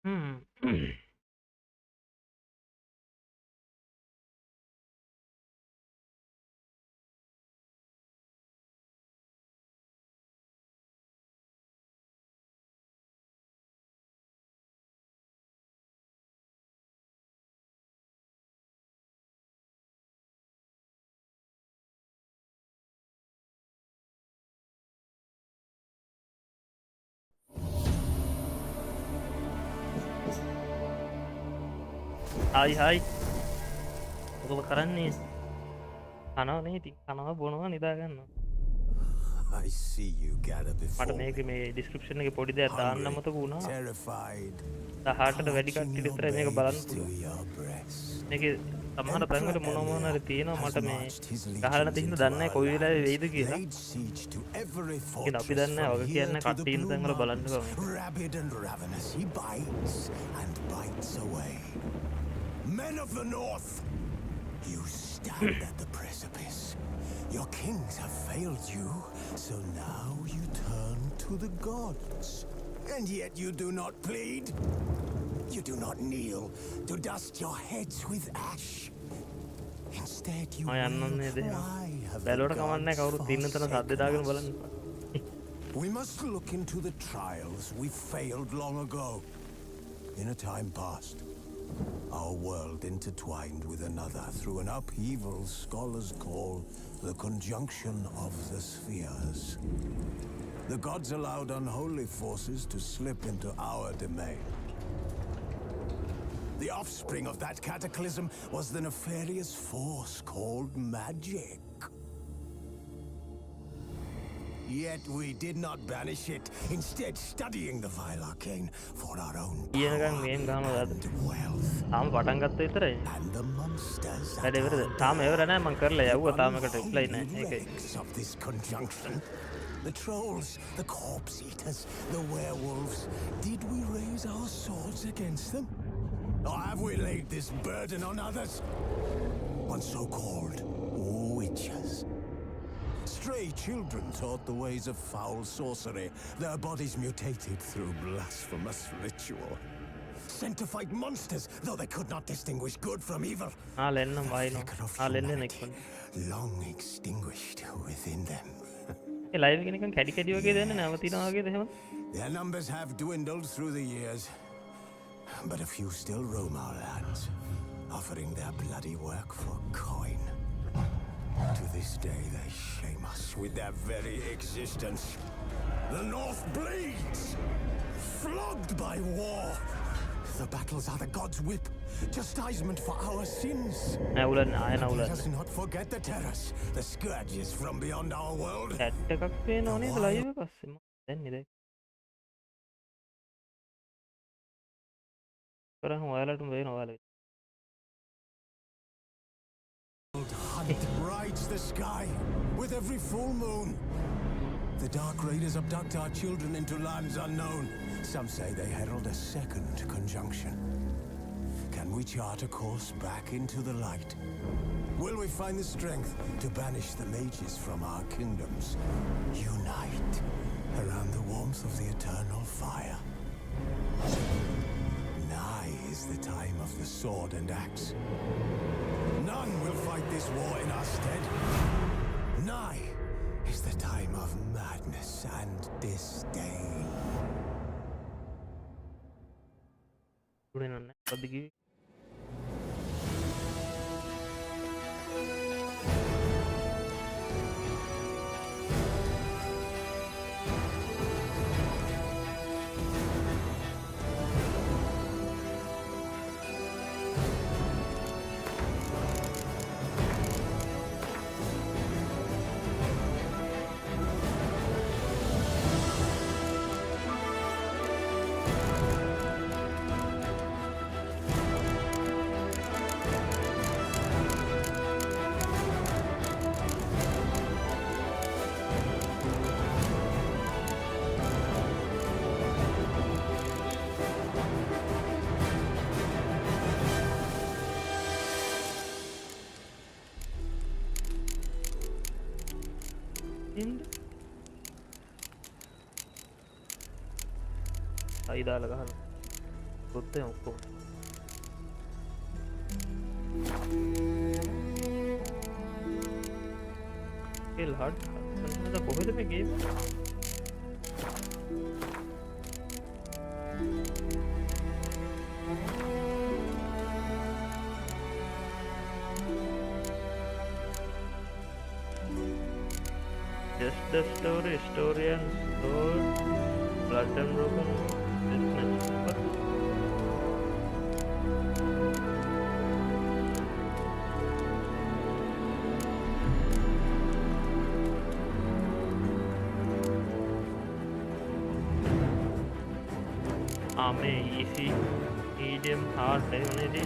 Hmm. Hai hai, මොකද කරන්නේ? කනවා නේ ඉතින්. කනවා බොනවා නිදා ගන්නවා. I see you gather මට before මේක me, මේ ඩිස්ක්‍රිප්ෂන් එකේ පොඩි දෙයක් දාන්න hungry, අමතක වුණා. terrified, 18ට වැඩි clutching කට්ටියට your විතරයි මේක බලන්න babes to පුළුවන්. your breast. මේකේ සමහර තැන්වල Emperor මොන හරි Emir තියෙනවා has මට මේ marched his ගහලා legions නැති හින්දා into දන්නේ නැහැ our කොයි වෙලාවෙ lands, වෙයිද කියලා. laid siege to every ඉතින් අපි fortress දන්නේ from නැහැ වගේ here කියන්නේ to the කට්ටිය ඉන්න Blue තැන්වල බලන්න Mountains. බෑ මේක. Rabid and ravenous, he bites and bites away. Men of the North, you stand at the precipice. Your kings have failed you, so now you turn to the gods. And yet you do not plead. You do not kneel to dust your heads with ash. Instead you ආ යන්නන්නේ wail, දෙනවා. why have the බැලුවට කමක් නැහැ කවුරුත් ඉන්න තැන සද්ද gods දාගෙන forsaken us? බලන්න. We must look into the trials we failed long ago. In a time past, our world intertwined with another through an upheaval scholars call the conjunction of the spheres. The gods allowed unholy forces to slip into our domain. The offspring of that cataclysm was the nefarious force called magic. Yet we did not banish it, instead studying the vile arcane for our own ඊයනකම් power game ගහනවා දාද. and wealth. තාම පටන් ගත්ත විතරයි. And the monsters වැඩ at ඉවරද? our තාම ඉවර නැහැ මං කරලා the යවුවා තාම එකට රිප්ලයි unholy නැහැ. ඒකයි. relics of this conjunction. The trolls, the corpse eaters, the werewolves. Did we raise our swords against them? Or have we laid this burden on others? On so-called witches. Stray children taught the ways of foul sorcery, their bodies mutated through blasphemous ritual. Sent to fight monsters, though they could not distinguish good from evil. ලෙන්න The වයින්නවා. flicker of ලෙන්න humanity නෙක්කොන. long extinguished within them. A live එක නිකන් කැඩි කැඩි වගේ දැනෙන්නේ නැවතිනවා වගේද එහෙම? Their numbers have dwindled through the years, but a few still roam our lands, offering their bloody work for coin. To this day, they shame us with their very existence. The North bleeds, flogged by war. The battles are the gods' whip, chastisement for our sins. නැවුලන්න ආය Let නැවුලන්න. us not forget the terrors, the scourges from beyond our world. Chat එකක් පේනව නේද live එක පස්සේ මම දැන් නේ දැන්. කරහම ඔයාලටම වෙනවා ඔයාලා. Hunt rides the sky with every full moon. The dark raiders abduct our children into lands unknown. Some say they herald a second conjunction. Can we chart a course back into the light? Will we find the strength to banish the mages from our kingdoms? Unite around the warmth of the eternal fire. Nigh is the time of the sword and axe. None will fight this war in our stead. Nigh is the time of madness and disdain. උඩේ නෑ. මොකද්ද කිව්වේ? අයි දාලා ගහනවා. පොත්තේ ඔක්කොම ඒ ලහඩ් හදන්න කොහෙද මේ ගේම just the story and soul blood and broken business what मैं easy medium hard है उन्हें दी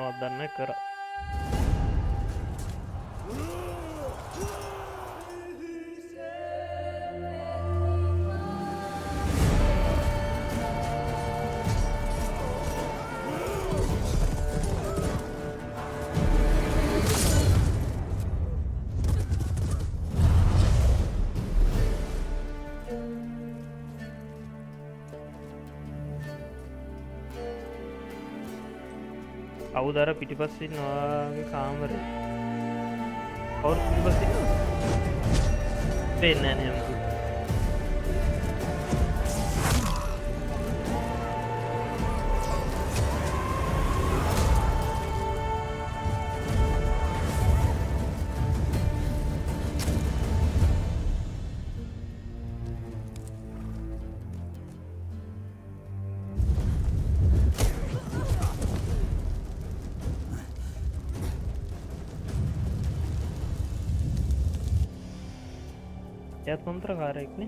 और दन्ने करा අවුදර පිටිපස්සින් වාගේ කාමරේ කවුරු පිටිපස්සින් පේන්නේ නැහැ නේ यात मंत्रकारक ने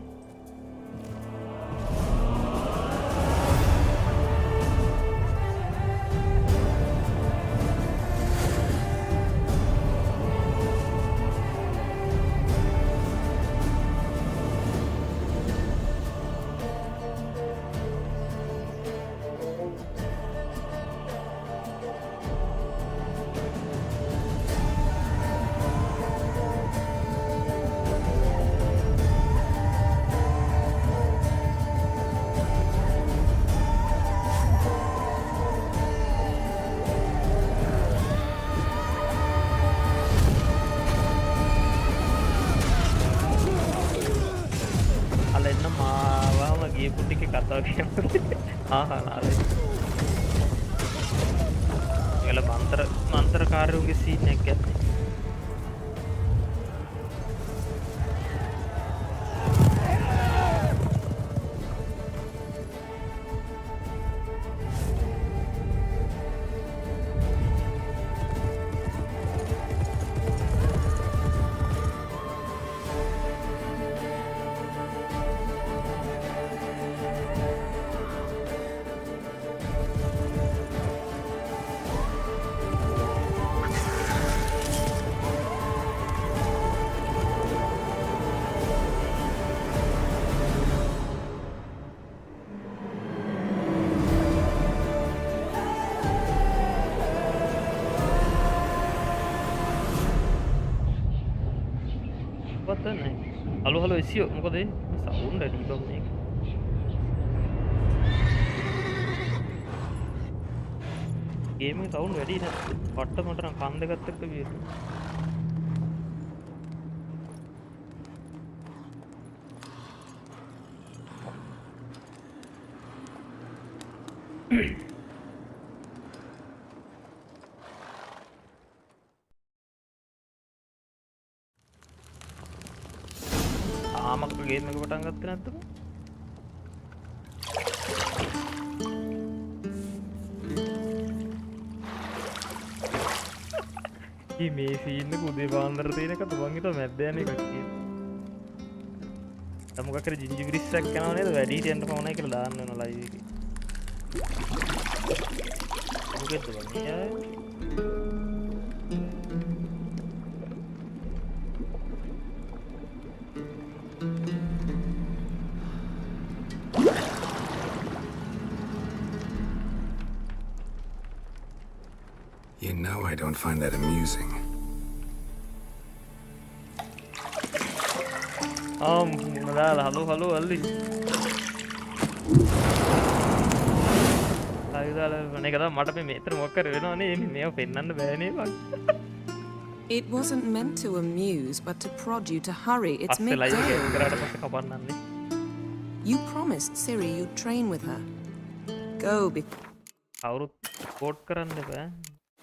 मंत्रकारों सीन है क्या पता नहीं हलो हलो ऐसी मुझको दे साउंड है डीबग में गेम में साउंड वेडी है पट्टा मोटर कान दे करते कभी ආමක් ගේම් එක පටන් ගත්තේ නැද්ද? මේ සීන් එක උදේ පාන්දර තියෙන එක තුන් හිට මැද්ද යන එකක් කියන. දැන් මොකක් හරි ජින්ජිබිරිස්සක් කරනවා නේද? වැඩි හිටියන්ට පවුණයි කියලා දාන්න වෙන ලයිව් එකේ. මොකෙද්ද බං? You know I don't find that amusing. Hello, Ali. It wasn't meant to amuse, but to prod you to hurry. It's midday. You promised Siri you'd train with her. Go before. කවුරුත් code කරන්න බෑ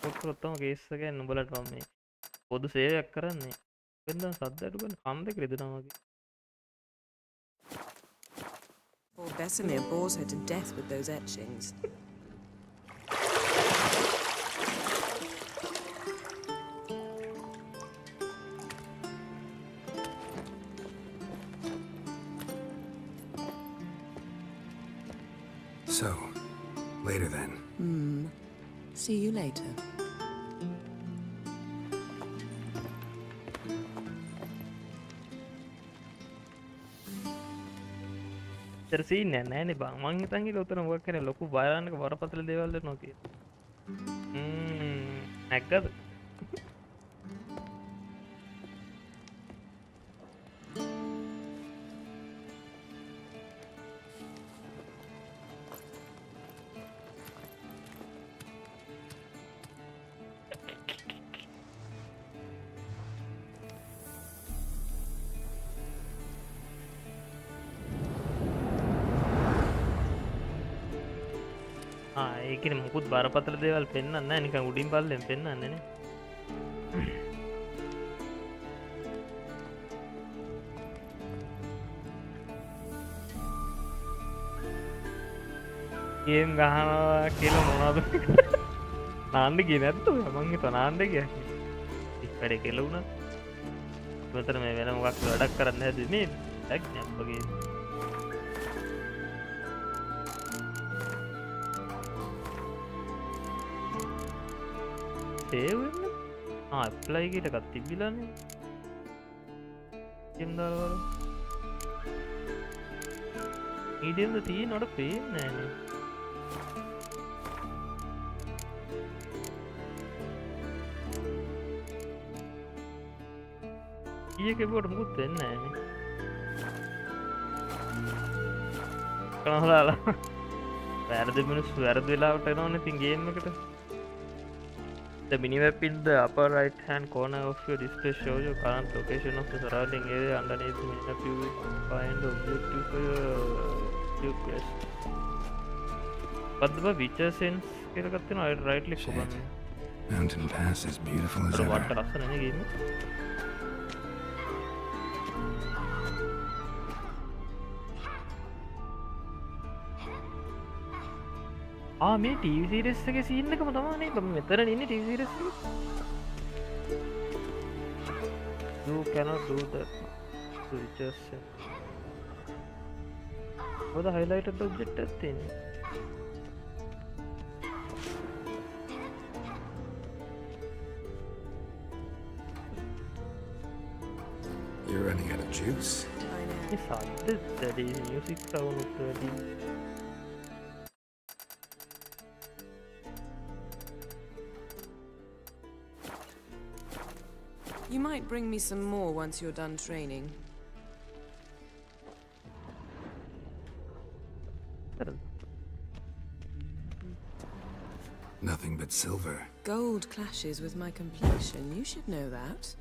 code කරොත්තම case එක නුඹලට මම මේ පොදු සේවයක් කරන්නේ වෙනද සද්ද අඩු කරන කන් දෙක රිදෙනවා වගේ Bessemir bores her to death with those etchings. So, later then. See you later. Scene නෑ නෑනේ බං මං හිතන් ගිහලා උතන මොකක් කරේ ලොකු බයරන්නක වරපතල දේවල් දෙනවා කියලා නැග්ගද ඒකනේ මුකුත් බරපතල දේවල් පෙන්වන්නේ නැහැ නිකන් උඩින් පල්ලෙන් පෙන්වන්නේ නේ ගේම් ගහනවා කියලා මොනවද නාන්න ගියේ නැද්ද ඔය මං හිතුවා නාන්න ගියා ඉස්සරේ කෙලුණා මෙතන මේ වෙන මොකක් වැඩක් කරන්න හැදුවේ මේ ටැග් නේ අපගේ save apply kita kat tibilah ni game dah medium tu tiye not a pain ni ये keyboard मुझे तेन्ना है कहाँ ला වැරදි මිනිස්සු වැරදි වෙලාවට එනවනේ ඉතින් ගේම් එකට The minimap in the upper right hand corner of your display shows your current location of the surrounding area. Underneath the minimap you will find the objective for your quest. But the feature sense kira katte na right click kobanne. Mountain Pass is beautiful as ever. What rasana ne game? මේ TV series එකේ scene එකම තමයි මම මෙතන ඉන්නේ TV series එකේ You cannot do that to just what the highlighted object thing You're running out of juice. It's hard that is music sound of the You might bring me some more once you're done training. Nothing but silver. Gold clashes with my complexion. You should know that.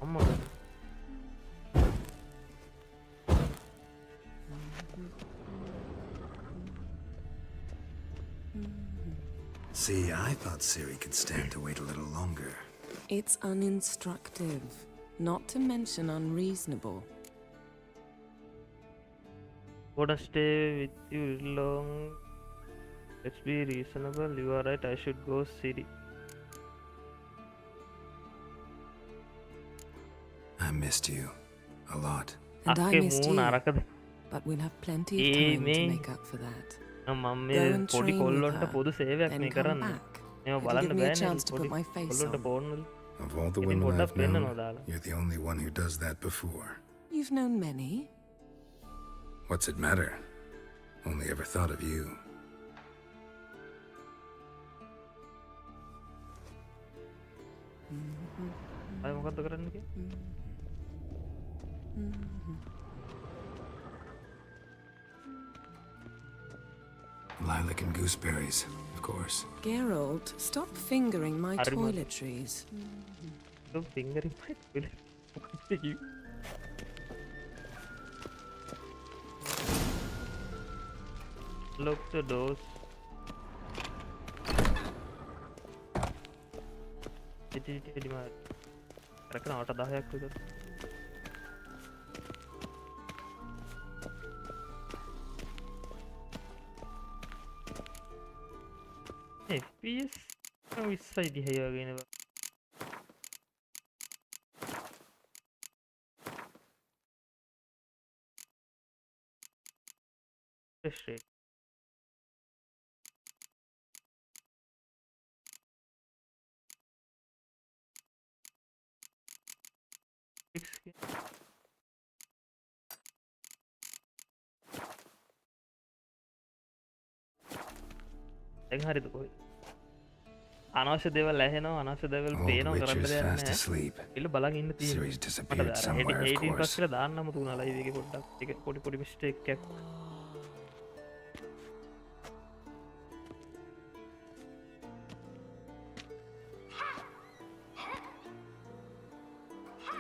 See, I thought Siri could stand to wait a little longer. It's uninstructive. Not to mention unreasonable. Gonna stay with you long. Let's be reasonable. You are right. I should go Siri. I missed you a lot. And I missed you. But we'll have plenty of time to make up for that. Go and train with her. Then come back. It'll give me a chance to put my face on. Of all the women I've known, you're the only one who does that before. You've known many. What's it matter? Only ever thought of you. අය මොකද්ද කරන්න කිය? Lilac and gooseberries, of course. Geralt, stop fingering my toiletries. Stop fingering my toilet. Lock the doors. ඉතින් මම රැකන 8-10ක් විතර. FPS 20යි 10යි වගේ නේ. Refresh rate. දැන් හරිද කොහෙද? අනවශ්‍ය දේවල් ඇහෙනවා, අනවශ්‍ය දේවල් පේනවා, කරන්න දෙයක් නැහැ. ඉල්ල බලන් ඉන්න තියෙනවා. 18 plus කියලා දාන්නම තුනා ලයිව් එකේ පොඩ්ඩක්. ඒක පොඩි මිස්ටේක් එකක්.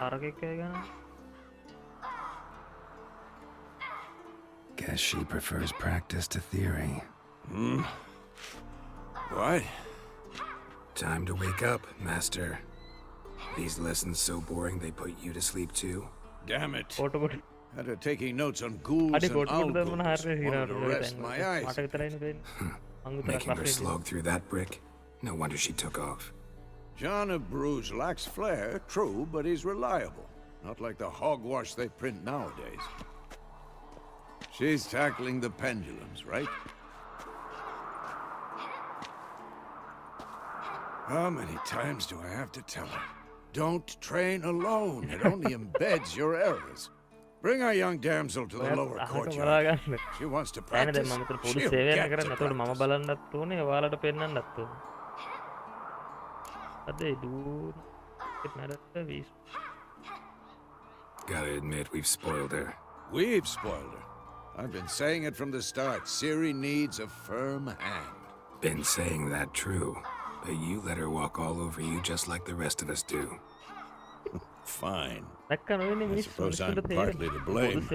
අරගෙක් ගන්න. Guess she prefers practice to theory. What? Time to wake up, Master. These lessons so boring they put you to sleep too? Damn it. Photo put. After taking notes on ghouls and owls, wanted to rest my eyes. Making her slog through that brick? No wonder she took off. John of Bruges lacks flair, true, but he's reliable. Not like the hogwash they print nowadays. She's tackling the pendulums, right? How many times do I have to tell her? Don't train alone. It only embeds your errors. Bring our young damsel to the lower courtyard. She wants to practice. She'll get to practice. Gotta admit, we've spoiled her. We've spoiled her. I've been saying it from the start. Ciri needs a firm hand. Been saying that true. But you let her walk all over you just like the rest of us do. Fine. I suppose I'm partly to blame.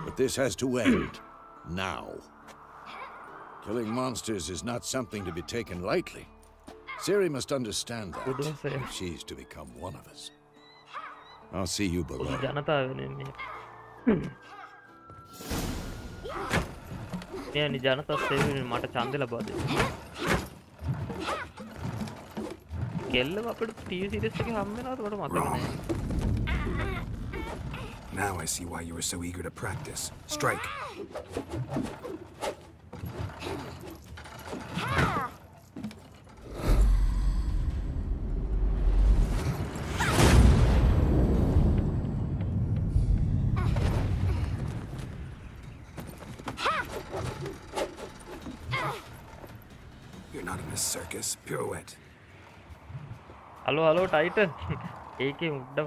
But this has to end. Now. Killing monsters is not something to be taken lightly. Ciri must understand that if she's to become one of us. I'll see you below. Now I see why you were so eager to practice. Strike. You're not in a circus. Pirouette. Hello, Titan. ඒකේ උඩ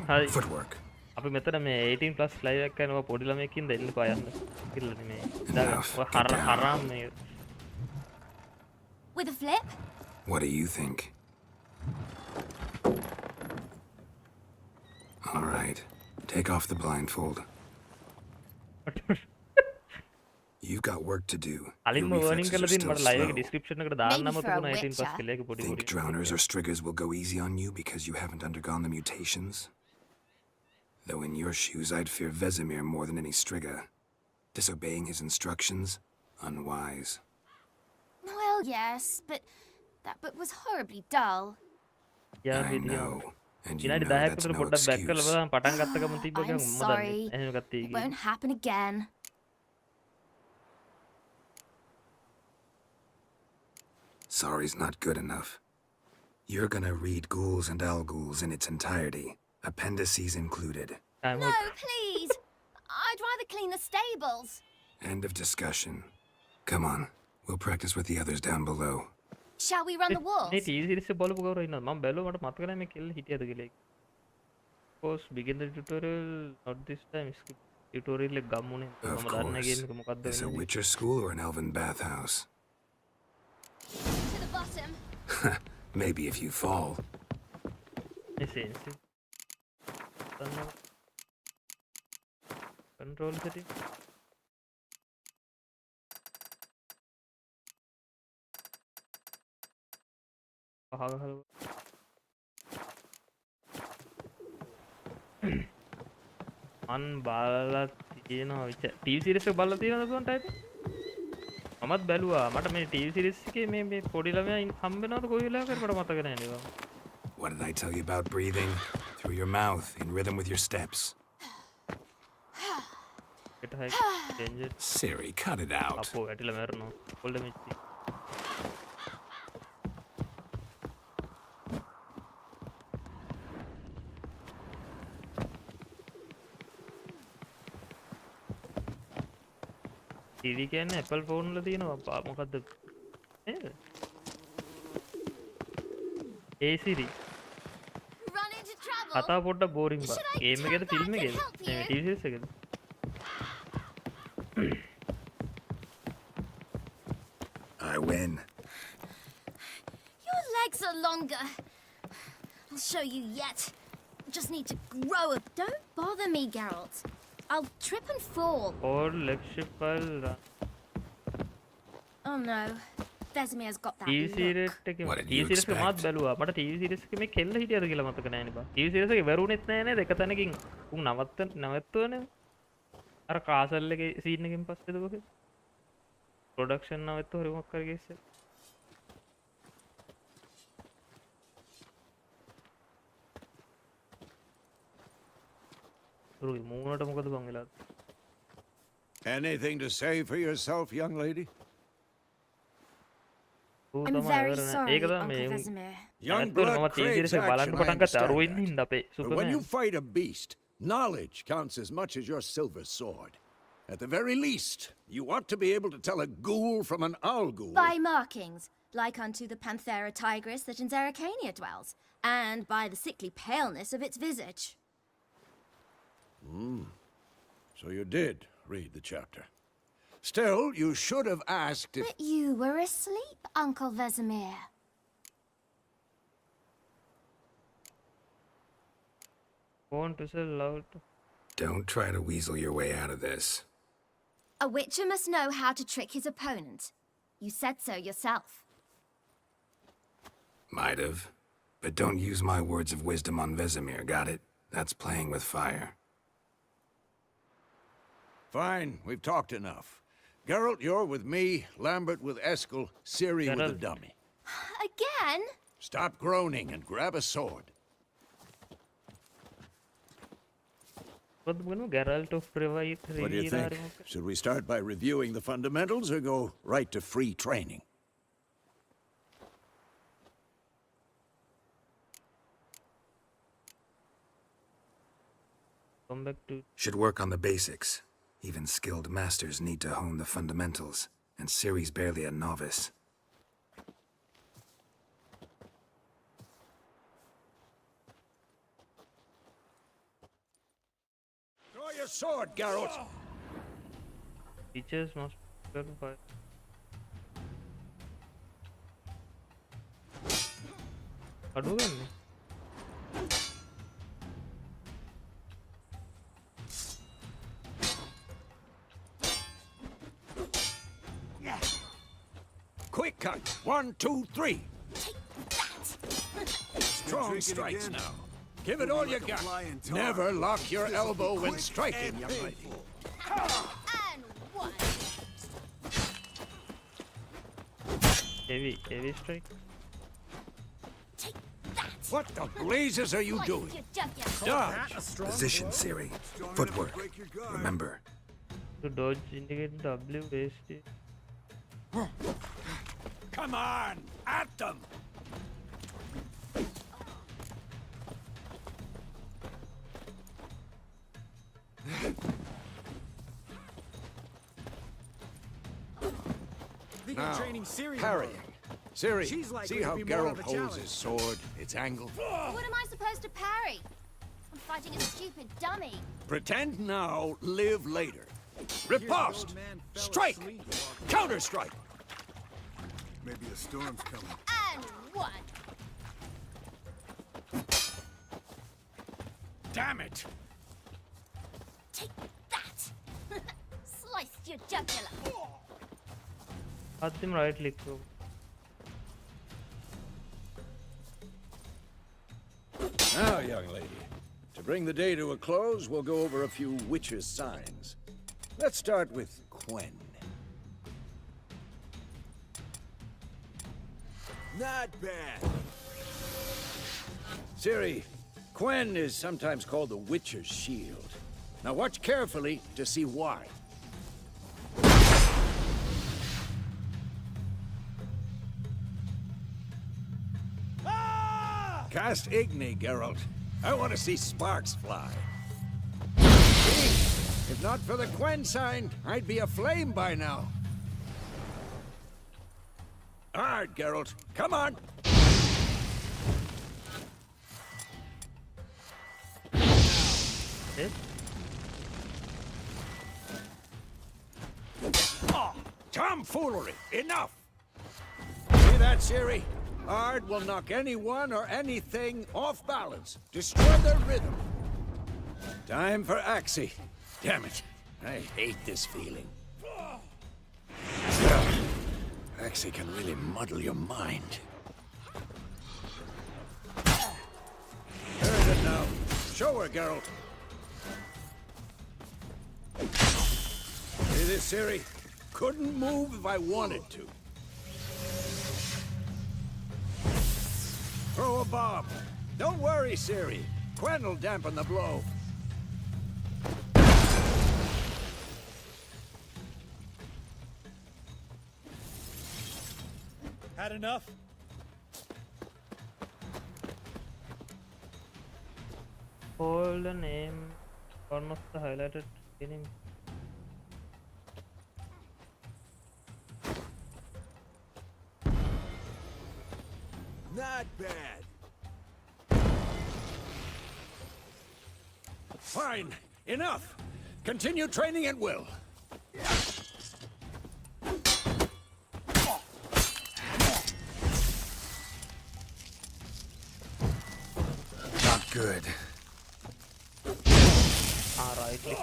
හරි footwork. අපි මෙතන මේ 18 plus live එකක් කරනවා පොඩි ළමයෙක්ින්ද එන්න පායන්න. කිල්ල නෙමේ. හරාම් මේ. With a flip? What do you think? All right. Take off the blindfold. You've got work to do. අලින්ම warning කරලා තියෙන මට live එකේ description එකට දාන්නම තිබුණා 18 plus කියලා එක පොඩි. Think drowners or striggers will go easy on you because you haven't undergone the mutations? Though in your shoes I'd fear Vesemir more than any strigger. Disobeying his instructions? Unwise. Well, yes, but that book was horribly dull. Yeah, I know. And you know that's no excuse. I'm sorry. It won't happen again. Sorry's not good enough. You're gonna read Ghouls and Al-Ghouls in its entirety, appendices included. No, please! I'd rather clean the stables. End of discussion. Come on, we'll practice with the others down below. Shall we run the walls? මේ TV series එක බලපු කවුරු ඉන්නවද? මම බැලුවා මට මතක නැහැ මේ කෙල්ල හිටියද කියලා. Of course begin the tutorial not this time skip tutorial එක ගම්මුනේ. මම දන්නේ game එක මොකද්ද Is a වෙන්නේ. Witcher school or an elven bathhouse? To the bottom. Maybe if you fall. මේ sense. Control setting. අන් බලලා තියෙනවා විච TV series එක බලලා තියෙනවද කොහොම ටයිප් මමත් බැලුවා මට මේ TV series එකේ මේ පොඩි ළමයා හම්බ වෙනවද කොයි වෙලාවකද මට මතක නැහැ නේද What did I tell you about breathing through your mouth in rhythm with your steps? Siri, cut it out. අපෝ ඇටිලා මැරෙනවා පොල්ල මෙච්චි TV කියන්නේ Apple phone වල තියෙනවා මොකද්ද නේද ඒ Siri Run into trouble. කතාව පොඩ්ඩක් බෝරින් බා ගේම් එකේද ෆිල්ම් එකේද මේ TV series එකේද I win. Your legs are longer. I'll show you yet. Just need to grow up. Don't bother me, Geralt. I'll trip and fall. or left shift file run Oh no. Vesemir's got that TV series look. එකේ What did TV you series එක මාත් expect? බැලුවා මට TV series එකේ මේ කෙල්ල හිටියද කියලා මතක නැහැ නේ බා TV series එකේ වැරුණෙත් නැහැ නේද එක තැනකින් උන් නවත්තුවනේ අර කාසල් එකේ සීන් එකෙන් පස්සේද කොහෙද ප්‍රොඩක්ෂන් නවත්තු හරි මොකක් කරේ ගිස්සේ රුයි මූණට මොකද බං වෙලාද Anything to say for yourself, young lady? ඌ I'm තමයි very ඉවර නෑ. sorry, ඒක තමයි Uncle මේ Vesemir. Young ඇත්තටම blood මම TV craves series එක බලන්න action, I පටන් ගත්තා අර understand වෙන්න හින්දා අපේ But when you superman fight a beast, knowledge counts as much as your silver sword. At the very least, you ought to be able to tell a ghoul from an owl ghoul. By markings, like unto the Panthera tigris that in Zeracania dwells, and by the sickly paleness of its visage. So you did read the chapter. Still, you should have asked if... But you were asleep, Uncle Vesemir. want to sell out Don't try to weasel your way out of this. A witcher must know how to trick his opponent. You said so yourself. Might have. But don't use my words of wisdom on Vesemir, got it? That's playing with fire. Fine, we've talked enough. Geralt, you're with me, Lambert with Eskel, Ciri with the Geralt. dummy. Again? Stop groaning and grab a sword. what Geralt of Rivia What do you think? Should we start by reviewing the fundamentals or go right to free training? come back to Should work on the basics. Even skilled masters need to hone the fundamentals, and Ciri's barely a novice. Draw your sword, Geralt! teachers must verify අඩුව ගන්නේ Quick cut! 1, 2, 3! Strong strikes now. Give it all you got. Never lock your elbow when striking, young lady. And one. heavy strike Take that. What the blazes are you What doing? you dug your Dodge! Position, Ciri. Footwork. Remember. to dodge indicate W waste Come on! At them! Now, parrying. Siri, She's likely see to how be more Geralt of a holds challenge. his sword, its angle? What am I supposed to parry? I'm fighting a stupid dummy. Pretend now, live later. Riposte! Strike! Counter-strike! Maybe a storm's coming. And one. Damn it! Take that. Sliced your jugular. Add them right click. Now, young lady, to bring the day to a close, we'll go over a few witches' signs. Let's start with Quen. Not bad. Siri, Quen is sometimes called the Witcher's Shield. Now watch carefully to see why. Cast Igni, Geralt. I want to see sparks fly. See? If not for the Quen sign, I'd be aflame by now. Hard, Geralt. Come on. Yes. Oh, tomfoolery! Enough! See that, Siri? Hard will knock anyone or anything off balance. Destroy their rhythm. Time for Axie. Damn it. I hate this feeling. Axie can really muddle your mind. Heard it now. Show her, Geralt. See this, Siri? Couldn't move if I wanted to. Throw a bomb. Don't worry, Siri. Quen will dampen the blow. Had enough? Hold the name one of the highlighted enemy. Not bad. Fine. Enough. Continue training at will. Not good. Right click.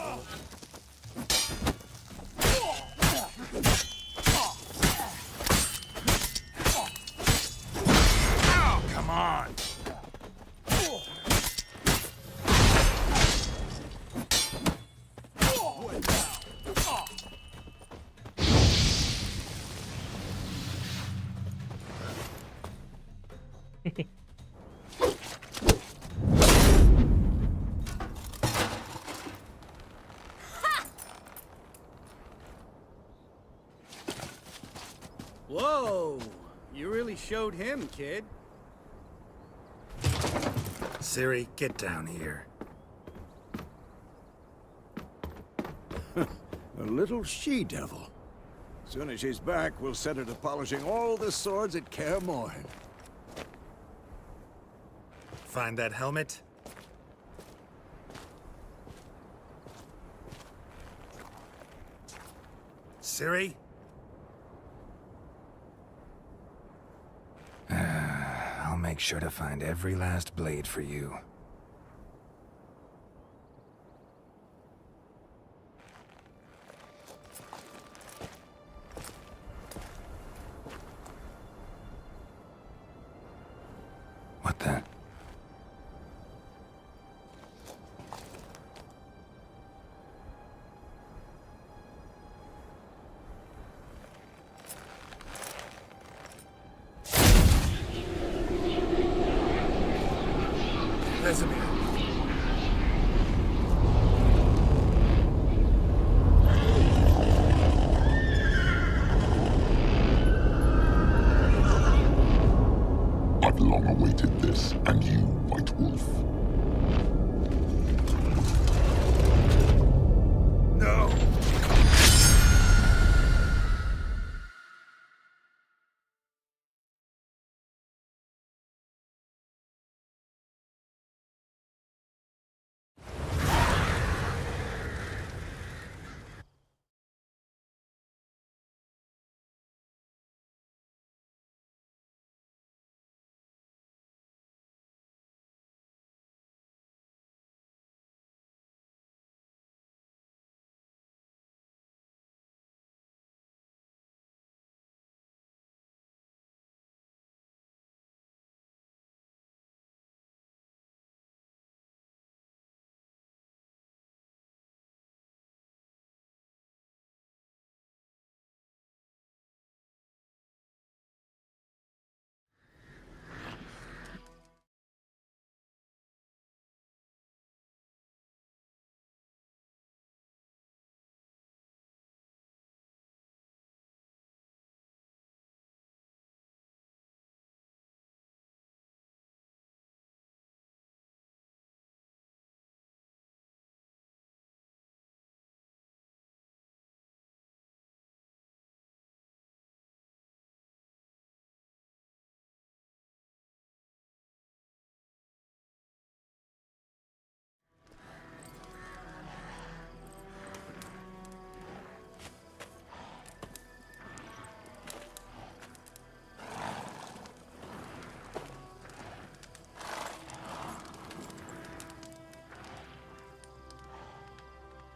Oh, come on. Whoa! You really showed him, kid. Siri, get down here. A little she-devil. Soon as she's back, we'll set her to polishing all the swords at Kaer Morhen. Find that helmet? Siri? I'll make sure to find every last blade for you. What the?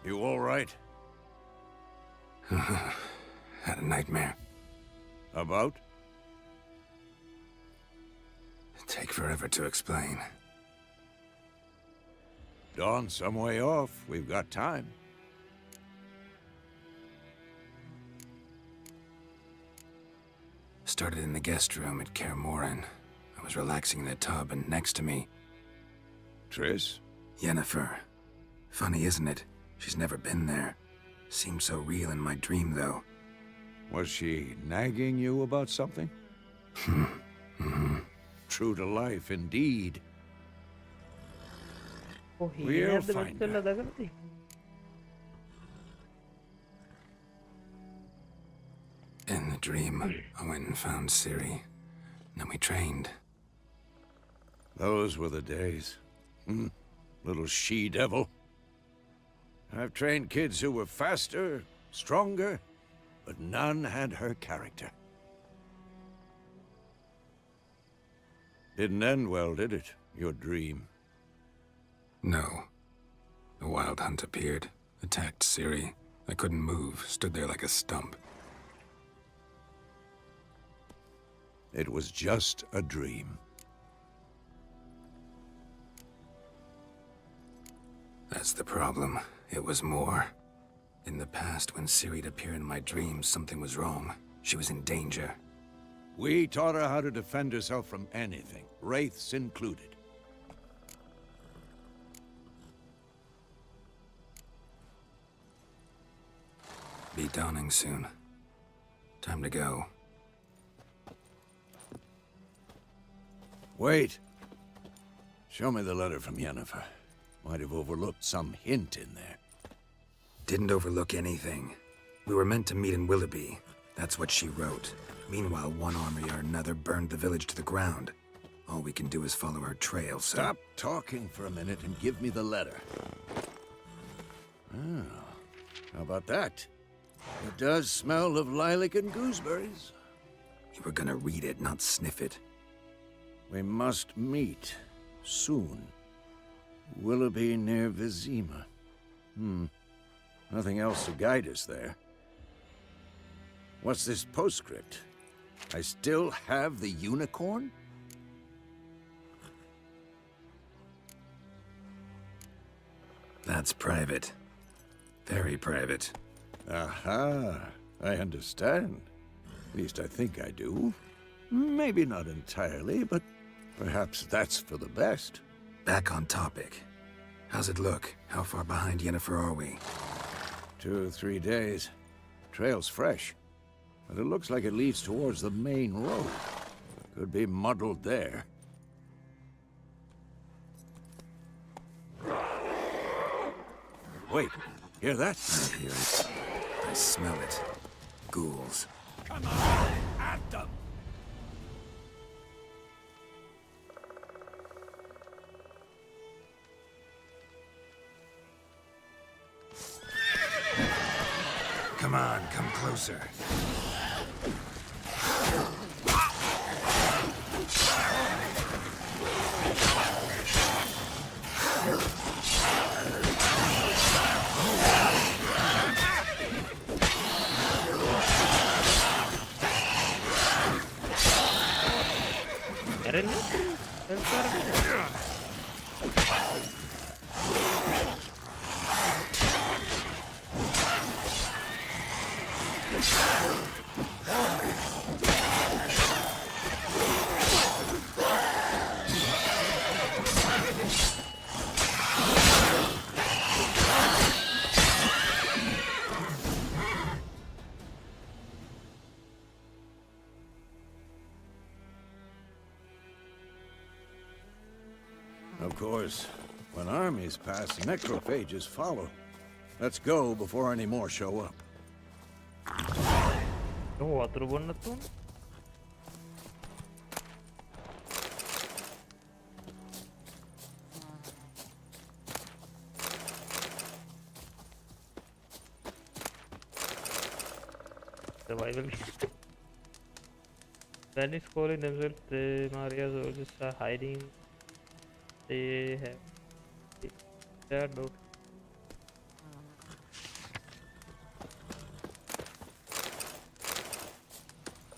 You all right? Had a nightmare. About? Take forever to explain. Dawn's some way off. We've got time. Started in the guest room at Kaer Morhen. I was relaxing in the tub, and next to me... Triss? Yennefer. Funny, isn't it? She's never been there. Seemed so real in my dream, though. Was she nagging you about something? True to life, indeed. Oh, he We'll had the find Mr. her. Ladagati. In the dream, I went and found Ciri. Then we trained. Those were the days. Little she-devil. I've trained kids who were faster, stronger, but none had her character. Didn't end well, did it? Your dream? No. A wild hunt appeared, attacked Ciri. I couldn't move, stood there like a stump. It was just a dream. That's the problem. It was more. In the past, when Ciri'd appear in my dreams, something was wrong. She was in danger. We taught her how to defend herself from anything, wraiths included. Be dawning soon. Time to go. Wait. Show me the letter from Yennefer. Might have overlooked some hint in there. Didn't overlook anything. We were meant to meet in Willoughby. That's what she wrote. Meanwhile, one army or another burned the village to the ground. All we can do is follow her trail, so... Stop talking for a minute and give me the letter. Oh, how about that? It does smell of lilac and gooseberries. You were gonna read it, not sniff it. We must meet. Soon. Willoughby near Vizima. Nothing else to guide us there. What's this postscript? I still have the unicorn? That's private. Very private. Aha, I understand. At least I think I do. Maybe not entirely, but perhaps that's for the best. Back on topic. How's it look? How far behind Yennefer are we? 2 or 3 days. Trail's fresh, but it looks like it leads towards the main road. Could be muddled there. Wait, hear that? I hear it. I smell it. Ghouls. Come on, at them! Come on, come closer. Of course, when armies pass, necrophages follow. Let's go before any more show up. Oh, water bonnattu. Survival. Spanish calling themselves the Maria soldiers are hiding. They have their dog.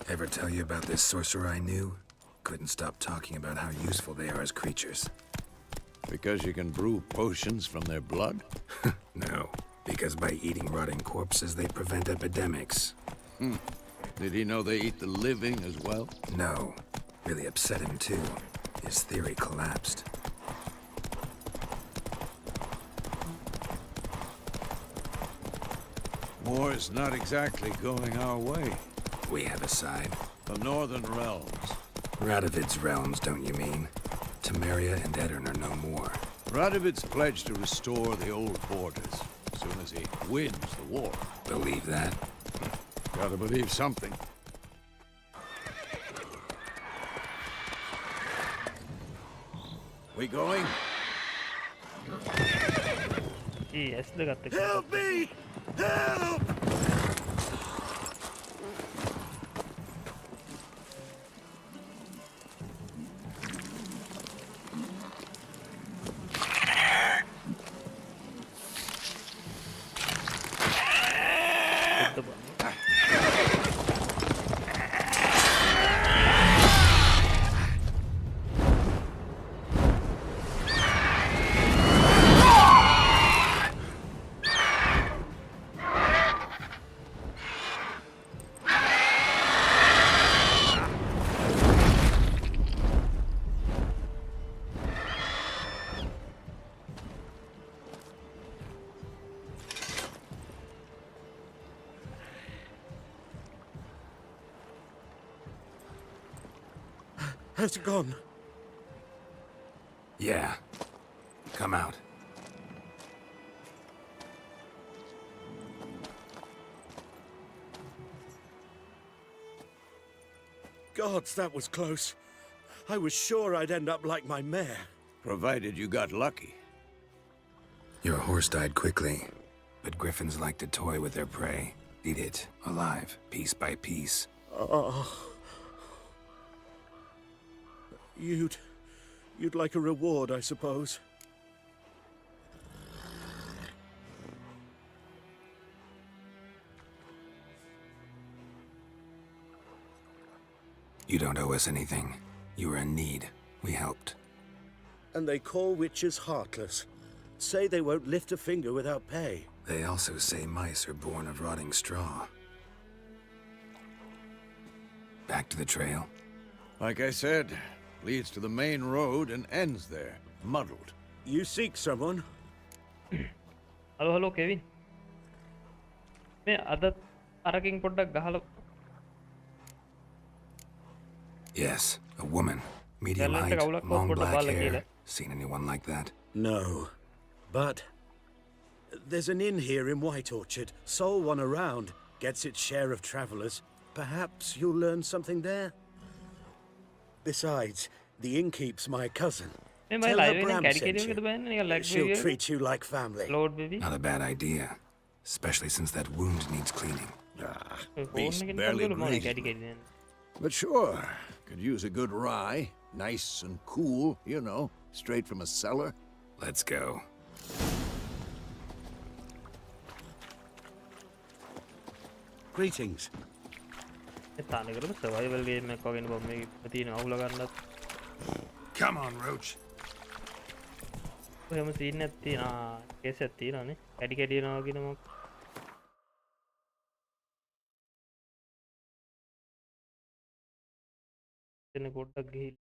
Ever tell you about this sorcerer I knew? Couldn't stop talking about how useful they are as creatures. Because you can brew potions from their blood? No, because by eating rotting corpses, they prevent epidemics. Did he know they eat the living as well? No. Really upset him, too. His theory collapsed. War's not exactly going our way. We have a side. The Northern Realms. Radovid's realms, don't you mean? Temeria and Edirn are no more. Radovid's pledged to restore the old borders as soon as he wins the war. Believe that? Gotta believe something. We going? Yes, they got the Help me! Help! Has it gone? Yeah. Come out. Gods, that was close. I was sure I'd end up like my mare. Provided you got lucky. Your horse died quickly, but griffins like to toy with their prey. Eat it, alive, piece by piece. Oh. You'd like a reward, I suppose. You don't owe us anything. You were in need. We helped. And they call witches heartless. Say they won't lift a finger without pay. They also say mice are born of rotting straw. Back to the trail. Like I said, leads to the main road and ends there, muddled. You seek someone? Hello, Kevin. Me ada araking poddak gahala. Yes, a woman. Medium height, long black hair. Seen anyone like that? No. But there's an inn here in White Orchard. Sole one around. Gets its share of travelers. Perhaps you'll learn something there? Besides, the innkeep's my cousin. Tell her Bram sent you. She'll treat you like family. Not a bad idea. Especially since that wound needs cleaning. Beast barely breathing. But sure, could use a good rye. Nice and cool, you know, straight from a cellar. Let's go. Greetings. Come on, Roach. එහෙම scene එකක් තියෙනවා case එකක් තියෙනවානේ කැඩි කැඩි යනවා කියන මොකක් එතන පොඩ්ඩක් ගිහින්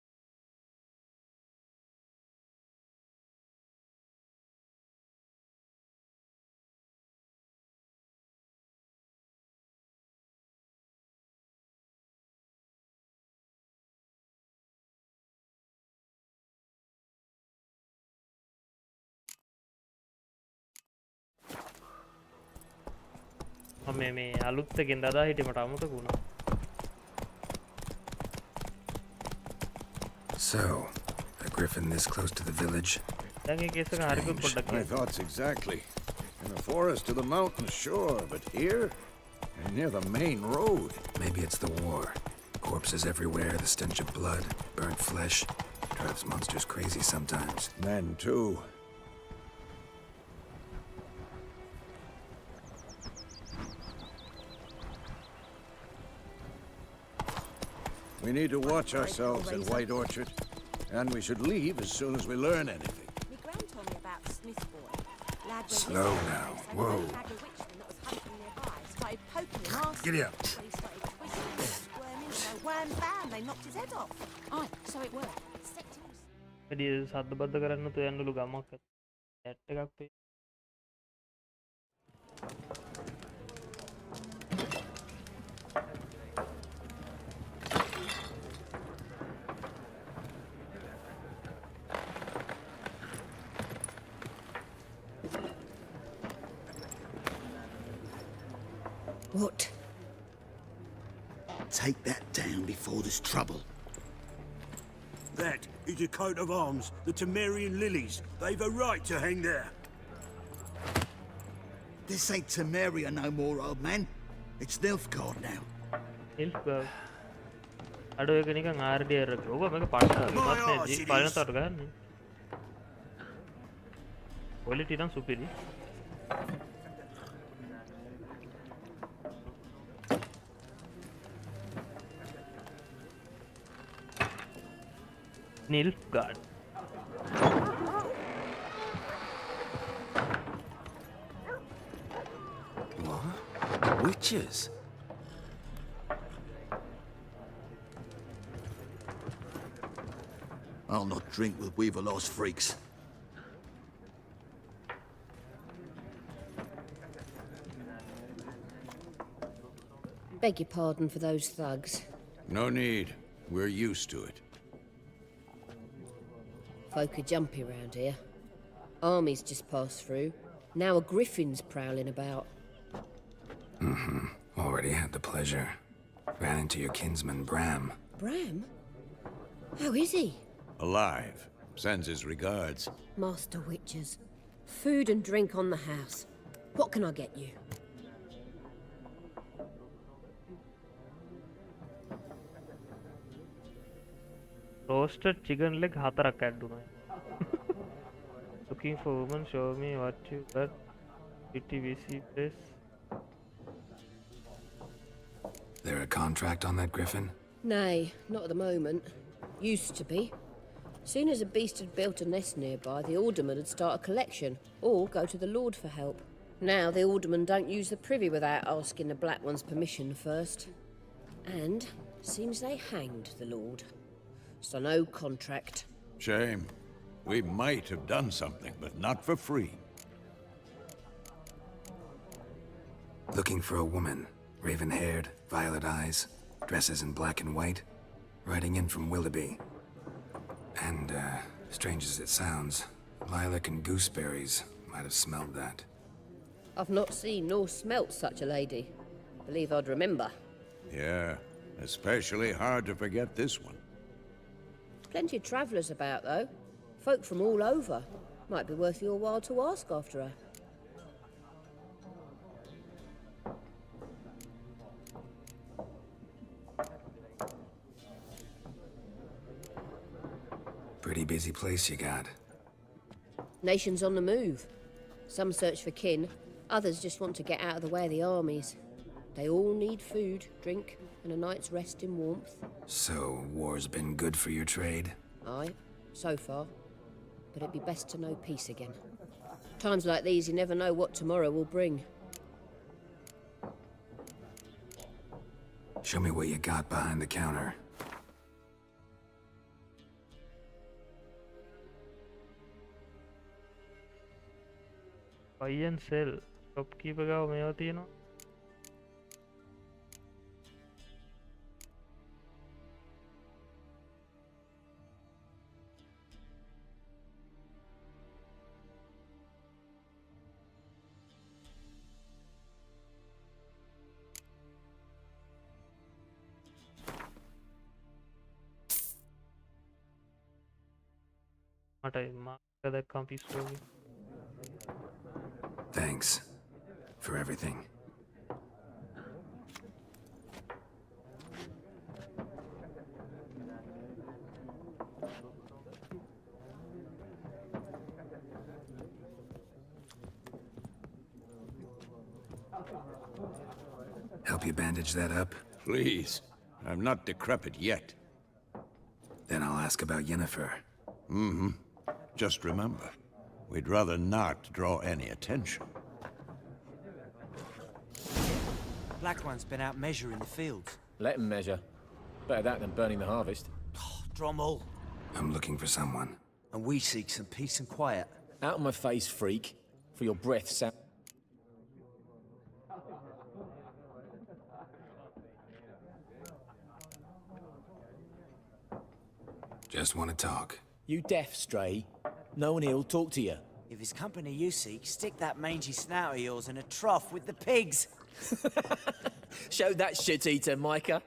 මේ අලුත් එකෙන් දදා හිටිය මට අමතක වුණා. So, a griffin this close to the village? දැන් ඒ කේස් එක හරියට පොඩ්ඩක් My thoughts exactly. In the forest to the mountain, sure, but here? And near the main road. Maybe it's the war. Corpses everywhere, the stench of blood, burnt flesh. Drives monsters crazy sometimes. Men, too. We need to watch ourselves in White Orchard, and we should leave as soon as we learn anything. My gran told me about Smith boy. Lad went Slow missing, now. and Whoa. the hag of witchman that was hunting nearby started poking him arse. Giddy up. Well, he started twisting and squirming, so wham bam, they knocked his head off. Aye, so it worked. වැඩි සද්දබද්ද කරන්න තු යන්නලු ගමක් ඇට් එකක් පේ What? Take that down before there's trouble. That is a coat of arms, the Temerian lilies. They've a right to hang there. This ain't Temeria no more, old man. It's Nilfgaard now. Nilfgaard. අඩෝ එක නිකන් RDR එක. ඕක මේක පට්ට පලනතට ගන්න. quality නම් සුපිරි. Nilfgaard. What? Witches? I'll not drink with Weaver-Lost freaks. Beg your pardon for those thugs. No need. We're used to it. Folk are jumpy round here. Armies just passed through. Now a griffin's prowling about. Mm-hmm. Already had the pleasure. Ran into your kinsman, Bram. Bram? How is he? Alive. Sends his regards. Master Witches. Food and drink on the house. What can I get you? Roasted chicken leg hatarak adduna. Looking for woman, show me what you got. PTVC place. There a contract on that griffin? Nay, not at the moment. Used to be. Soon as a beast had built a nest nearby, the alderman would start a collection, or go to the Lord for help. Now the alderman don't use the privy without asking the Black One's permission first. And seems they hanged the Lord. So no contract. Shame. We might have done something, but not for free. Looking for a woman. Raven-haired, violet eyes, dresses in black and white. Riding in from Willoughby. And, strange as it sounds, lilac and gooseberries might have smelled that. I've not seen nor smelt such a lady. Believe I'd remember. Yeah, especially hard to forget this one. Plenty of travellers about, though. Folk from all over. Might be worth your while to ask after her. Pretty busy place you got. Nations on the move. Some search for kin, others just want to get out of the way of the armies. They all need food, drink, and a night's rest in warmth. So, war's been good for your trade? Aye, so far. But it'd be best to know peace again. Times like these, you never know what tomorrow will bring. Show me what you got behind the counter. Buy and sell. Shopkeeper ගාව මේවා තියෙනවා. මට මාක දැක්කම පිස්සු වගේ. Thanks. For everything. Help you bandage that up? Please. I'm not decrepit yet. Then I'll ask about Yennefer. Mm-hmm. Just remember, we'd rather not draw any attention. Black One's been out measuring the fields. Let him measure. Better that than burning the harvest. Drommel. I'm looking for someone. And we seek some peace and quiet. Out of my face, freak. For your breath, Sam. Just want to talk. You deaf, Stray? No one here'll talk to you. If it's company you seek, stick that mangy snout of yours in a trough with the pigs. Show that shit-eater, Micah.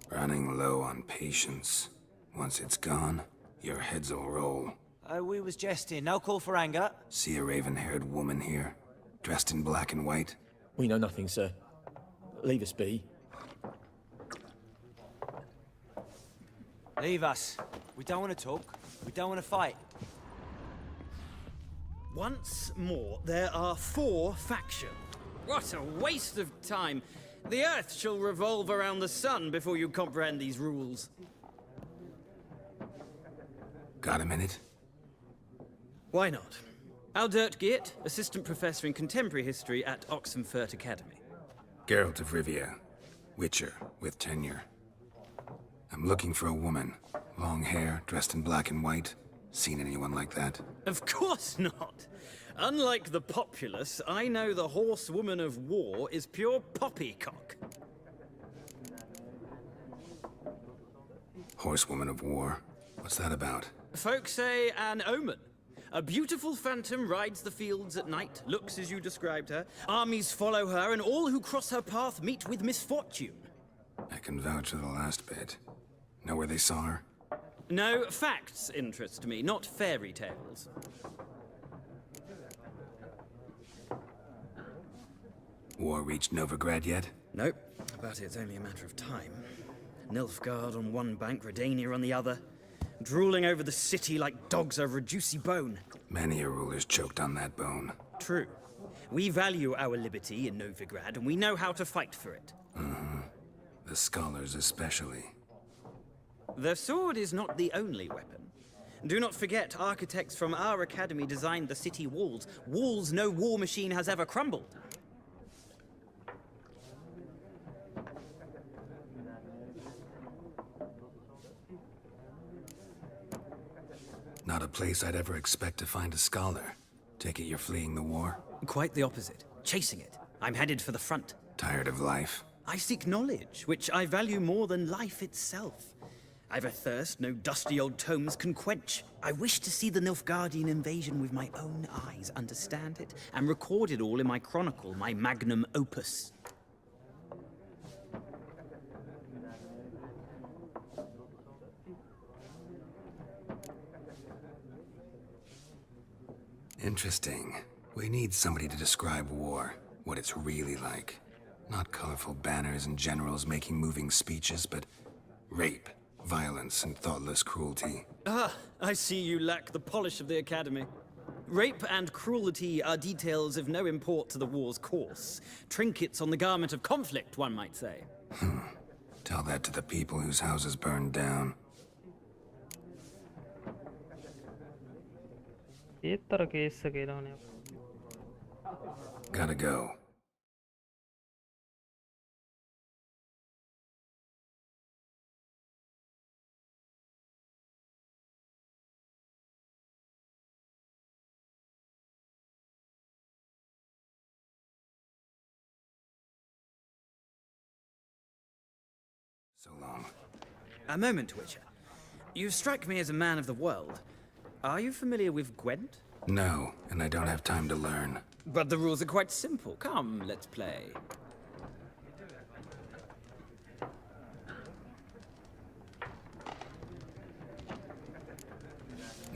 Running low on patience. Once it's gone, your heads will roll. Oh, we was jesting. No call for anger. See a raven-haired woman here, dressed in black and white? We know nothing, sir. Leave us be. Leave us. We don't want to talk. We don't want to fight. Once more, there are 4 factions. What a waste of time. The Earth shall revolve around the sun before you comprehend these rules. Got a minute? Why not? Aldert Geert, Assistant Professor in Contemporary History at Oxenfurt Academy. Geralt of Rivia, Witcher, with tenure. I'm looking for a woman. Long hair, dressed in black and white. Seen anyone like that? Of course not. Unlike the populace, I know the horsewoman of war is pure poppycock. Horsewoman of war? What's that about? Folks say an omen. A beautiful phantom rides the fields at night, looks as you described her. Armies follow her, and all who cross her path meet with misfortune. I can vouch for the last bit. Know where they saw her? No, facts interest me, not fairy tales. War reached Novigrad yet? Nope, but it's only a matter of time. Nilfgaard on one bank, Redania on the other. Drooling over the city like dogs over a juicy bone. Many a ruler's choked on that bone. True. We value our liberty in Novigrad, and we know how to fight for it. Mm-hmm. The scholars especially. The sword is not the only weapon. Do not forget, architects from our academy designed the city walls. Walls no war machine has ever crumbled. Not a place I'd ever expect to find a scholar. Take it you're fleeing the war? Quite the opposite. Chasing it. I'm headed for the front. Tired of life? I seek knowledge, which I value more than life itself. I've a thirst no dusty old tomes can quench. I wish to see the Nilfgaardian invasion with my own eyes, understand it, and record it all in my chronicle, my magnum opus. Interesting. We need somebody to describe war, what it's really like. Not colorful banners and generals making moving speeches, but rape, violence, and thoughtless cruelty. Ah, I see you lack the polish of the Academy. Rape and cruelty are details of no import to the war's course. Trinkets on the garment of conflict, one might say. Tell that to the people whose houses burned down. Gotta go. So long. A moment, Witcher. You strike me as a man of the world. Are you familiar with Gwent? No, and I don't have time to learn. But the rules are quite simple. Come, let's play.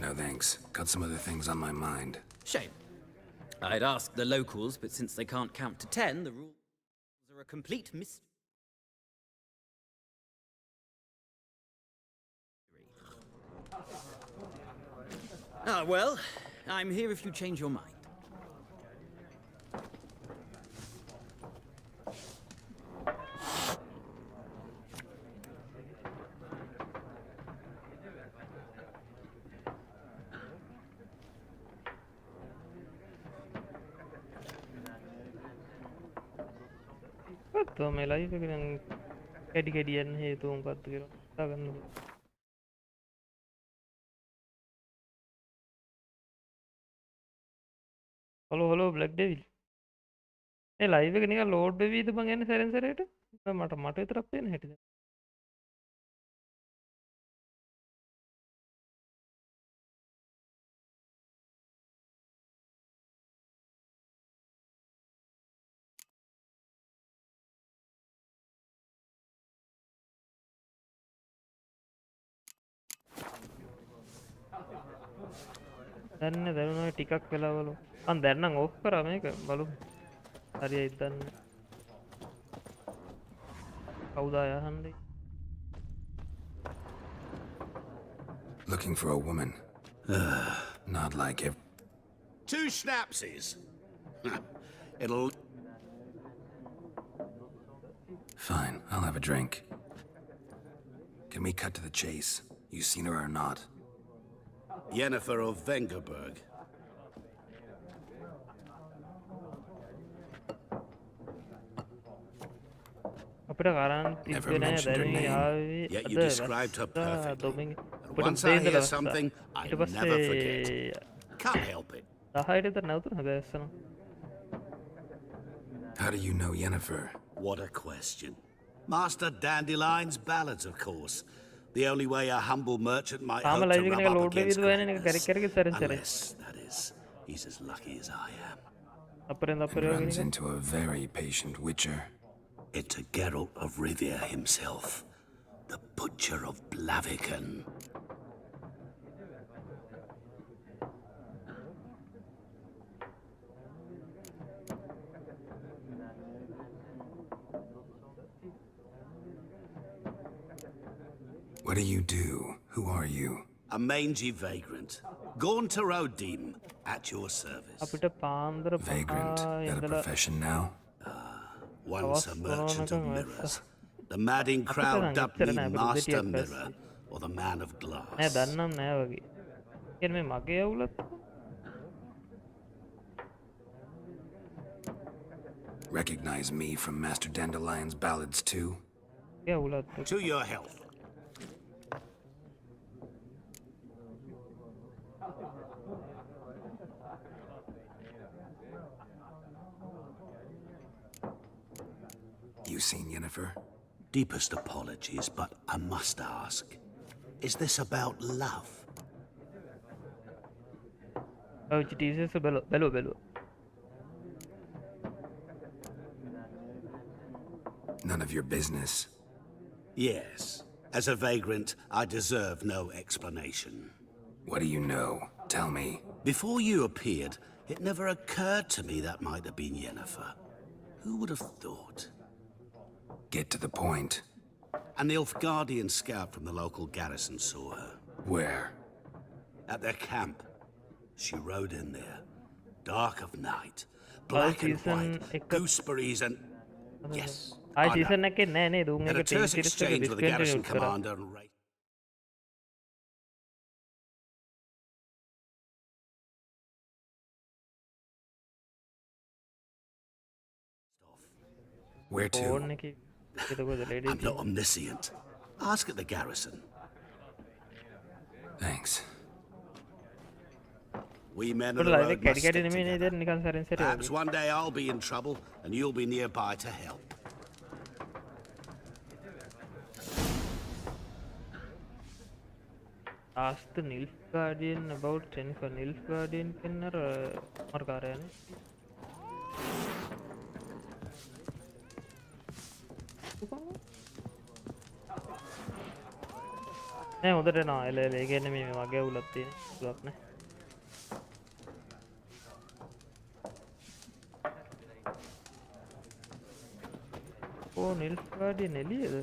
No thanks. Got some other things on my mind. Shame. I'd ask the locals, but since they can't count to 10, the rules are a complete mystery. Ah, well, I'm here if you change your mind. දැනගත්තා මේ live එක දැන් කැඩි කැඩි යන හේතුව මොකක්ද කියලා හිතා ගන්න. Hello black devil. ඒ ලයිව් එක නිකන් ලෝඩ් වෙවිද බං යන්නේ සැරෙන් සැරේට? මට විතරක් පේන හැටිද? දැනුණා ටිකක් වෙලා බලමු. දැන් නම් ඕෆ් කරා මේක බලමු. හරියයිද දන්නේ. කවුද ආයහන්නේ? Looking for a woman. Not like it. 2 snapsies. It'll... Fine, I'll have a drink. Can we cut to the chase? You seen her or not? Yennefer of Vengerberg. Never mentioned her name. Yet you described her perfectly. And once I hear something, I never forget. Can't help it. How do you know Yennefer? What a question. Master Dandelion's ballads, of course. The only way a humble merchant might hope to rub up against greatness. Unless, that is, he's as lucky as I am. And runs into a very patient witcher. It's a Geralt of Rivia himself, the Butcher of Blaviken. What do you do? Who are you? A mangy vagrant. Gone to Rodim, at your service. Vagrant? Got a profession now? Once a merchant of mirrors. The madding crowd dubbed me Master Mirror, or the Man of Glass. Recognize me from Master Dandelion's ballads too? To your health. You seen Yennefer? Deepest apologies, but I must ask. Is this about love? None of your business. Yes. As a vagrant, I deserve no explanation. What do you know? Tell me. Before you appeared, it never occurred to me that might have been Yennefer. Who would have thought? Get to the point. An Nilfgaardian scout from the local garrison saw her. Where? At their camp. She rode in there. Dark of night. Black and white. Gooseberries and... Yes. Had a terse exchange with the garrison commander and Ray. Where to? I'm not omniscient. Ask at the garrison. Thanks. We men of the road must stick together. Perhaps one day I'll be in trouble and you'll be nearby to help. Ask the Nilfgaardian about Jennifer. Nilfgaardian kenner Margaren. නෑ හොඳට නා එල එල ඒ කියන්නේ මේ වගේ උලක් තියෙන උලක් නේ ඕ නිල්ෆ්ගාඩියන් එළියද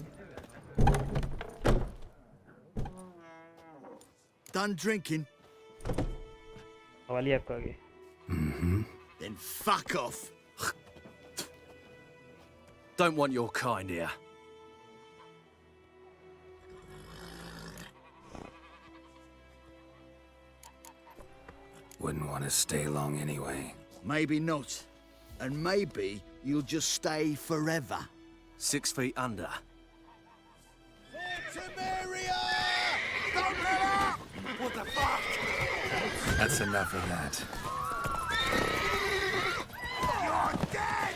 Done drinking? වලියක් වගේ Then fuck off. Don't want your kind here. Wouldn't want to stay long anyway. Maybe not. And maybe you'll just stay forever. 6 feet under. What the fuck? That's enough of that. You're dead!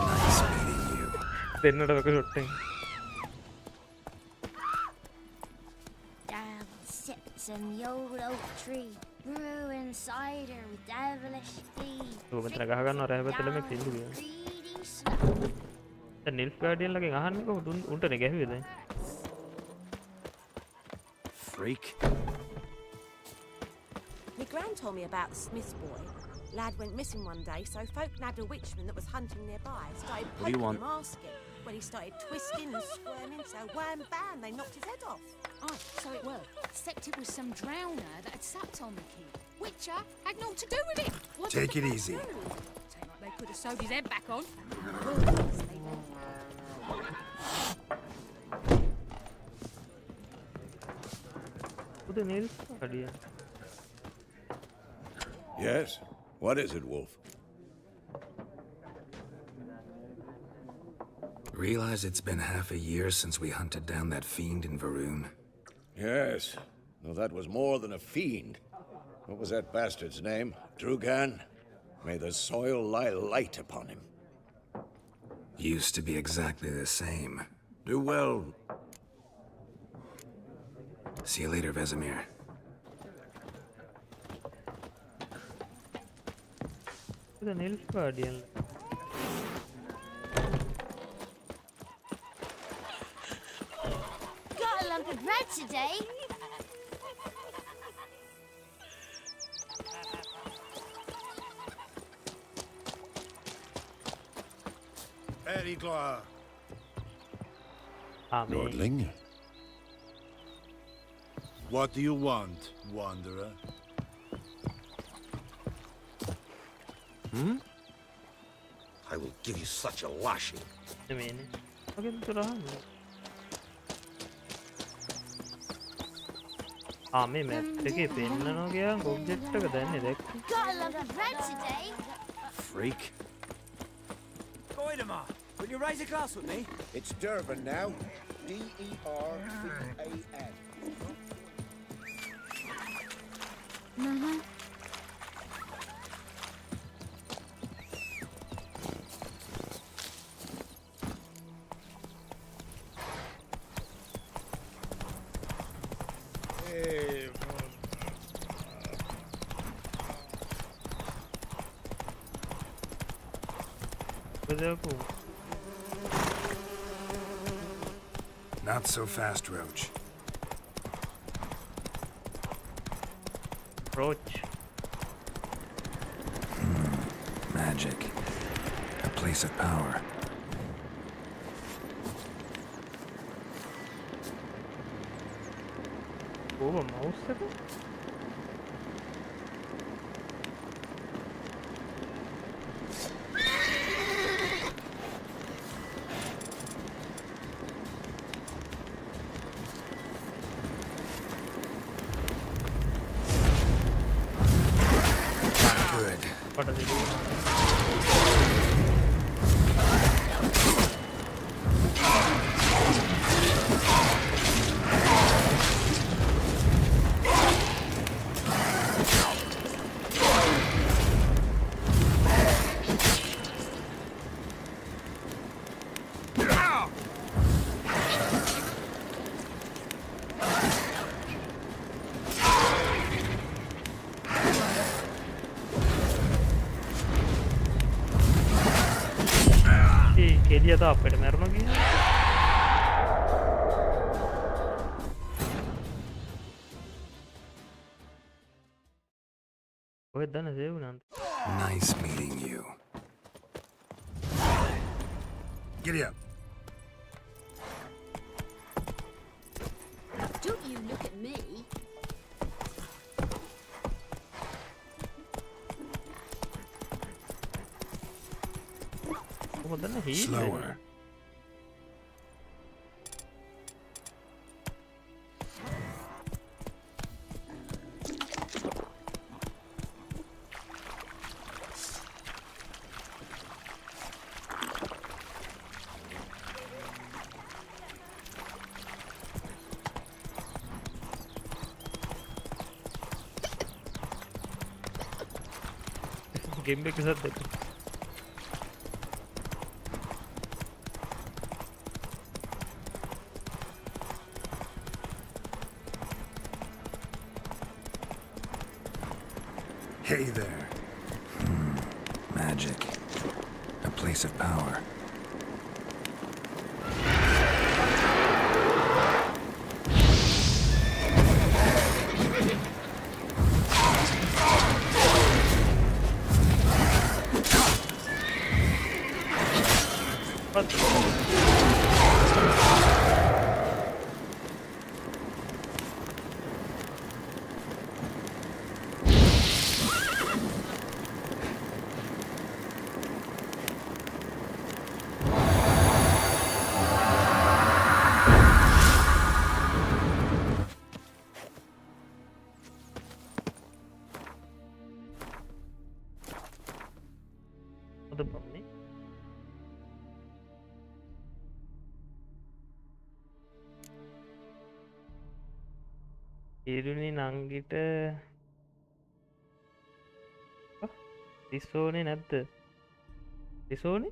Nice meeting you. Damn sips and the old oak tree grew inside her with devilish speed. Greedy snow. Nilfgaardian ලගෙන් අහන්නකෝ උන්ටනේ ගැහුවේ දැන්. Freak. My gran told me about the Smith's boy. Lad went missing one day, so folk nabbed a witchman that was hunting nearby. Started What do you poking want? him, asking. When he started twisting and squirming, so wham bam, they knocked his head off. Aye, so it were. Except it was some drowner that had sucked on the kid. Witcher had naught to do with it. What Take did it the easy. folk do? Seemed like they could have sewed his head back on. The Nilfgaardian. Yes? What is it, Wolf? Realize it's been half a year since we hunted down that fiend in Varun? Yes. Well, that was more than a fiend. What was that bastard's name? Drugan? May the soil lie light upon him. Used to be exactly the same. Do well. See you later, Vesemir. The Nilfgaardian. Got a lump of bread today. Very glad. Lordling? What do you want, wanderer? I will give you such a lashing. නෙමෙයිනේ. ඔකෙන් තුරහන්න. මේ map එකේ පෙන්නනවා ගියා object එක දැන්නේ දැක්ක. Got a lump of bread today. Freak. Goidemar, will you raise a glass with me? It's Durban now. D-E-R-B-A-N. Not so fast, Roach. Roach. Magic. A place of power. Oh, a mouse එක? What does it do? කෙලිය තව අපිට මැරුණා කියන්නේ. ඔය දන්න save Nanda. Nice meeting you. Giddy up. Don't you look at me. Slower. Game के साथ देखो Hey there. Magic. A place of power. ඉරුණි නංගිට දිස්සෝනේ නැද්ද දිසෝනේ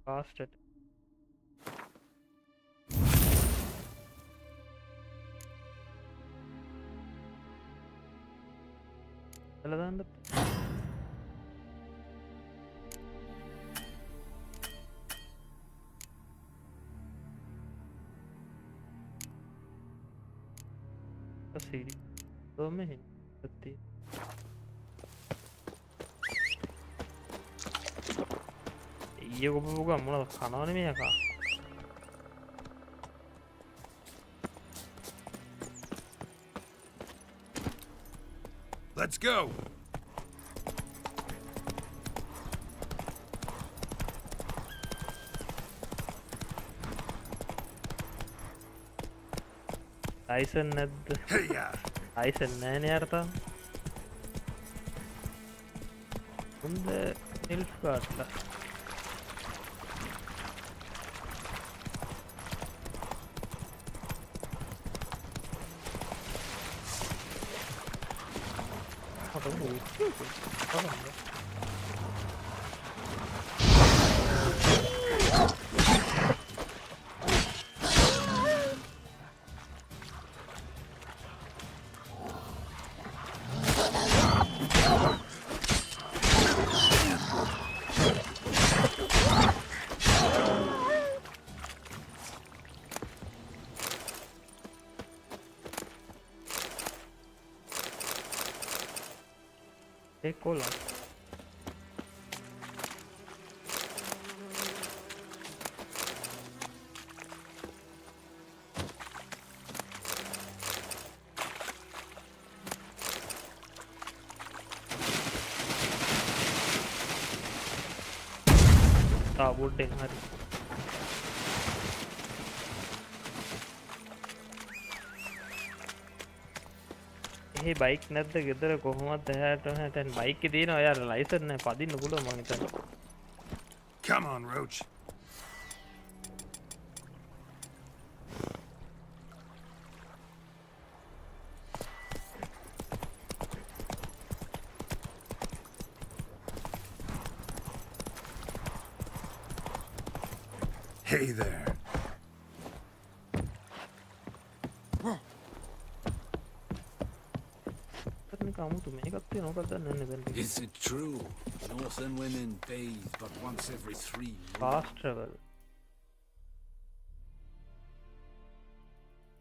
කාස්ටට එලදාන්න CD तो में है सकती ये को बुगा मुना खाना नहीं में का Let's go. Ryzen නැද්ද? Ryzen නෑනේ යාර තාම. හොඳ හෙල්ප් කාඩ්ලා. Cola. wood hari ඒ බයික් නැද්ද ගෙදර කොහොමද එහාට දැන් බයික් එකේ තියෙනවා යාර ලයිසන් නැහැ පදින්න පුළුවන් මං හිතන්නේ Come on Roach Hey there Is it true? Northern women bathe but once every 3 months. Fast travel.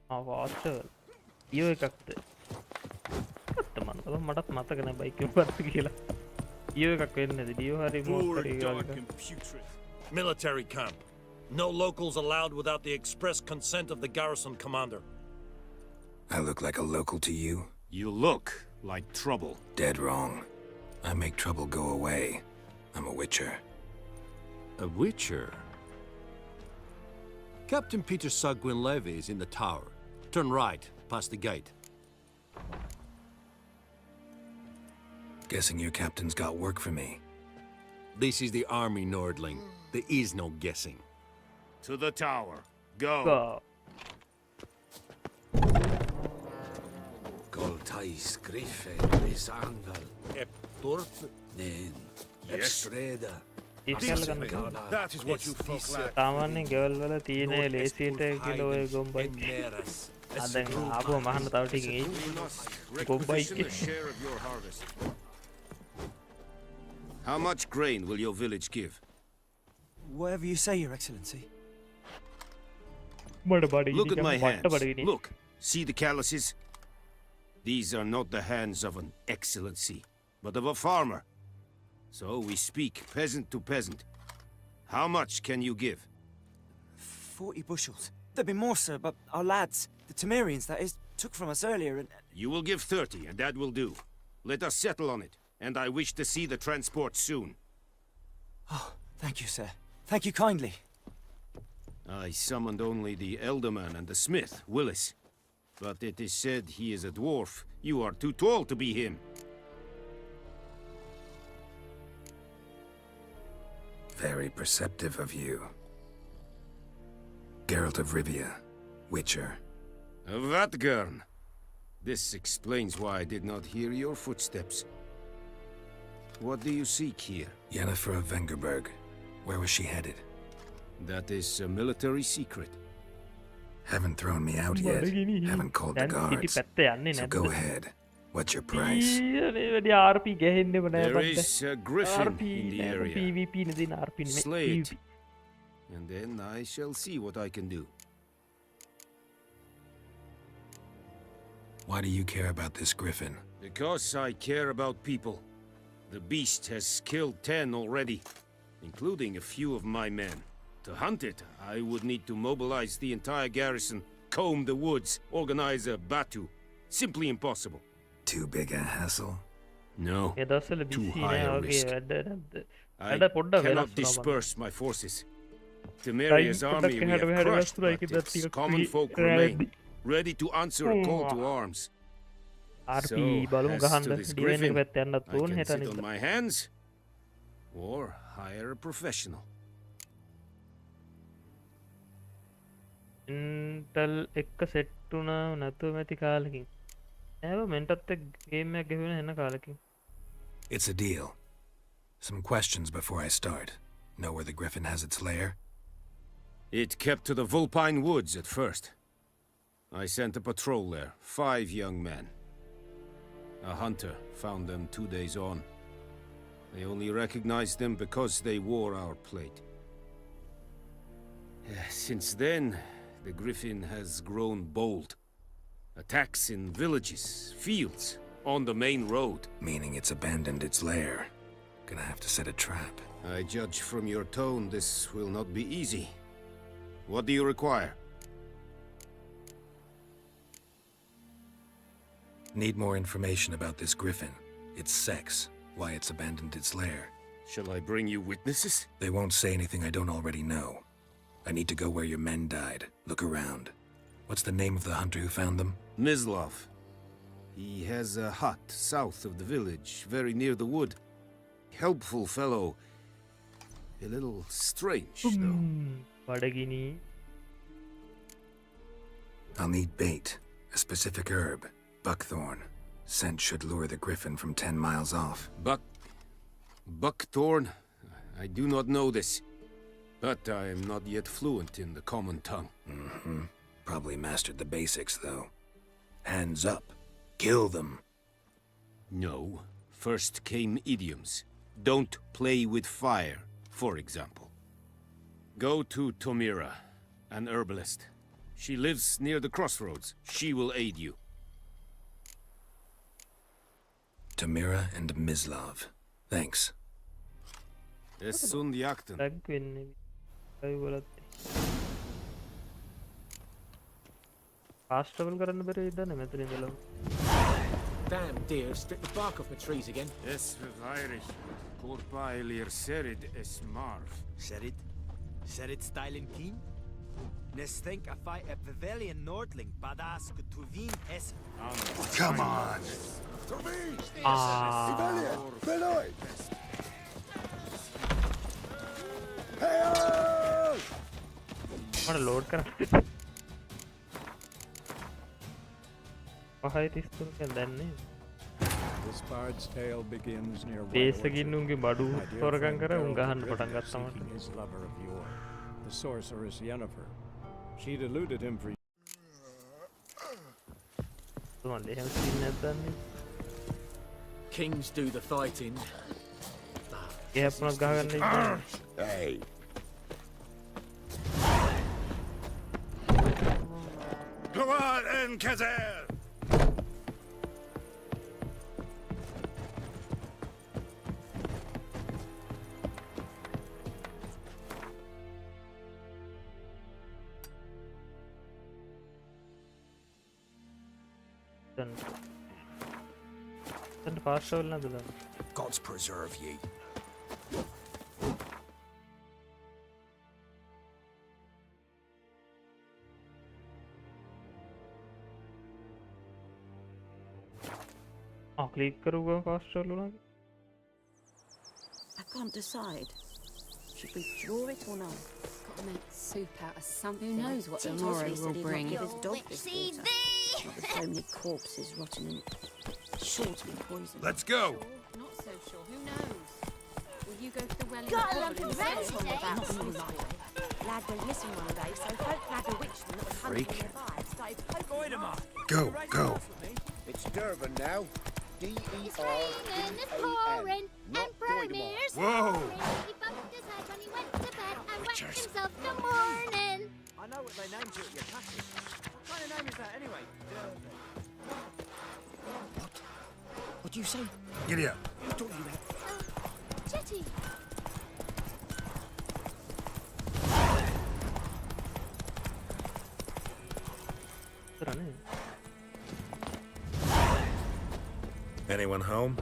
Fast travel. Io එකක්ද? අත්ත මන්ද මටත් මතක නැහැ බයික් එක මොකක්ද කියලා. ඊයෝ එකක් වෙන්නේ නැති. ඩියෝ හරි මොකක්ද කියලා. Military camp. No locals allowed without the express consent of the garrison commander. I look like a local to you? You look like trouble. Dead wrong. I make trouble go away. I'm a witcher. A witcher? Captain Peter Sagwin Levy is in the tower. Turn right, past the gate. Guessing your captain's got work for me. This is the army, Nordling. There is no guessing. To the tower. Go. Thais Griffin is Angal. Eptorp. Nen. Epstreda. That is what you folk lack. සාමාන්‍යයෙන් ගෙවල් වල තියෙන ලේසියට කියලා ඔය ගොම්බයි. අදන් ආපුව මහන්න තව ටිකකින් එයි. ගොම්බයි. How much grain will your village give? Whatever you say, Your Excellency. Look at my hands. Look, see the calluses? These are not the hands of an excellency, but of a farmer. So we speak peasant to peasant. How much can you give? 40 bushels. There'd be more, sir, but our lads, the Temerians, that is, took from us earlier and... You will give 30, and that will do. Let us settle on it, and I wish to see the transport soon. Oh, thank you, sir. Thank you kindly. I summoned only the elderman and the smith, Willis. But it is said he is a dwarf. You are too tall to be him. Very perceptive of you. Geralt of Rivia, Witcher. Vatgern. This explains why I did not hear your footsteps. What do you seek here? Yennefer of Vengerberg. Where was she headed? That is a military secret. Haven't thrown me out yet. Haven't called the guards. So go ahead. What's your price? There is a griffin in the area. Slay it. And then I shall see what I can do. Why do you care about this griffin? Because I care about people. The beast has killed 10 already, including a few of my men. To hunt it, I would need to mobilize the entire garrison, comb the woods, organize a batu. Simply impossible. Too big a hassle? No. Too high a risk. I cannot disperse my forces. Temeria's army we have crushed, but its common folk remain, ready to answer a call to arms. So, as to this griffin, I can sit on my hands, or hire a professional. Intel එක set වුණා නැතුව මැති කාලෙකින්. නෑව මෙන්ටත් එක්ක game එකක් ගෙවුණා එන කාලෙකින්. It's a deal. Some questions before I start. Know where the griffin has its lair? It kept to the Vulpine Woods at first. I sent a patrol there, 5 young men. A hunter found them 2 days on. They only recognized them because they wore our plate. Since then, the griffin has grown bold. Attacks in villages, fields, on the main road. Meaning it's abandoned its lair. Gonna have to set a trap. I judge from your tone this will not be easy. What do you require? Need more information about this griffin. Its sex, why it's abandoned its lair. Shall I bring you witnesses? They won't say anything I don't already know. I need to go where your men died. Look around. What's the name of the hunter who found them? Mislav. He has a hut south of the village, very near the wood. Helpful fellow. A little strange, though. I'll need bait. A specific herb. Buckthorn. Scent should lure the griffin from 10 miles off. Buckthorn? I do not know this. But I am not yet fluent in the common tongue. Probably mastered the basics, though. Hands up. Kill them. No. First came idioms. Don't play with fire, for example. Go to Tomira, an herbalist. She lives near the crossroads. She will aid you. Tomira and Mislav. Thanks. Essun jakten. Fast travel කරන්න බැරි ඉදන්නේ මෙතන ඉඳලා. Damn deer, strip the bark off my trees again. Es verweirig. Korpailir serid es marv. Serid? Serid stylen keen? Nes think I fight a Pavilion Nordling, badass Tuvin es. Come on! මට load කරන්න This bard's tale begins near බේසකින් උන්ගේ බඩු හොරකම් කර උන් ගහන්න පටන් ගත්තා මට. his lover of yore, the sorceress Yennefer. She'd eluded him for Kings do the fighting. Hey. Come on, Corsair! Gods preserve ye. Click करूँगा फास्ट चलो ना. I can't decide. Should we draw it or not? Got to make soup out of something. Who knows what tomorrow will bring? Give his dog this water. Not with so many corpses rotting in. Sure to be poisoned. Let's go. Not so sure. Who knows? Will you go to the well? Got a lump of rent on about Smith boy. Lad went missing one day, so folk had a witchman that was hunting nearby. Started poking him up. Go. It's Durban now. It's raining and pouring, and Primare's Whoa! He bumped his head when he went to bed and wet himself the morning. I know what they named you at your passage. What kind of name is that anyway? What do you say? Get here. Who's talking about? Jetty. Anyone home?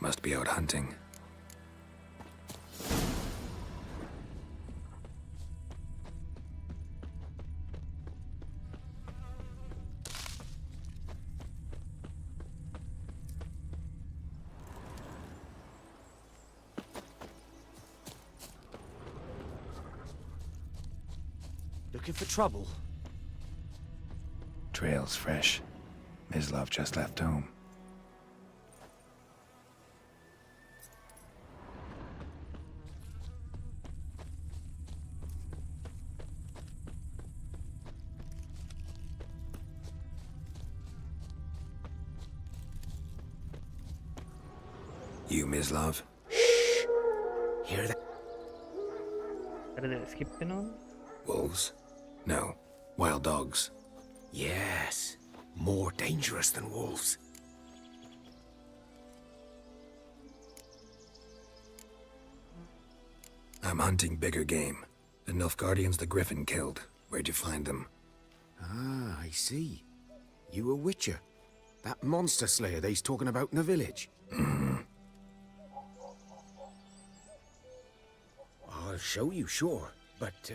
Must be out hunting. Looking for trouble? Trail's fresh. Mislav just left home. You, Mislav? Shh! Hear that? Are they skipping on? Wolves? No. Wild dogs. Yes. More dangerous than wolves. I'm hunting bigger game. The Nilfgaardians the Griffin killed. Where'd you find them? Ah, I see. You a witcher. That monster slayer they's talking about in the village. I'll show you, sure. But,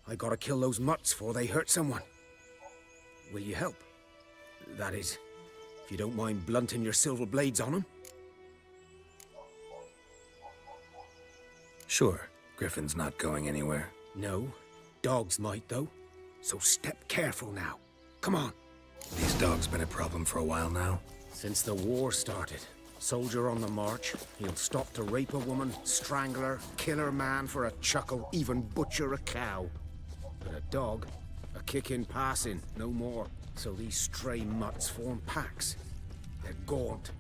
I gotta kill those mutts before they hurt someone. Will you help? That is, if you don't mind blunting your silver blades on them. Sure. Griffin's not going anywhere. No. Dogs might, though. So step careful now. Come on. These dogs been a problem for a while now? Since the war started. Soldier on the march, he'll stop to rape a woman, strangle her, kill her man for a chuckle, even butcher a cow. But a dog, a kick in passing, no more. So these stray mutts form packs. They're gaunt,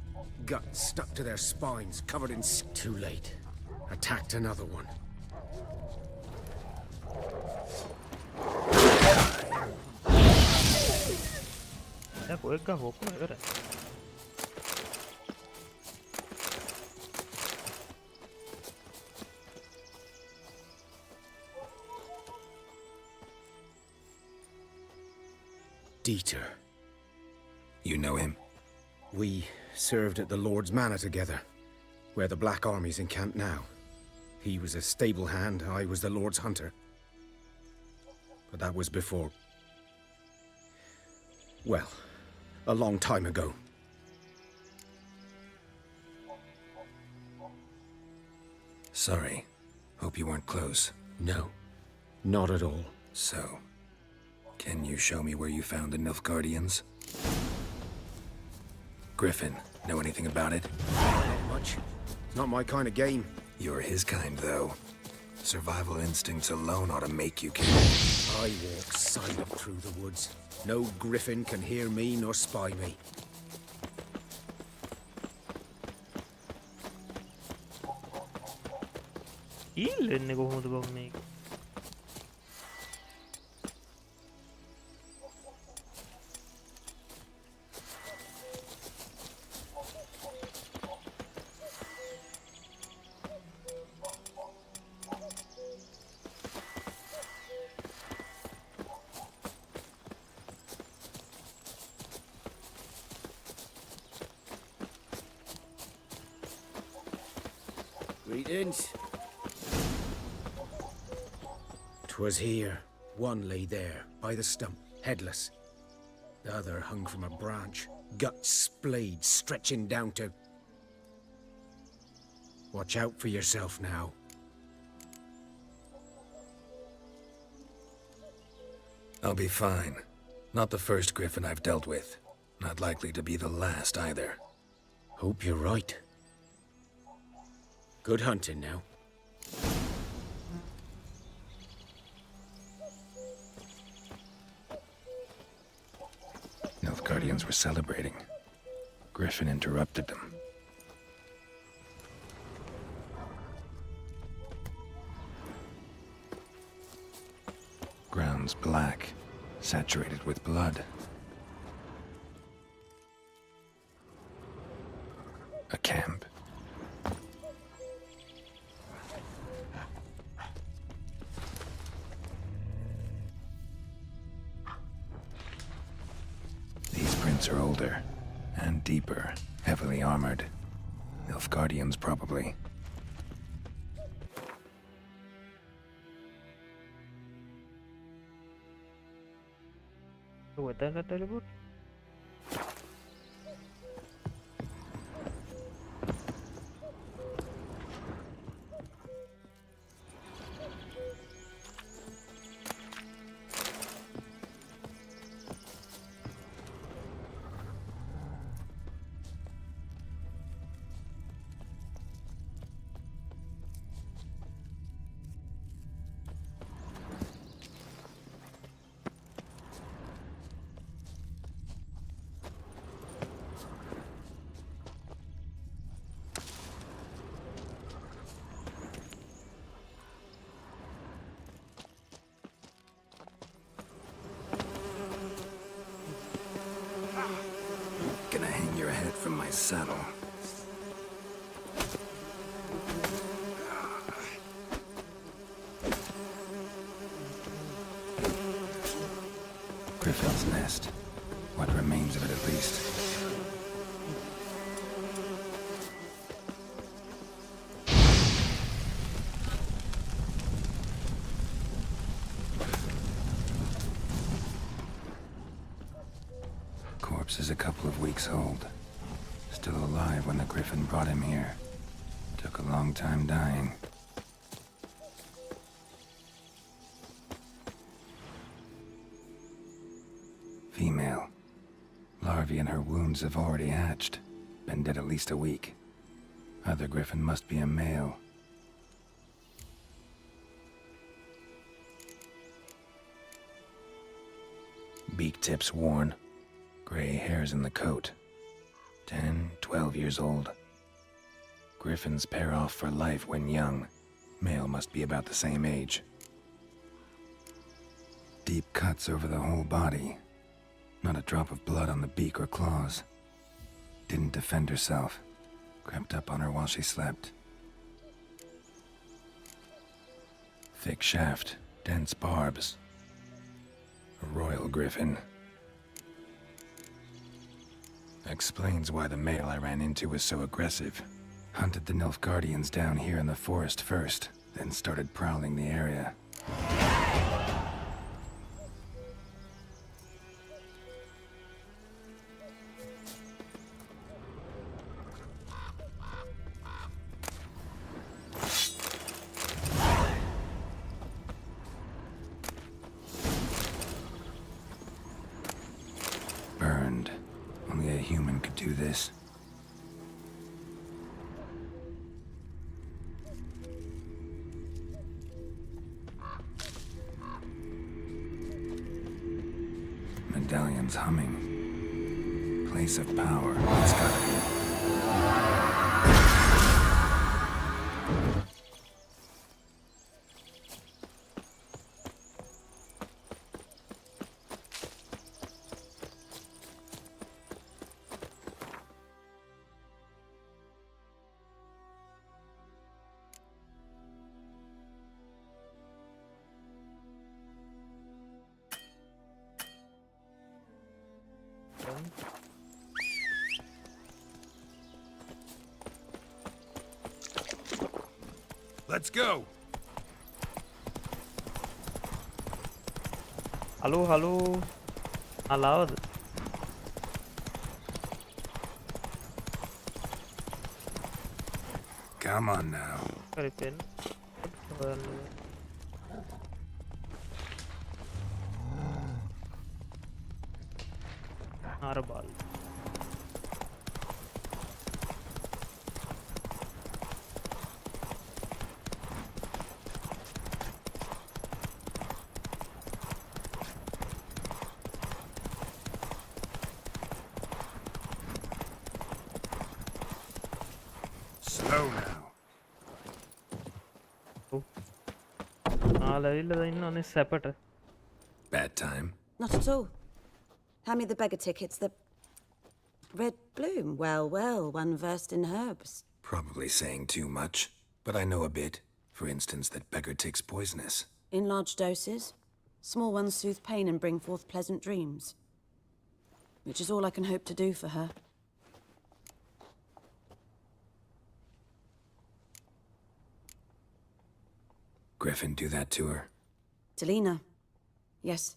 guts stuck to their spines, covered in... Too late. Attacked another one. Dieter. You know him? We served at the Lord's Manor together, where the Black Army's encamped now. He was a stable hand, I was the Lord's hunter. But that was before... well, a long time ago. Sorry. Hope you weren't close. No, not at all. So, can you show me where you found the Nilfgaardians? Griffin, know anything about it? Not much. It's not my kind of game. You're his kind, though. Survival instincts alone ought to make you kill. I walk silent through the woods. No griffin can hear me nor spy me. ඊල්ලෙන්නේ කොහොමද බං මේක? Greetings. 'Twas here. One lay there, by the stump, headless. The other hung from a branch, guts splayed, stretching down to... Watch out for yourself now. I'll be fine. Not the first griffin I've dealt with. Not likely to be the last either. Hope you're right. Good hunting now. Guardians were celebrating. Griffin interrupted them. Ground's black, saturated with blood. A camp. Are older and deeper, heavily armored. Nilfgaardians, probably. What the hell? Gonna hang your head from my saddle. Griffin's nest. What remains of it, at least. Corpse is a couple of weeks old. Still alive when the Griffin brought him here. Took a long time dying. Female. Larvae in her wounds have already hatched. Been dead at least a week. Other Griffin must be a male. Beak tips worn. Gray hairs in the coat. 10, 12 years old. Griffins pair off for life when young. Male must be about the same age. Deep cuts over the whole body. Not a drop of blood on the beak or claws. Didn't defend herself. Crept up on her while she slept. Thick shaft, dense barbs. A royal Griffin. Explains why the male I ran into was so aggressive. Hunted the Nilfgaardians down here in the forest first, then started prowling the area. Burn. do this. Medallion's humming. Place of power. It's gotta be. Let's go. Hello, hello. Allowed. Come on now. Repair. Arbal. Slow now. Bad time? Not at all. Hand me the beggar tickets. The red bloom. Well, well, one versed in herbs. Probably saying too much, but I know a bit. For instance, that beggar tick's poisonous. In large doses. Small ones soothe pain and bring forth pleasant dreams. Which is all I can hope to do for her. Griffin do that to her? Delina. Yes.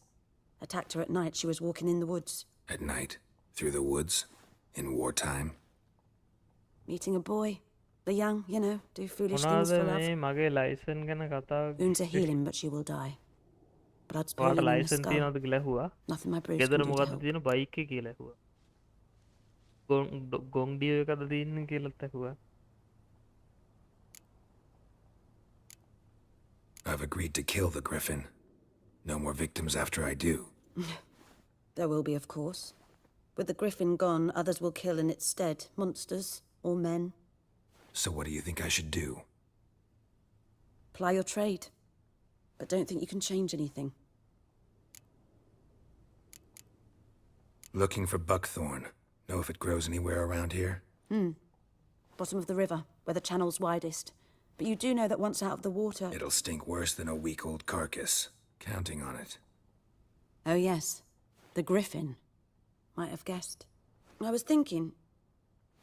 Attacked her at night. She was walking in the woods. At night? Through the woods? In wartime? Meeting a boy. The young, you know, do foolish things for love. Wounds are healing, but she will die. Blood spilling in the skull. Nothing my bruise can do to help. I've agreed to kill the Griffin. No more victims after I do. There will be, of course. With the Griffin gone, others will kill in its stead. Monsters or men. So what do you think I should do? Ply your trade. But don't think you can change anything. Looking for buckthorn. Know if it grows anywhere around here? Bottom of the river, where the channel's widest. But you do know that once out of the water... It'll stink worse than a week-old carcass. Counting on it. Oh, yes. The Griffin. Might have guessed. I was thinking...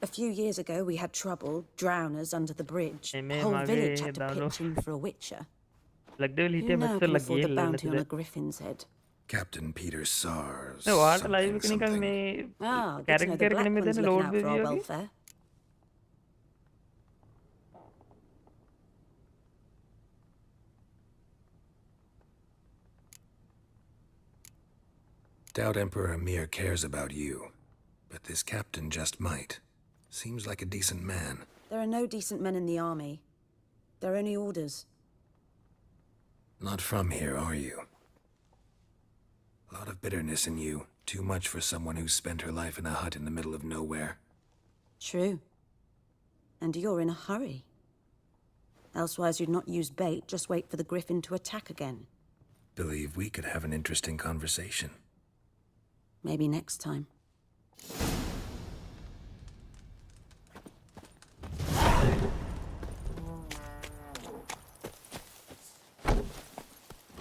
A few years ago, we had trouble. Drowners under the bridge. The whole village had to pitch in for a witcher. Who now can afford the bounty on a Griffin's head? Captain Peter Sars. Good to know the Black One's looking out for our welfare. Doubt Emperor Amir cares about you, but this captain just might. Seems like a decent man. There are no decent men in the army. They're only orders. Not from here, are you? A lot of bitterness in you. Too much for someone who spent her life in a hut in the middle of nowhere. True. And you're in a hurry. Elsewise you'd not use bait, just wait for the Griffin to attack again. Believe we could have an interesting conversation. Maybe next time.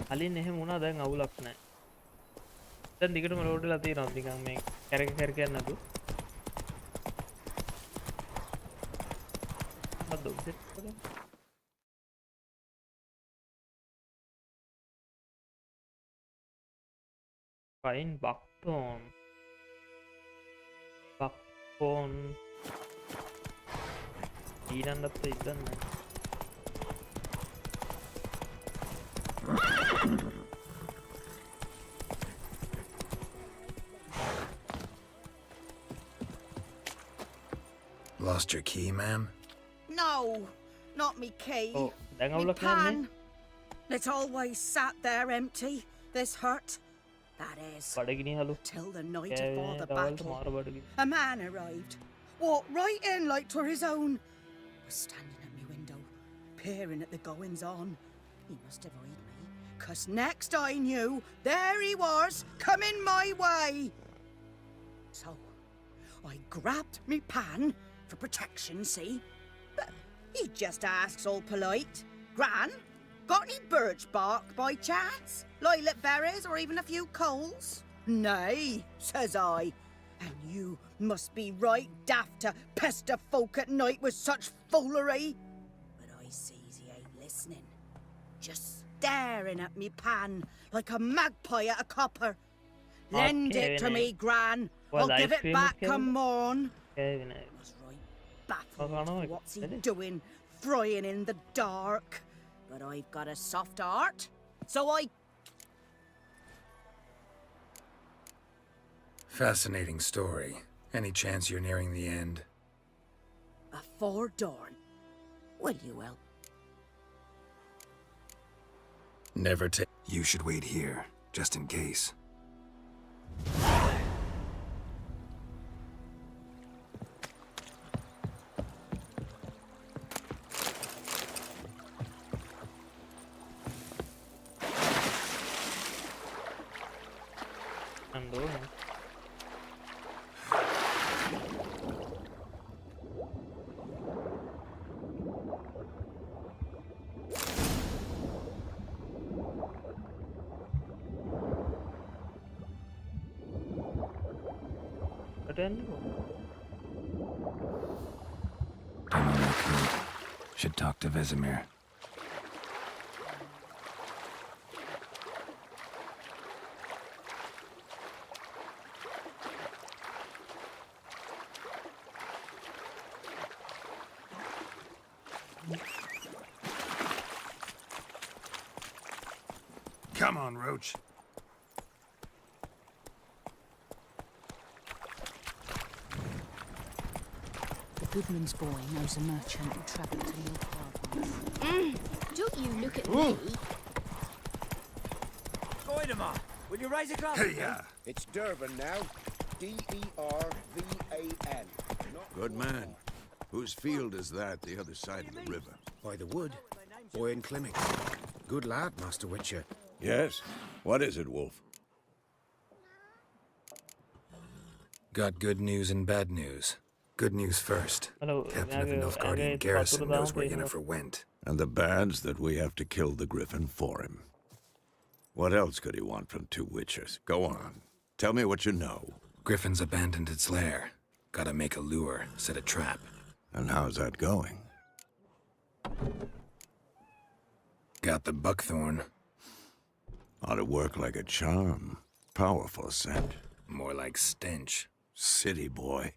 අලින් එහෙම වුණා දැන් අවුලක් නැහැ. දැන් දිගටම load වෙලා තියෙනවා නිකන් මේ කැරක යන්නේ නැතු. මොකද ඔබ්ජෙක්ට් කරන්නේ? Fine buckthorn. Buckthorn. ඊරන්නත් ඉදන්නේ. lost your key, ma'am? No, not me key. Oh, Me pan. It's always sat there empty, this hut. That is, till the night before the battle. A man arrived, walked right in like 'twere his own. Was standing at me window, peering at the goings-on. He must have heard me, 'cause next I knew, there he was, coming my way. So, I grabbed me pan, for protection, see? But he just asks all polite, Gran, got any birch bark by chance? Lilac berries or even a few coals? Nay, says I. And you must be right daft to pester folk at night with such foolery. But I sees he ain't listening. Just staring at me pan like a magpie at a copper. Lend it to me, Gran. I'll give it back come morn. I was right baffled. What's he doing, frying in the dark? But I've got a soft heart, so I... Fascinating story. Any chance you're nearing the end? Afore dawn. Will you help? Never take. You should wait here, just in case. Should talk to Vesemir. Come on, Roach. Goodman's boy knows a merchant who travelled to Milk. Don't you look at me. Goidemar, will you raise a glass? Hey-ya. It's Durban now. D-E-R-V-A-N. Good man. Whose field is that the other side of the river? By the wood. Boy in clinic. Good lad, Master Witcher. Yes? What is it, Wolf? Got good news and bad news. Good news first. Captain of the Nilfgaardian garrison knows where Yennefer went. And the bad's that we have to kill the Griffin for him. What else could he want from two witchers? Go on. Tell me what you know. Griffin's abandoned its lair. Gotta make a lure, set a trap. And how's that going? Got the buckthorn. Ought to work like a charm. Powerful scent. More like stench. City boy.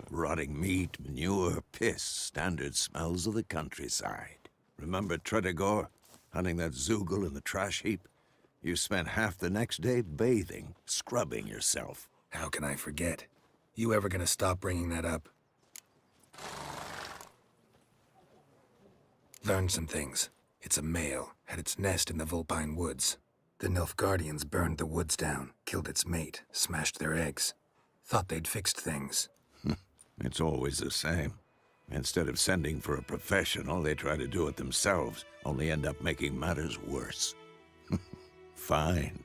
Rotting meat, manure, piss, standard smells of the countryside. Remember Tredegor, hunting that Zoogle in the trash heap? You spent half the next day bathing, scrubbing yourself. How can I forget? You ever gonna stop bringing that up? Learned some things. It's a male, had its nest in the Vulpine Woods. The Nilfgaardians burned the woods down, killed its mate, smashed their eggs. Thought they'd fixed things. It's always the same. Instead of sending for a professional, they try to do it themselves, only end up making matters worse. Fine.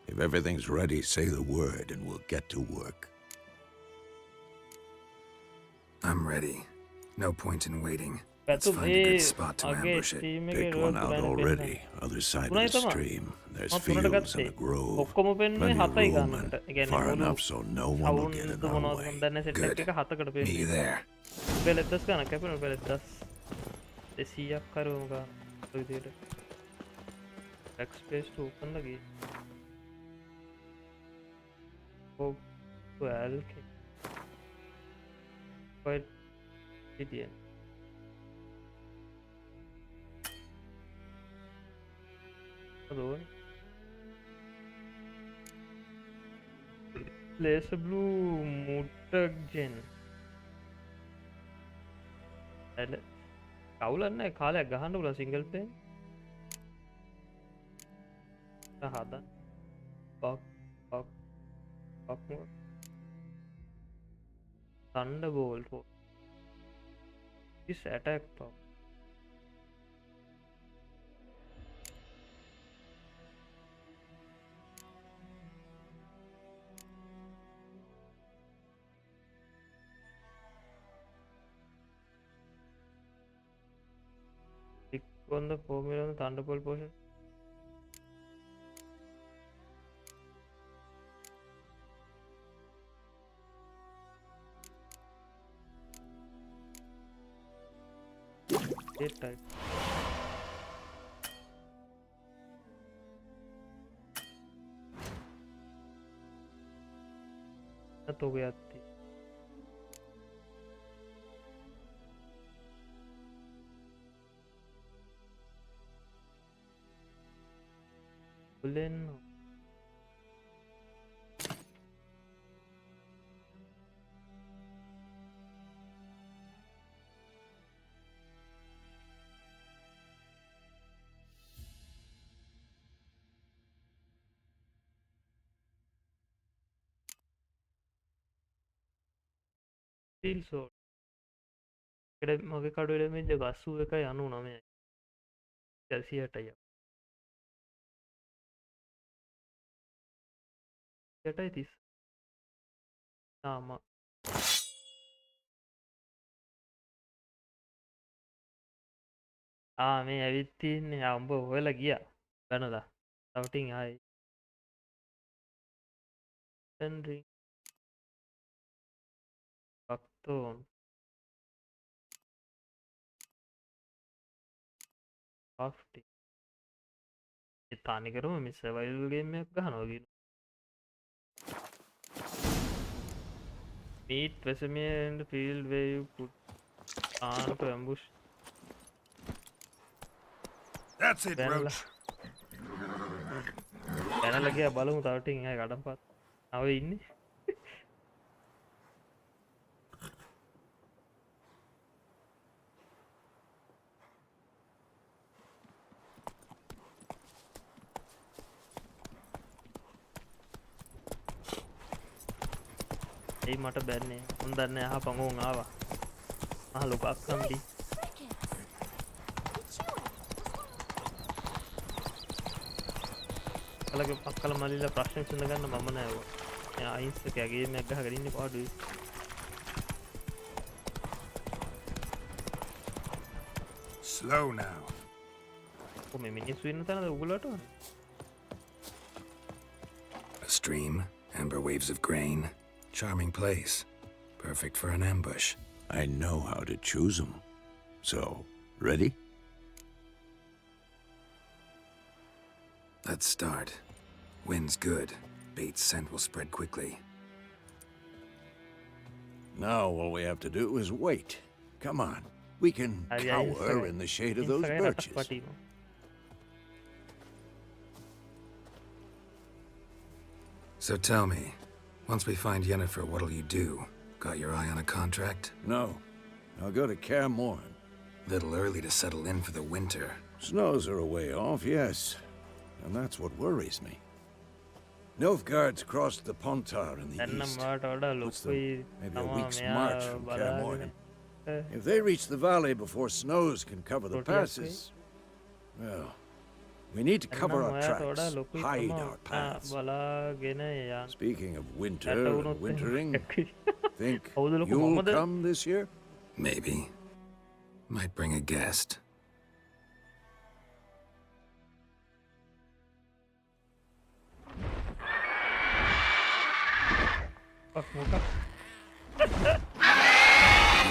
If everything's ready, say the word and we'll get to work. I'm ready. No point in waiting. Let's find a good spot to ambush it. Picked one out already. Other side of the stream. There's fields and a grove. Plenty of room and far enough so no one will get in our way. Good. Meet you there. Backspace to open the gate. Oh, well, quite idiot. Hello. Place a blue mutagen. කවුලන්න කාලයක් ගහන්න පුල single පේ හද Thunderbolt for this attack top. Click on the formula on the Thunderbolt portion. Type. तो गया थी Boolean Steel sword. මගේ කඩුවල මේ 81.99 100ටයි. 8.30. ආම. මේ ඇවිත් තින්නේ අම්බ හොයලා ගියා. බැනලා. තවටින් ආයි. Henry. Bakton. Crafting. ඒ තානි කරම මේ සර්වයිවල් ගේම් එකක් ගහනවා කියන. Meet resume in the field where you put on to ambush. That's it, Roach. බැනලා ගියා බලමු තවටින් ආයි කඩම්පත්. ආවේ ඉන්නේ. ඒ මට බැන්නේ උන් දන්නේ අහපන් උන් ආවා මහ ලොකු අක්කම්ඩි කලක පක්කල මල්ලිලා ප්‍රශ්න විසඳ ගන්න මම නෑ ඔය එයා අයින්ස් එකේ ගේම් එකක් ගහගෙන ඉන්නේ පාඩුවේ slow now මේ මිනිස්සු ඉන්න තැනද උගලට a stream amber waves of grain charming place perfect for an ambush I know how to choose them so ready let's start wind's good bait's scent will spread quickly now all we have to do is wait come on we can cower in the shade of those birches so tell me once we find Yennefer, what'll you do? Got your eye on a contract? No. I'll go to Kaer Morhen. Little early to settle in for the winter. Snows are a way off, yes. And that's what worries me. Nilfgaard's crossed the Pontar in the east. Puts them maybe a week's march from Kaer Morhen. If they reach the valley before snows can cover the passes, well, we need to cover our tracks, hide our paths. Speaking of winter and wintering, think you'll come this year? Maybe. Might bring a guest.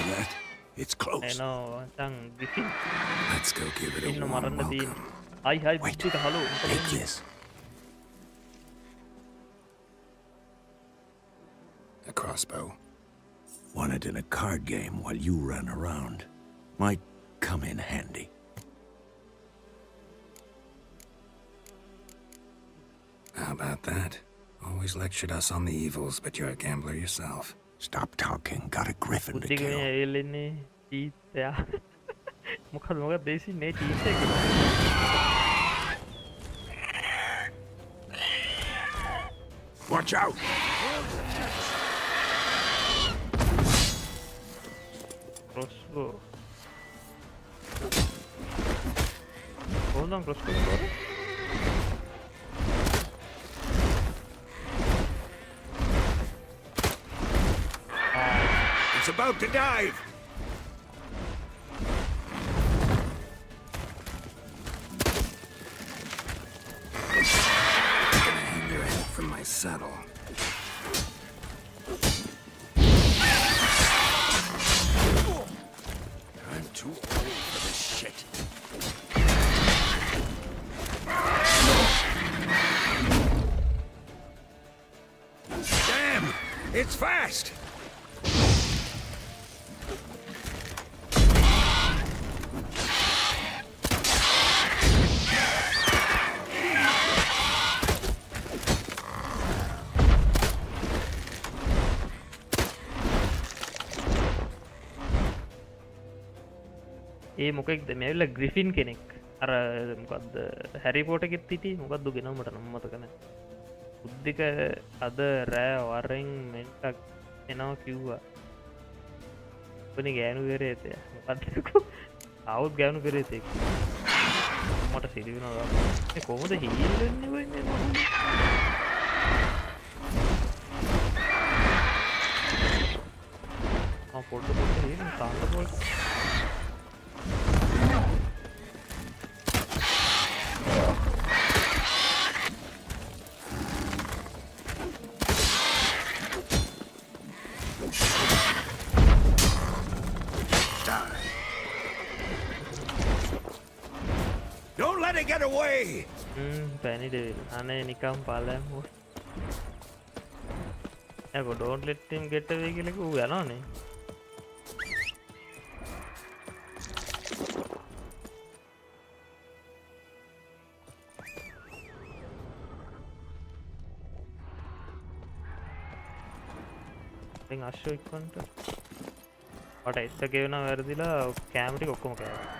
That? It's close. I know. Let's go give it a warm welcome. Wait, take this. A crossbow. Won it in a card game while you ran around. Might come in handy. How about that? Always lectured us on the evils, but you're a gambler yourself. Stop talking. Got a griffin to kill. teeth එයා මොකද දෙසින්නේ teeth එක Watch out! crossbow hold on crossbow It's about to dive! Hang your head from my saddle. I'm too old for this shit. Damn! It's fast! ඒ මොකෙක්ද මේ ඇවිල්ලා ග්‍රිෆින් කෙනෙක් අර මොකද්ද හැරි Potter එකෙත් හිටියේ මොකද්ද ගෙනව මට නම් මතක නැහැ බුද්ධික අද රෑ වරෙන් මෙන්ටක් එනවා කිව්වා උපනේ ගෑනු වෙරේතය මොකද්ද ආවුත් ගෑනු වෙරේතේ මට සිලි වෙනවා ඒ කොහොමද හීල් වෙන්නේ වෙන්නේ පොඩ්ඩ හීල් තාන්න පොල් Don't let it get away! Penny devil. Ane nikam palamu. Ego don't let him get away කියලා කිව්ව යනවනේ. දැන් අශ්ව එක්කන්ට. මට එක්ක ගෙවනවා වැරදිලා කැමරා ටික ඔක්කොම කෑවා.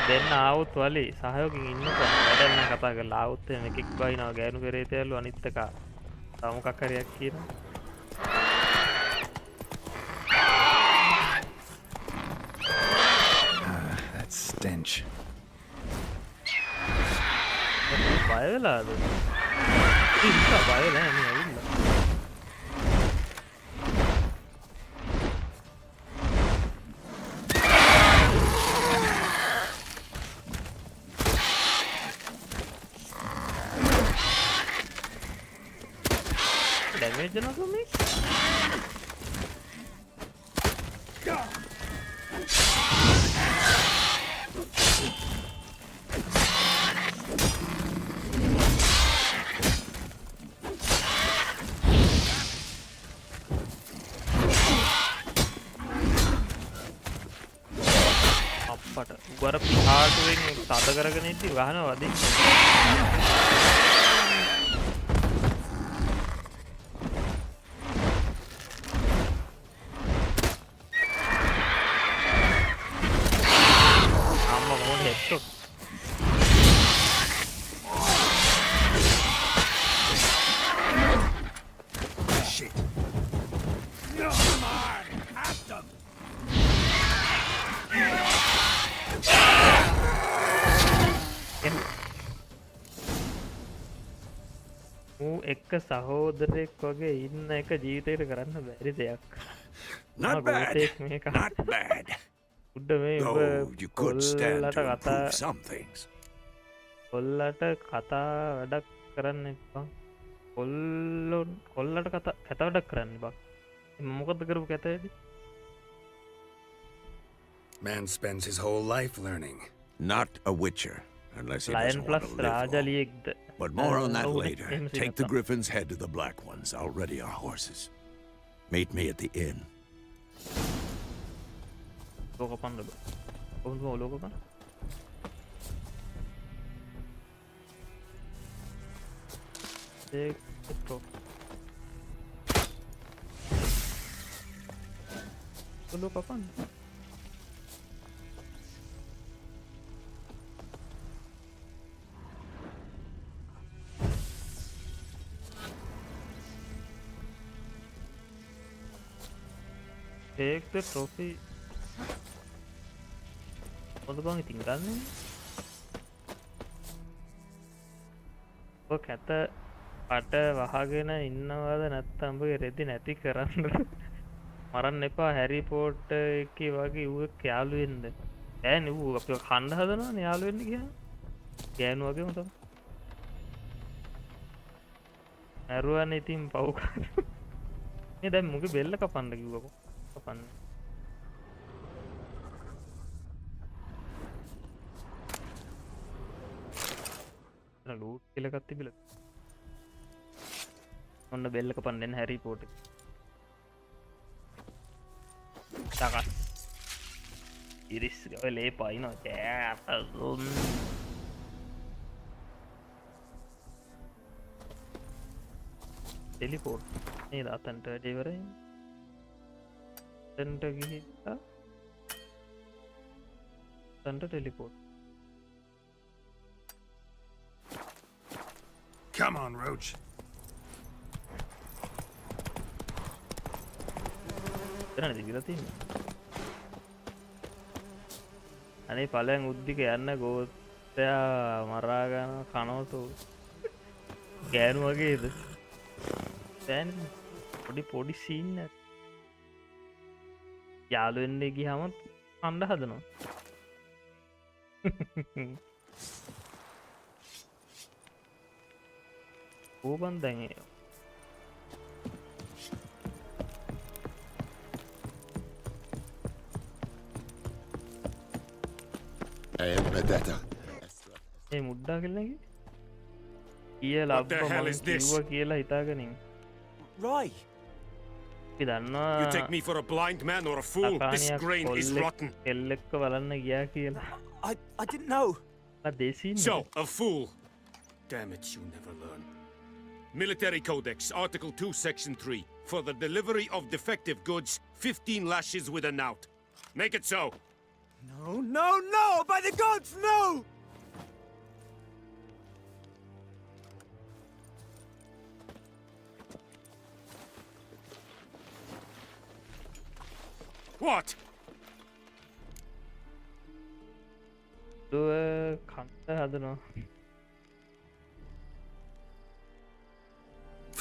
දෙන්න ආවුත් වලි සහයෝගයෙන් ඉන්නකෝ වැඩක් නම් කතා කරලා ආවුත් මේකෙක් බයිනවා ගෑනු පෙරේතයලු අනිත් එක තව මොකක් හරියක් කියනවා That stench. බය වෙලාද ඉන්න බය වෙලා නේ ඇවිල්ලා damage enough me? අප්පට උගර පිටාටුවෙන් තද කරගෙන ඉද්දි ගහනවා වදින්න එක සහෝදරෙක් වගේ ඉන්න එක ජීවිතේට කරන්න බැරි දෙයක්. Not bad. Not bad. උඩ මේ Oh, you could stand to කතා improve some things. කොල්ලට කතා වැඩක් කරන්න එපා. කොල්ලට කතා වැඩක් කරන්න එපා. මොකද්ද කරපු කැතේද? Man spends his whole life learning. Not a witcher, unless he Lion doesn't plus want to live long. රාජලියෙක්ද? But more on that Oh, later. Take the griffin's head to the black ones. I'll ready our horses. Meet me at the inn. ලෝකපන්න බ. කොහොමද ලෝකපන්න? ඒක ඔලුව කපන්න. Take the trophy. මොකද බං ඉතින් ගන්න? ඔය කැත අට වහගෙන ඉන්නවද නැත්නම් උඹගේ රෙදි නැති කරන්න? මරන්න එපා හැරි පොටර් එකේ වගේ ඌ එක්ක යාළු වෙන්න. බෑනේ ඌ අපිව කන්න හදනවනේ යාළු වෙන්න කියලා. ගෑනු වගේම තමයි. ඇරුවනේ ඉතින් පව් කරා. මේ දැන් මුගේ බෙල්ල කපන්න කිව්වකෝ. කපන්න. ලූට් කියලා එකක් තිබිලා. ඔන්න බෙල්ල කපන්න දෙන්න හැරි පොටර්. Takas. Iris ඔය ලේ පයින්නවා කෑටුම්. ටෙලිපෝට් නේද අතන්ට වැඩ ඉවරයි. අතන්ට ගිහිල්ලා අතන්ට ටෙලිපෝට්. Come on, Roach. එතනද කියලා තියෙන්නේ. අනේ ඵලයන් උද්දික යන්න ගෝත්‍රයා මරා ගන්න කනවතු ගෑනු වගේද? දැන් පොඩි සීන් එක. යාළු වෙන්නේ ගියාම කන්න හදනවා. ඕබන් දැන් ඒ මුඩ්ඩා කෙල්ලගේ කියලා What the hell is this? කිව්වා කියලා හිතාගෙන ඉන්න. Right. අපි දන්නවා You take me for a blind man or a fool? This grain is rotten. කෙල්ලෙක්ව බලන්න ගියා කියලා. I didn't know. So, a fool. Damn it, you never learn. Military Codex, Article 2, Section 3. For the delivery of defective goods, 15 lashes with a knout. Make it so. No, no, no! By the gods, no! What? කන්ට හදනවා.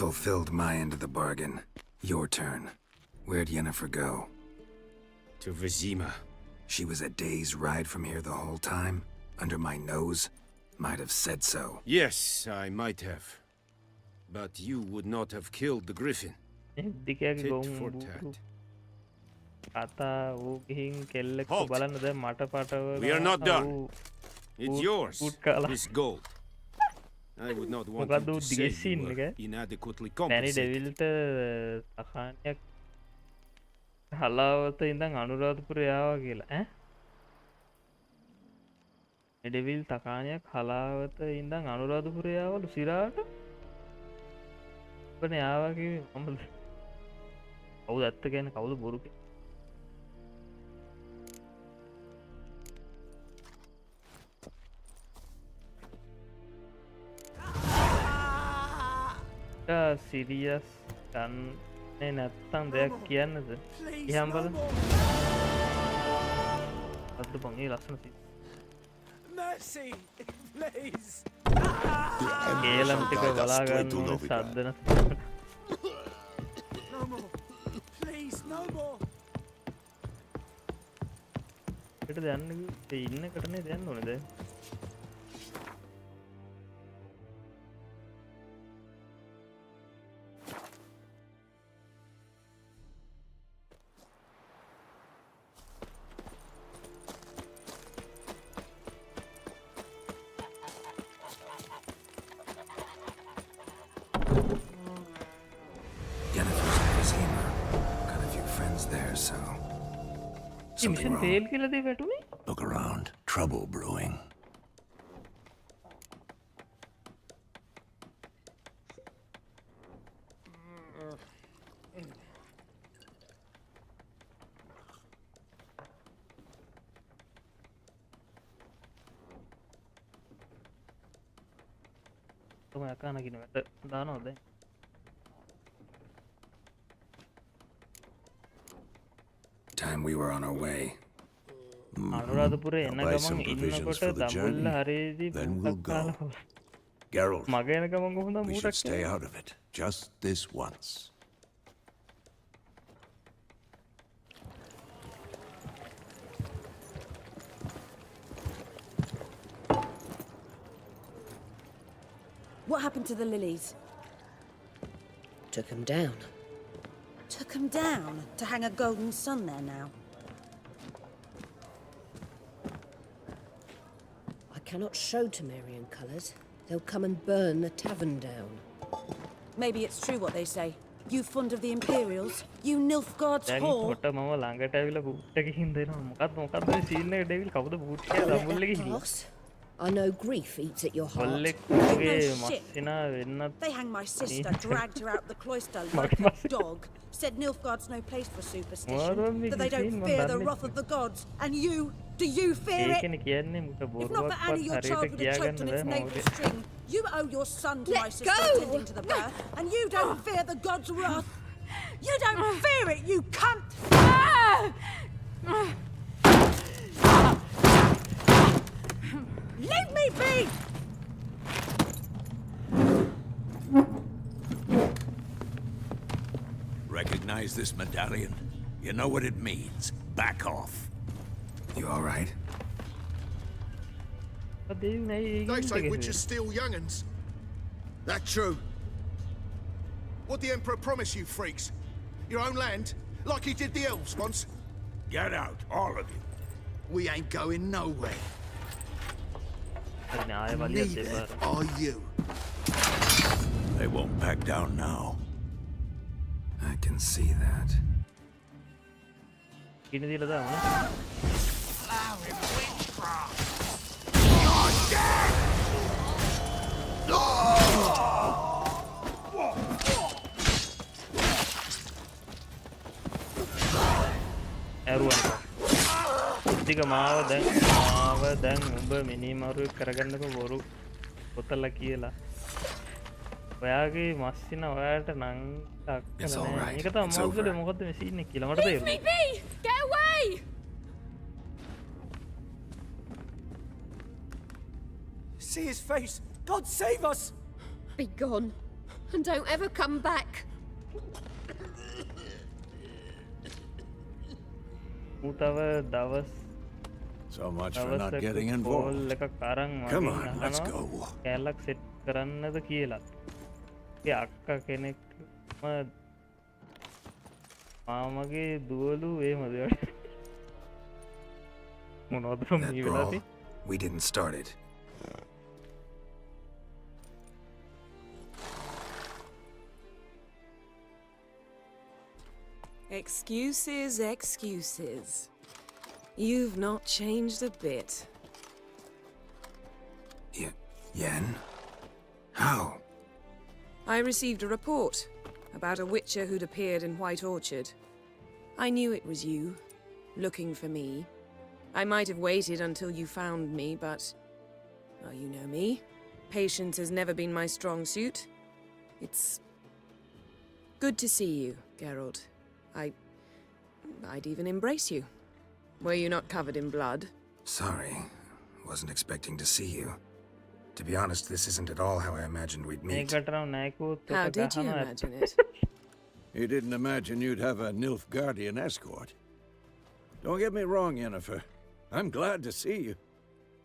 Fulfilled my end of the bargain. Your turn. Where'd Yennefer go? To Vizima. She was a day's ride from here the whole time? Under my nose? Might have said so. Yes, I might have. But you would not have killed the griffin. Tit for tat. We are not done. It's yours. This gold. I would not want you to say you were inadequately compensated. Halawatha ඉඳන් අනුරාධපුර යාවා කියලා ඈ මෙඩෙවිල් තකාණයක් හලාවත ඉඳන් අනුරාධපුර යාවලු සිරාට ඔබනේ ආවා කිව්වේ මමද කවුද ඇත්ත කියන්නේ කවුද බොරු කියන්නේ සිරියස් ගන්න නැත්තම් දෙයක් කියන්නද ඉහම් බලන්න අද බං ඒ ලස්සන Mercy, please. ගේලම් ටික බලා ගන්න සද්දන No more. Please, no more. පිටද යන්න ඉන්න කටනේ දැන් ඕනේද Something wrong. Look around. Trouble brewing. Time we were on our way. අනුරාධපුරේ එන I'll buy ගමන් some provisions ඉන්නකොට for the Dambulla journey. හරියදී Then we'll go. Geralt, මගේ එන ගමන් කොහොමද we should මූටක් stay out of it. Just this once. What happened to the lilies? Took him down. Took them down to hang a golden sun there now. I cannot show Temerian colours. They'll come and burn the tavern down. Maybe it's true what they say. You fond of the Imperials? You Nilfgaard's whore? මම ළඟට ඇවිල්ලා boot එකකින් දෙනවා. මොකක්ද මේ scene එක devil කවුද boot එක දඹුල්ලේ ගිහින්. I know grief eats at your heart. කොල්ලෙක් You වගේ know shit. මස්සිනා වෙන්නත් They hanged my sister, dragged her out the cloister like a dog. Said Nilfgaard's no place for superstition. That they don't fear the wrath of the gods. And you, do you fear it? ඒකනේ කියන්නේ මුට If not for Annie, your බොරුවක්වත් child would have choked on its හරියට navel string. You owe your son to my Let sister go! attending to the birth, and you don't fear the gods' wrath. You don't fear it, you cunt! Leave me be! Recognize this medallion? You know what it means. Back off. You all right? They say witches steal young'uns. That true. What'd the Emperor promise you, freaks? Your own land? Like he did the elves once? Get out, all of you. We ain't going nowhere. Neither are you. They won't back down now. I can see that. කිනි දීලා දාමු. You're dead! ඇරුවා. ඉතික මාව දැන් උඹ මිනිමරු කරගන්නකො බොරු පොතල කියලා. ඔයාගේ මස්සින ඔයාට නං ටක් කරලා. මේක තමයි මොකද මොකද මේ සීන් එක කියලා මට තේරුණා. Leave me be! Get away! See his face! God save us! Be gone, and don't ever come back. ඌතව දවස් So much for not getting involved. Come on, let's go. කැලක් සෙට් කරන්නද කියලා. ඒ අක්කා කෙනෙක් මාමගේ දුවලු එහෙමද මොනවද That මේ brawl, වෙලාවේ we didn't start it. Excuses, excuses. You've not changed a bit. Yen? How? I received a report about a witcher who'd appeared in White Orchard. I knew it was you, looking for me. I might have waited until you found me, but... well, you know me. Patience has never been my strong suit. It's... good to see you, Geralt. I'd even embrace you. Were you not covered in blood? Sorry. Wasn't expecting to see you. To be honest, this isn't at all how I imagined we'd meet. How did you imagine it? You didn't imagine you'd have a Nilfgaardian escort. Don't get me wrong, Yennefer. I'm glad to see you.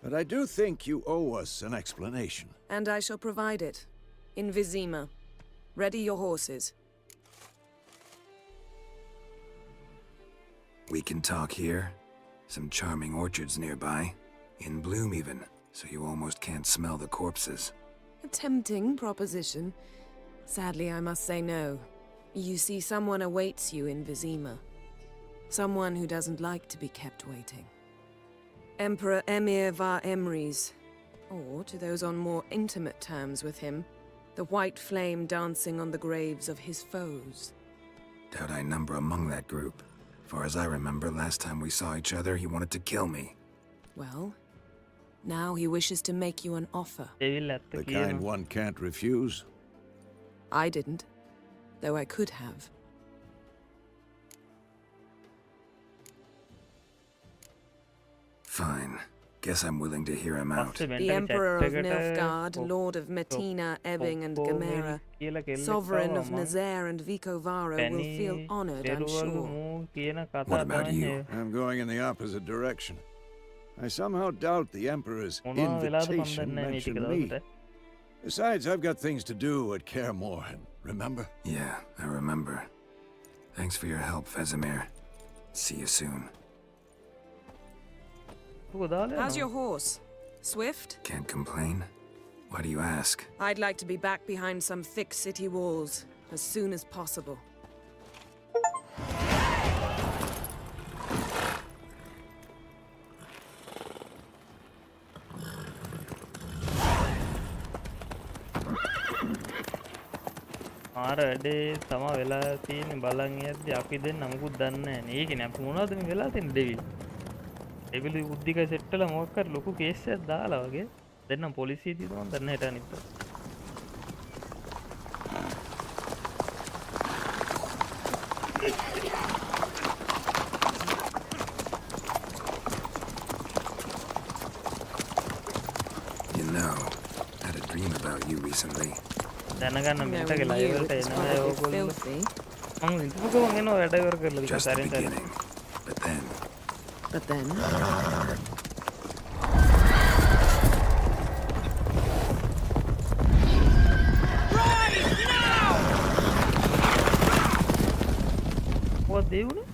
But I do think you owe us an explanation. And I shall provide it. In Vizima. Ready your horses. We can talk here. Some charming orchards nearby. In bloom even, so you almost can't smell the corpses. A tempting proposition. Sadly, I must say no. You see, someone awaits you in Vizima. Someone who doesn't like to be kept waiting. Emperor Emir var Emrys. Or, to those on more intimate terms with him, the white flame dancing on the graves of his foes. Doubt I number among that group. Far as I remember, last time we saw each other, he wanted to kill me. Well, Now he wishes to make you an offer. The kind one can't refuse. I didn't, though I could have. Fine. Guess I'm willing to hear him out. The Emperor of Nilfgaard, Lord of Metina, Ebbing and Gamera, Sovereign of Nazaire and Vicovaro will feel honored, I'm sure. What about you? I'm going in the opposite direction. I somehow doubt the Emperor's invitation mentioned me. Besides, I've got things to do at Kaer Morhen, remember? Yeah, I remember. Thanks for your help, Vesemir. See you soon. How's your horse? Swift? Can't complain. Why do you ask? I'd like to be back behind some thick city walls as soon as possible. මාර වැඩේ තමා වෙලා තියෙන්නේ බලන් යද්දි අපි දෙන්න නමුකුත් දන්නේ නැහැ. ඒකනේ අපි මොනවද මේ වෙලා තියෙන්නේ ඩෙවිල්. ඩෙවිල් උද්දික සෙට් වල මොකක් කර ලොකු කේස් එකක් දාලා වගේ දෙන්නම් පොලිසියදී තමයි දන්න හිට අනිත්. You know, I had a dream about you recently. දැනගන්න මෙතක ලයිව් වලට එනවා ඕගොල්ලෝ. මම හිතුවක මම එනවා වැඩ කර කරලා Just the beginning. But then... What they do?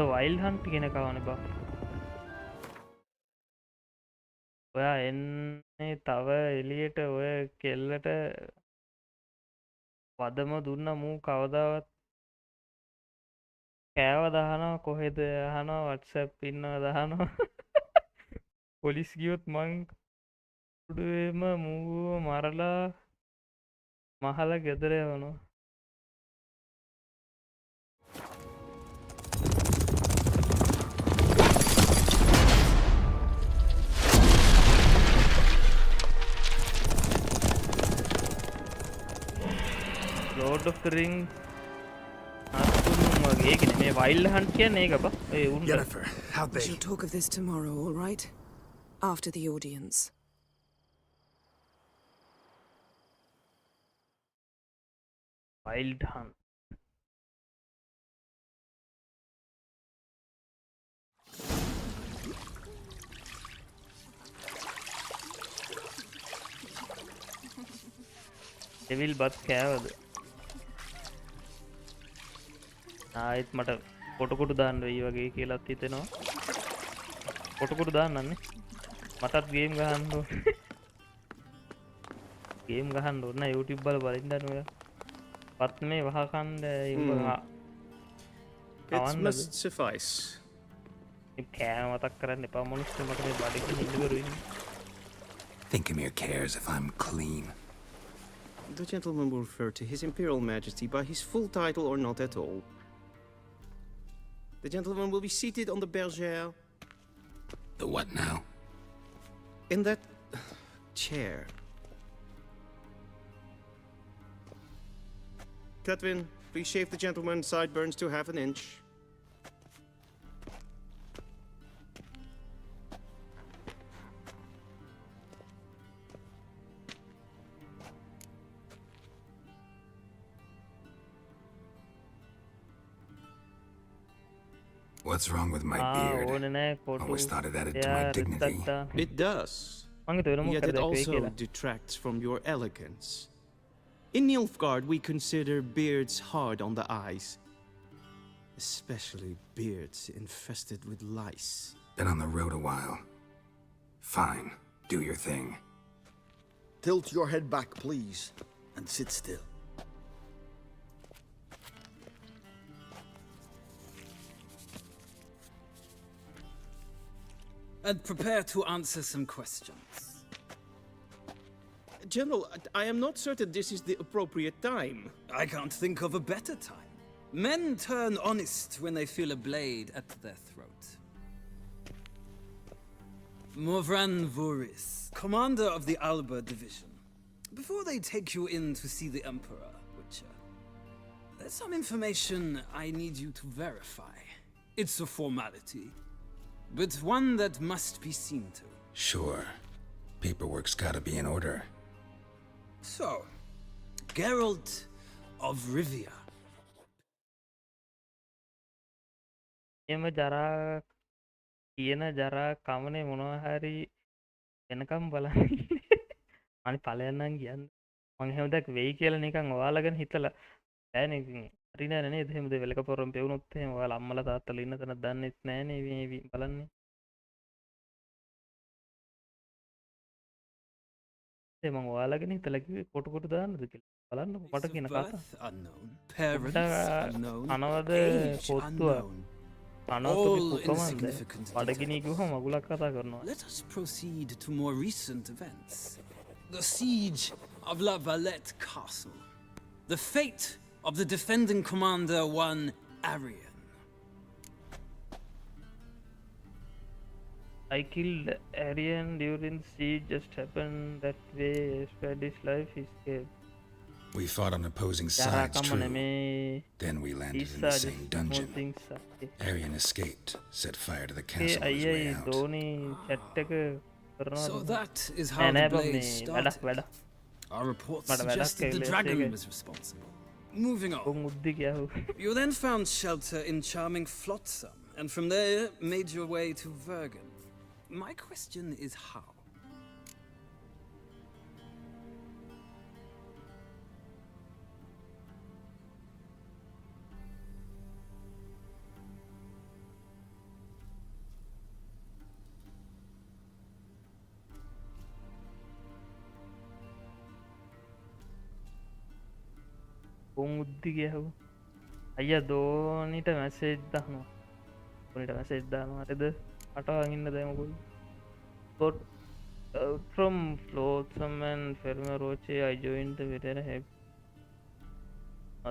Wild hunt කියන එක වනේ බා. ඔයා එන්නේ තව එළියට ඔය කෙල්ලට වදම දුන්න මූ කවදාවත් කෑව දානවා කොහෙද අහනවා WhatsApp ඉන්නව දානවා. පොලිස් ගියොත් මං උඩුවේම මූව මරලා මහල ගෙදර යවනවා. Lord of the Rings. Wild hunt Jennifer, how they? We'll talk of this tomorrow, all right? After the audience. Wild hunt. Devil bus කෑවද? ආයෙත් මට කොටකොටු දාන්න වෙයි වගේ කියලාත් හිතෙනවා. කොටකොටු දාන්නන්නේ. මටත් ගේම් ගහන්න ඕනේ. ගේම් ගහන්න ඕන YouTube බල බලින්න නෝ. පත් මේ වහකන්ද It must suffice. කෑ මතක් කරන්න එපා මොනුස්තු මට මේ බඩගින්න ඉඳගරු ඉන්නේ. Think Emir cares if I'm clean. The gentleman will refer to His Imperial Majesty by his full title or not at all. The gentleman will be seated on the bergère. The what now? In that chair. Catwin, please shave the gentleman's sideburns to half an inch. What's wrong with my beard? Always thought it added to my dignity. It does. Yet it also detracts from your elegance. In Nilfgaard, we consider beards hard on the eyes. Especially beards infested with lice. Been on the road a while. Fine. Do your thing. Tilt your head back, please, and sit still. And prepare to answer some questions. General, I am not certain this is the appropriate time. I can't think of a better time. Men turn honest when they feel a blade at their throat. Movran Voris, commander of the Alba Division. Before they take you in to see the Emperor, Witcher, there's some information I need you to verify. It's a formality, but one that must be seen to. Sure. Paperwork's gotta be in order. So, Geralt of Rivia. එම ජරා කියන ජරා කමනේ මොනවා හරි වෙනකම් බලන්න අනි පලයන්නම් කියන්න මං හැමදක් වෙයි කියලා නිකන් ඔයාලගෙන හිතලා බෑනේ ඉතින් හරි නෑ නේද එහෙමද වෙලක පොරම් පෙවුනොත් එහෙම ඔයාලා අම්මලා තාත්තලා ඉන්න තැන දන්නෙත් නෑනේ මේ බලන්නේ ඒ මං ඔයාලගෙන හිතලා කිව්වේ කොටු කොටු දාන්නද කියලා බලන්නකො මට කියන කතා අනවද පොත්තුව Let us proceed to more recent events. The siege of La Valette Castle. The fate of the defending commander, one Arian. I killed Arian during siege, just happened that way, spared his life, he escaped. We fought on opposing sides, true. Then we landed in the same dungeon. Arian escaped, set fire to the castle on his way out. So that is how the blade started. Our reports suggested the dragon was responsible. Moving on. You then found shelter in charming Flotsam, and from there made your way to Vergen. My question is how? උද්දි කියහු අයියා දෝනිට message දානවා උනිට message දානවා හරිද අටවගෙන ඉන්න දැන් මොකද got from Flotsam and Fermaroche I joined the veteran help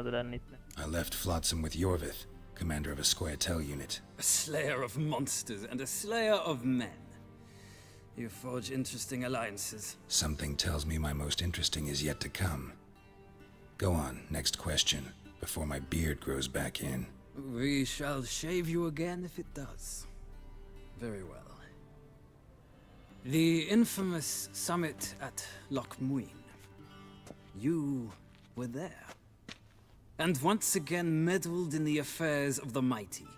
other than it I left Flotsam with Yorvith, commander of a Squaretel unit. A slayer of monsters and a slayer of men. You forge interesting alliances. Something tells me my most interesting is yet to come. Go on, next question, before my beard grows back in. We shall shave you again if it does. Very well. The infamous summit at Loch Muin. You were there. And once again meddled in the affairs of the mighty.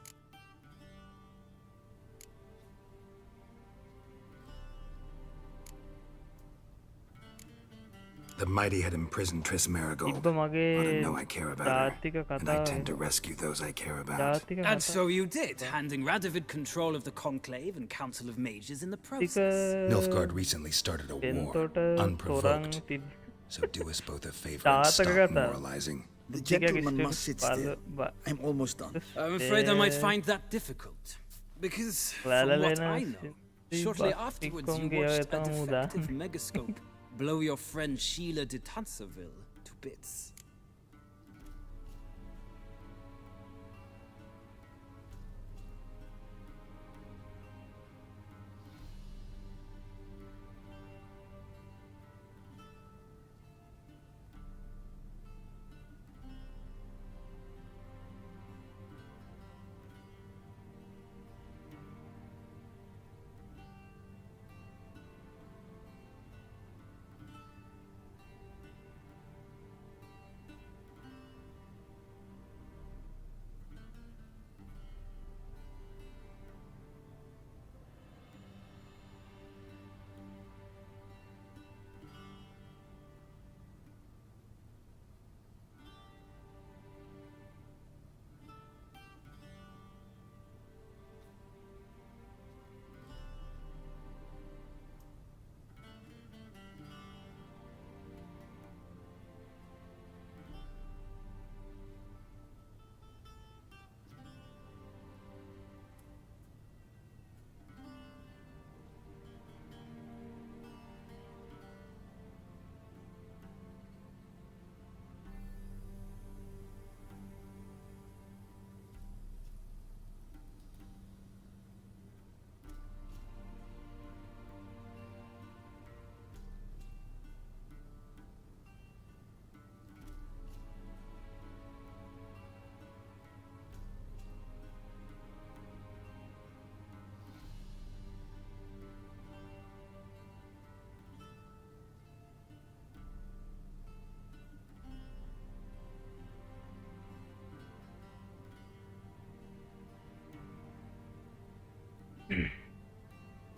The mighty had imprisoned Triss Marigold. Ought to know I care about her, and I tend to rescue those I care about. And so you did, handing Radovid control of the Conclave and Council of Mages in the process. Nilfgaard recently started a war, unprovoked. So do us both a favor and stop moralizing. The gentleman must sit still. I'm almost done. I'm afraid I might find that difficult. Because, from what I know, shortly afterwards you watched a defective megascope blow your friend Sheila de Tanserville to bits.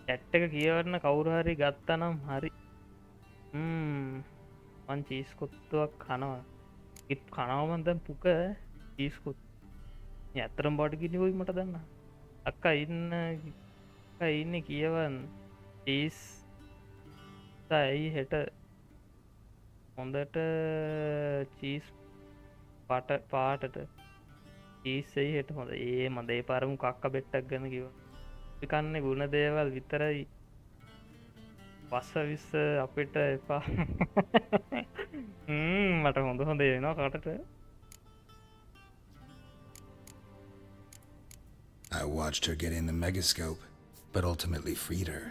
chat එක කියවන්න කවුරු හරි ගත්තා නම් හරි. මං cheese කොත්තුවක් කනවා. ඉත් කනවා මන් දැන් පුක චීස් කොත්තු. ඇත්තටම බඩ ගිනිවයි මට දන්න. අක්කා ඉන්නේ කියවන් චීස් තයි හෙට හොඳට චීස් පාටට චීස්සයි හෙට හොඳ ඒ මදේ පරමු කක්ක බෙට්ටක් ගැන කිව කන්නේ ගුණ දේවල් විතරයි පස්ස විස්ස අපිට එපා මට හොඳ හොඳ වෙනවා කටට. I watched her get in the megascope, but ultimately freed her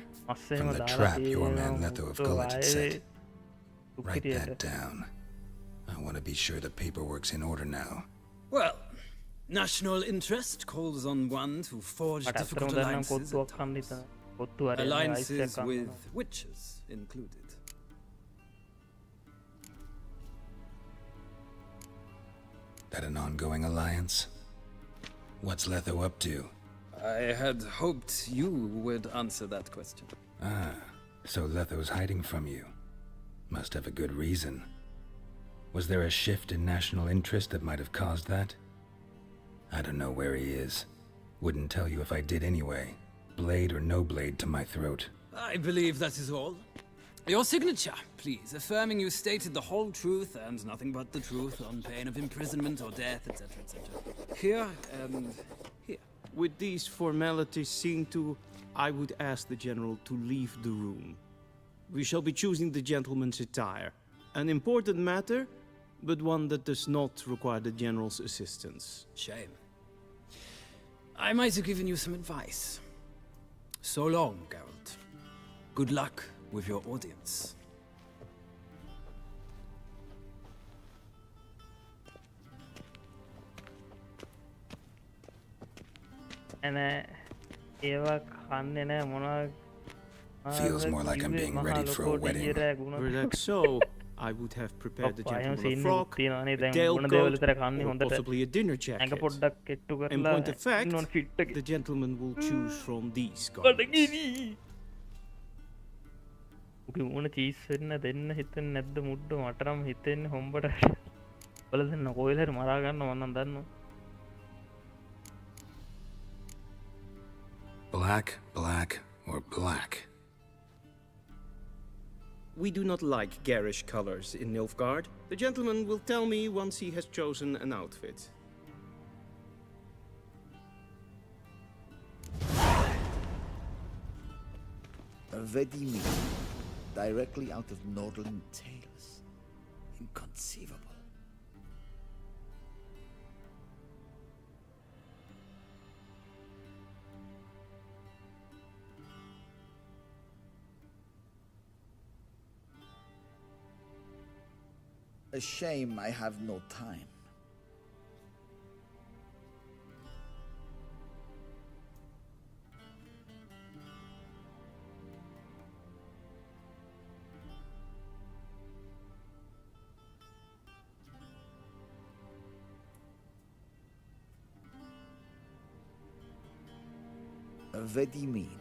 from the trap your man Letho of Gullett had set. Write that down. I want to be sure the paperwork's in order now. Well, national interest calls on one to forge difficult alliances at times. Alliances with witches included. That an ongoing alliance? What's Letho up to? I had hoped you would answer that question. Ah, so Letho's hiding from you. Must have a good reason. Was there a shift in national interest that might have caused that? I don't know where he is. Wouldn't tell you if I did anyway. Blade or no blade to my throat. I believe that is all. Your signature, please, affirming you stated the whole truth and nothing but the truth on pain of imprisonment or death, etc., etc. Here and here. With these formalities seen to, I would ask the General to leave the room. We shall be choosing the gentleman's attire. An important matter, but one that does not require the General's assistance. Shame. I might have given you some advice. So long, Geralt. Good luck with your audience. Feels more like I'm being ready for a wedding. Relax, so I would have prepared the gentleman a frock, a tailcoat, or possibly a dinner jacket. In point of fact, the gentleman will choose from these garments. උන cheese වෙන්න දෙන්න හිතෙන්නේ නැද්ද මුඩ්ඩ මටනම් හිතෙන්නේ හොම්බට වල දෙන්න කොයිල හරි මරා ගන්න ඕනනම් දන්නවා. Black, black, or black? We do not like garish colors in Nilfgaard. The gentleman will tell me once he has chosen an outfit. Vedimi. Directly out of Nordling tales. Inconceivable. A shame I have no time. Vedimin,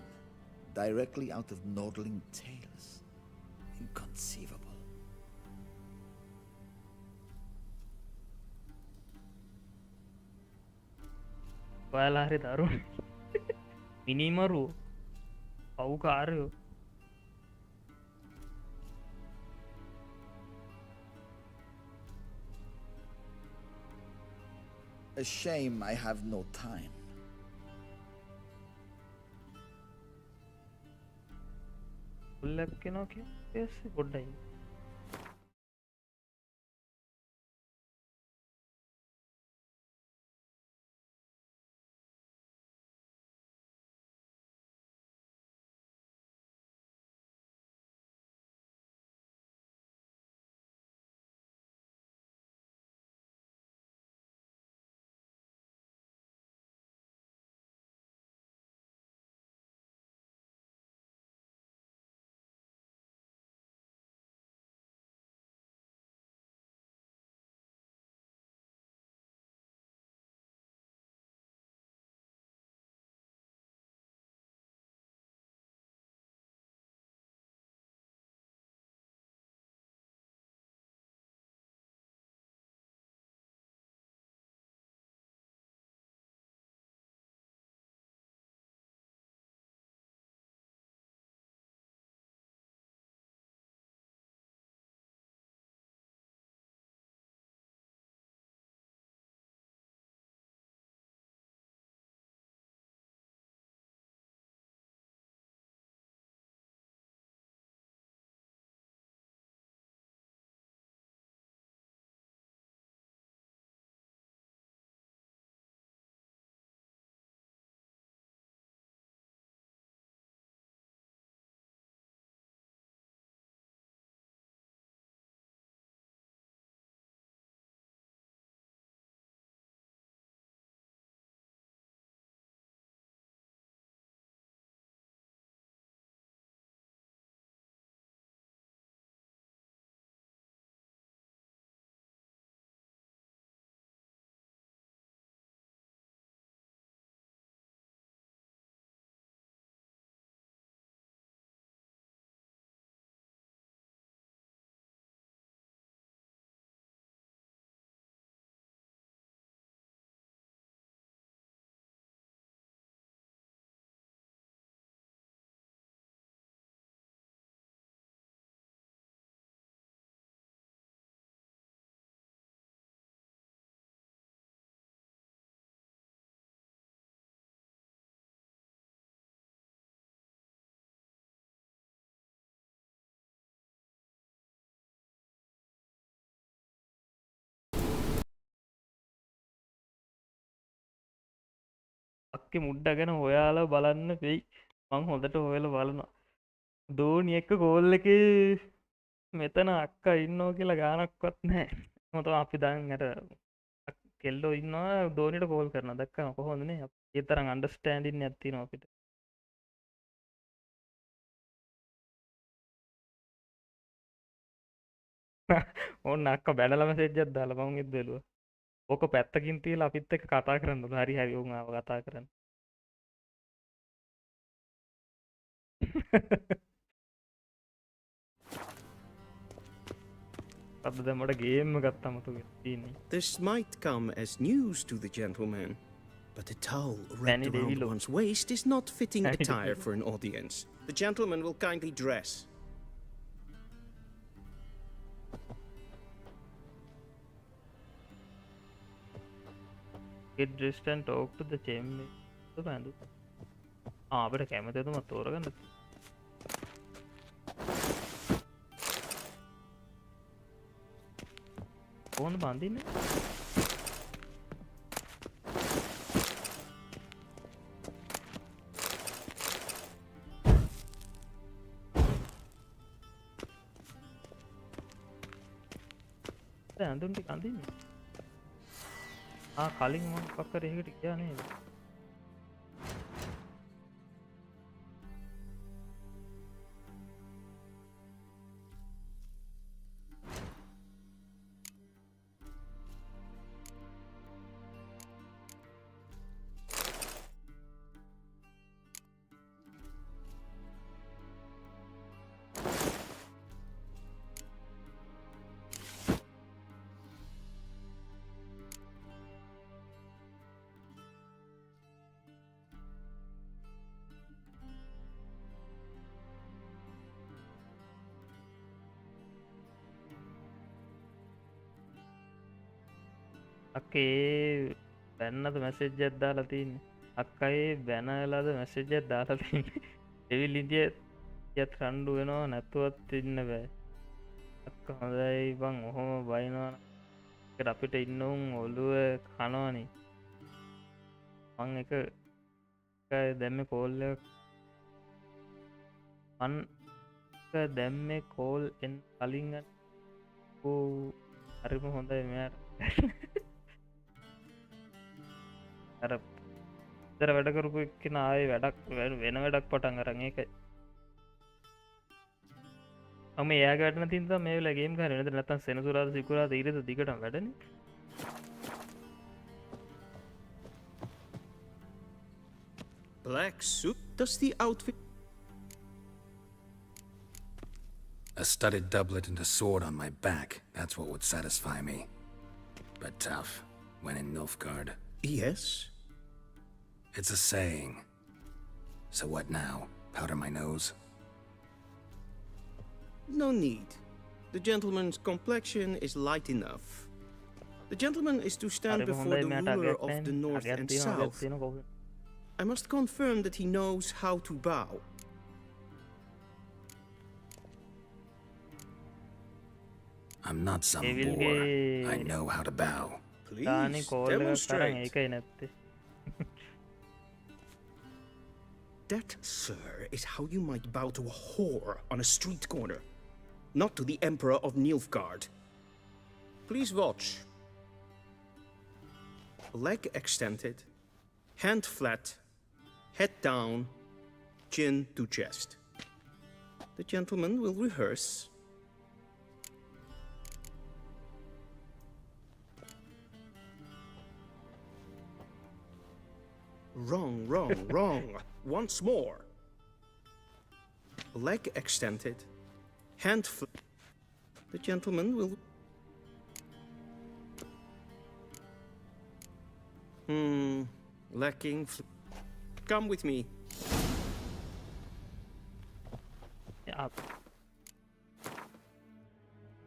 directly out of Nordling tales. Inconceivable. ඔයාලා හරි දරුණු මිනිමරු පව්කාරයෝ A shame I have no time. උල්ලක්කෙනවා කිය පොඩ්ඩයි අක්කේ මුඩ්ඩ ගැන හොයාලා බලන්න වෙයි. මං හොඳට හොයලා බලනවා. ධෝනි එක්ක ගෝල් එකේ මෙතන අක්කා ඉන්නවා කියලා ගානක්වත් නැහැ. මොකද අපි දැන් අර කෙල්ලෝ ඉන්නවා ධෝනිට කෝල් කරනවා. දැක්කම කොහොමද නේ? ඒ තරම් අන්ඩර්ස්ටෑන්ඩින් එකක් තියෙනවා අපිට. ඕන්න අක්කා බැනලා මැසේජ් එකක් දාලා මම ඉත් බැලුවා. ඕක පැත්තකින් තියලා අපිත් එක්ක කතා කරන්න ඕන. හරි හරි උන් ආව කතා කරන්න. අද දැන් මට ගේම් එකක් තමයි තියෙන්නේ. This might come as news to the gentleman, but a towel wrapped around one's waist is not fitting attire for an audience. The gentleman will kindly dress. Get dressed and talk to the chamber. අපිට කැමති තුම තෝරගන්න. කොහොමද බඳින්නේ? දැන් අඳුන් ටික අඳින්නේ. කලින් මම පක්කර එහෙකට ගියා නේද? අක්කේ බැන්නද මැසේජ් එකක් දාලා තින්නේ. අක්කේ බැනලාද මැසේජ් එකක් දාලා තින්නේ. එවිල් ඉන්දියත් රණ්ඩු වෙනවා නැතුවත් ඉන්න බෑ. අක්කා හොඳයි බං ඔහොම බයිනවා. ඒකට අපිට ඉන්න උන් ඔළුව කනවනේ. මං එක දැම්මේ කෝල් එක දැම්මේ කෝල් එන් කලින් හරිම හොඳයි මෙයාට. අර ඉතර වැඩ කරපු එක්කෙනා ආයේ වැඩක් වෙන වැඩක් පටන් අරන් ඒකයි. මම එයාගේ වැඩ නැතිනම් තමයි මේ වෙලාව ගේම් ගහන්නේ. නේද නැත්තම් සෙනසුරාදා සිකුරාදා ඊරේද දිගටම වැඩනේ. Black suit, dusty outfit. A studded doublet and a sword on my back. That's what would satisfy me. But tough, when in Nilfgaard. Yes? It's a saying. So what now? Powder my nose? No need. The gentleman's complexion is light enough. The gentleman is to stand before the ruler of the north and south. I must confirm that he knows how to bow. I'm not some boor. I know how to bow. Please demonstrate. That, sir, is how you might bow to a whore on a street corner, not to the Emperor of Nilfgaard. Please watch. Leg extended, hand flat, head down, chin to chest. The gentleman will rehearse. Wrong, wrong, wrong. Once more. Leg extended, hand flat. The gentleman will... lacking... Come with me. Yeah.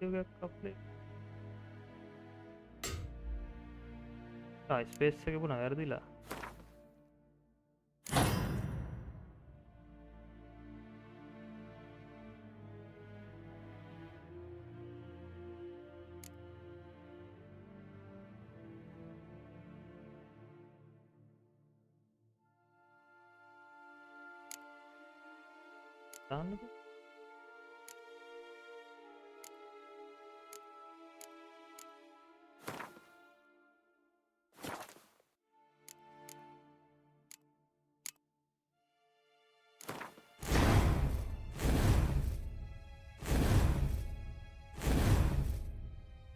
You get complete. Space එක පුනා වැරදිලා.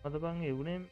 Ada bang evune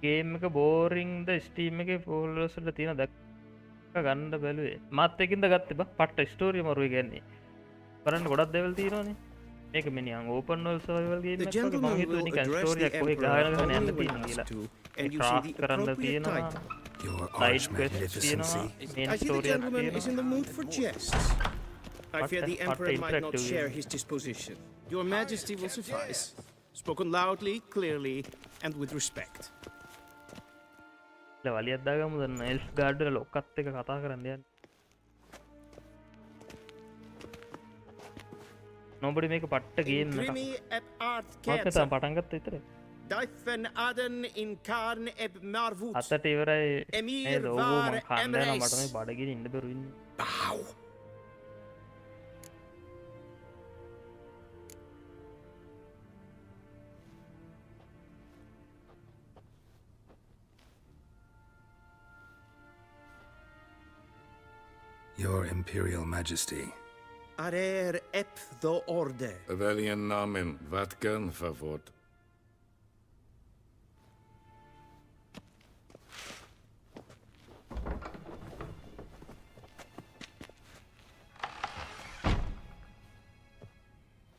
game එක බෝරින්ද steam එකේ folders වල තියෙන දැක්ක ගන්න බැලුවේ මාත් එකින්ද ගත්තේ බා පට්ට ස්ටෝරිය මරුයි කියන්නේ බලන්න ගොඩක් දේවල් තියෙනවනේ මේක මිනිහන් ඕපන් වර්ල්ඩ් සර්වයිවල් ගේම් එකක් වගේ මම හිතුවේ නිකන් ස්ටෝරියක් කොහේ ගහගෙන යන්න තියෙන්නේ කියලා ක්‍රාෆ්ට් කරන්න තියෙනවා side quests තියෙනවා main story එකක් තියෙනවා I fear the Emperor might not share his disposition. Your Majesty will suffice. Spoken loudly, clearly, and with respect. වලියක් දාගමු දැන් එල්ෆ් ගාඩ් වල ඔක්කත් එක කතා කරන්න යන්න. nobody මේක පට්ට ගේම් එකක්. මම තමයි පටන් ගත්ත විතරයි. Daifen Aden in Karn eb Marvut. අතට ඉවරයි නේද? ඕ මම කන්න යනවා මට මේ බඩගිනි ඉන්න බැරුව ඉන්නේ. Bow. Your Imperial Majesty. Arer ep the order. Velian namen, vatkan favort.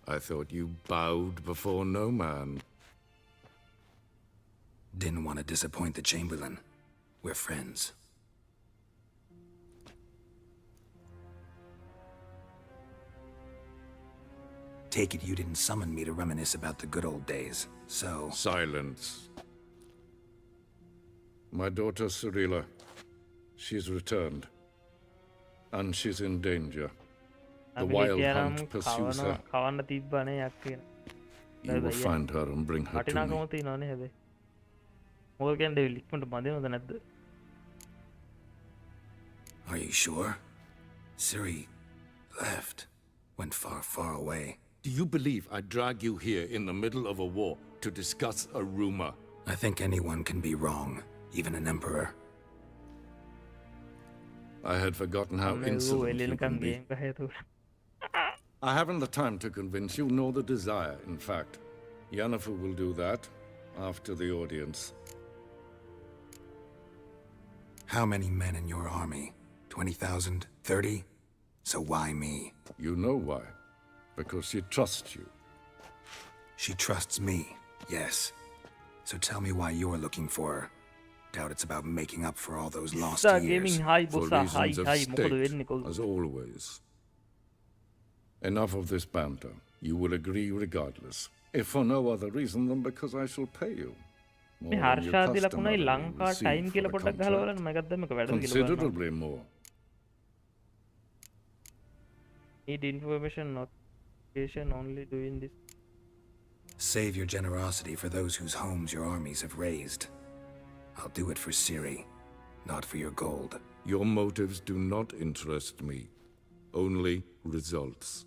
I thought you bowed before no man. Didn't want to disappoint the Chamberlain. We're friends. Take it you didn't summon me to reminisce about the good old days, so... Silence. My daughter Cirilla, she's returned. And she's in danger. The wild hunt pursues her. You will find her and bring her to me. Are you sure? Ciri left. Went far, far away. Do you believe I drag you here in the middle of a war to discuss a rumor? I think anyone can be wrong, even an emperor. I had forgotten how insolent you can be. I haven't the time to convince you, nor the desire, in fact. Yennefer will do that after the audience. How many men in your army? 20,000? 30? So why me? You know why. Because she trusts you. She trusts me, yes. So tell me why you're looking for her. Doubt it's about making up for all those lost years. For reasons of state, as always. Enough of this banter. You will agree regardless. If for no other reason than because I shall pay you. Considerably more. Need information, notification, only doing this. Save your generosity for those whose homes your armies have razed. I'll do it for Ciri, not for your gold. Your motives do not interest me. Only results.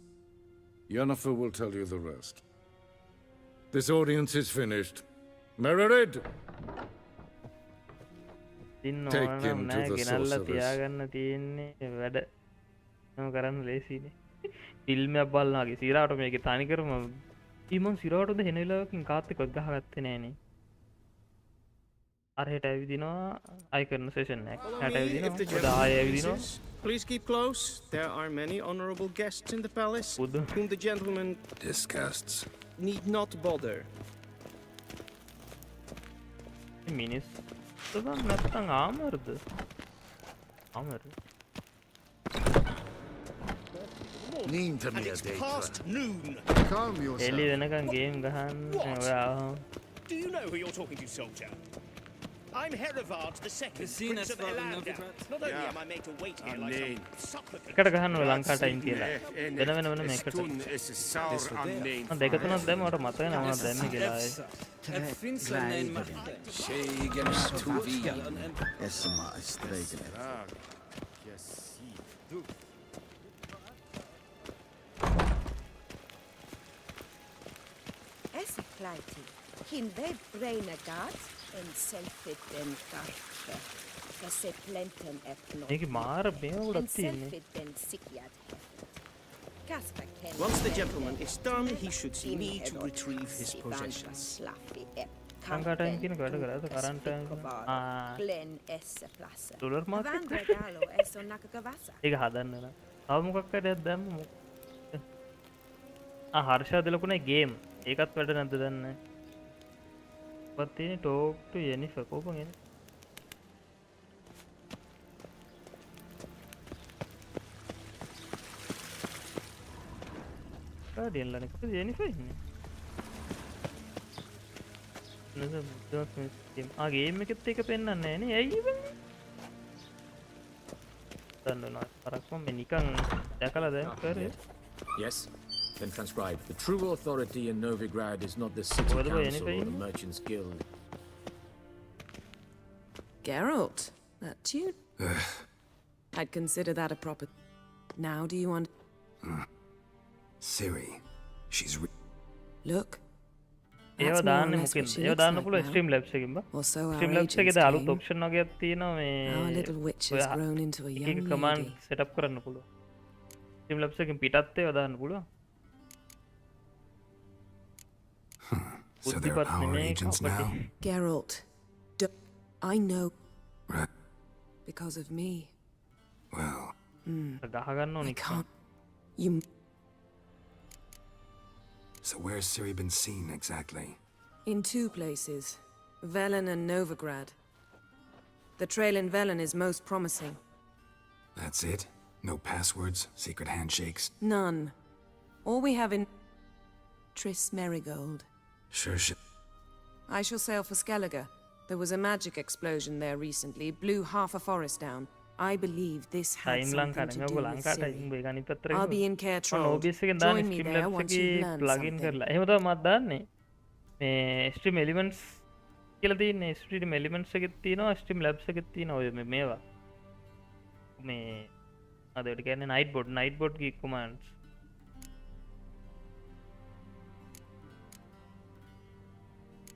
Yennefer will tell you the rest. This audience is finished. Mererid! Take him to the sorceress. ෆිල්මයක් බලනාගේ සිරාට මේකේ තනිකරම ඊමන් සිරාටද හෙන වෙලාවකින් කාත් එක්ක ගහගත්තේ නෑනේ අර හෙට ඇවිදිනවා අය කරන සෙෂන් එකක් හෙට ඇවිදිනවා ආය ඇවිදිනවා Please keep close. There are many honorable guests in the palace whom the gentleman disgusts need not bother. මිනිස් නැත්තං ආමර්ද ආමර past noon. Calm එලි වෙනකන් ගේම් ගහන්න ඔයා Do you know who you're talking to, soldier? I'm Herivard the Second, Prince of Elanda. Not only am I made to wait here like some supplicant, එකට ගහන්න Lanka time කියලා වෙන වෙන මේකට දෙක තුනක් දැම්ම මට මතක නෑ මොනවද දැම්මේ කියලා Esseklaiti, hin web brain agat en selfit den garche. Kasse plenten epno. මේක මාර මේව උඩක් තියෙන්නේ Once the gentleman is done, he should see me to retrieve his possessions. Lanka time කියන වැඩ කරාද current time Glen esse plasse. Dollar market Vandra galo eso nakagavasa. ඒක හදන්න න තව මොකක් හරියක් දැම්ම හර්ෂා දෙලකුණේ ගේම් ඒකත් වැඩ නැද්ද දන්නේ ඔබත් තියෙන්නේ ටෝක් ටු යෙනිෆර් කෝපන් එන්නේ ගාඩියන් ලනේ කොහෙද යෙනිෆර් ඉන්නේ ගේම් එකෙත් එක පෙන්වන්නේ නැහැ නේ ඇයි වෙන්නේ දන්නවා පරක්කම මේ නිකන් දැකලා දැන් කරේ Yes, then transcribe. The true authority in Novigrad is not the city council or the merchants guild. Geralt, that's you. I'd consider that a proper. Now, do you want? Siri, she's. Look. ඒව දාන්න මොකෙන්ද ඒව දාන්න පුළුවන් stream labs එකකින් බා stream labs එකේද අලුත් option වගේක් තියෙනවා මේ එක කමාන්ඩ් සෙටප් කරන්න පුළුවන් ස්ට්‍රීම් ලැබ්ස් එකෙන් පිටත් ඒව දාන්න පුළුවන් So they're our agents now? Geralt, I know. Right. Because of me. Well. ගහගන්න ඕනේ I can't. You. So where's Siri been seen exactly? In two places, Velen and Novigrad. The trail in Velen is most promising. That's it? No passwords, secret handshakes? None. All we have in Triss Merigold. Sure. I shall sail for Skellige. There was a magic explosion there recently, blew half a forest down. I believe this has something to do with Siri. I'll be in Cairtrol. Join me there once you've learned something. එහෙම තමයි මම දාන්නේ මේ stream elements කියලා තියෙන්නේ stream elements එකෙත් තියෙනවා stream labs එකෙත් තියෙනවා ඔය මේවා මේ අදට කියන්නේ night board key commands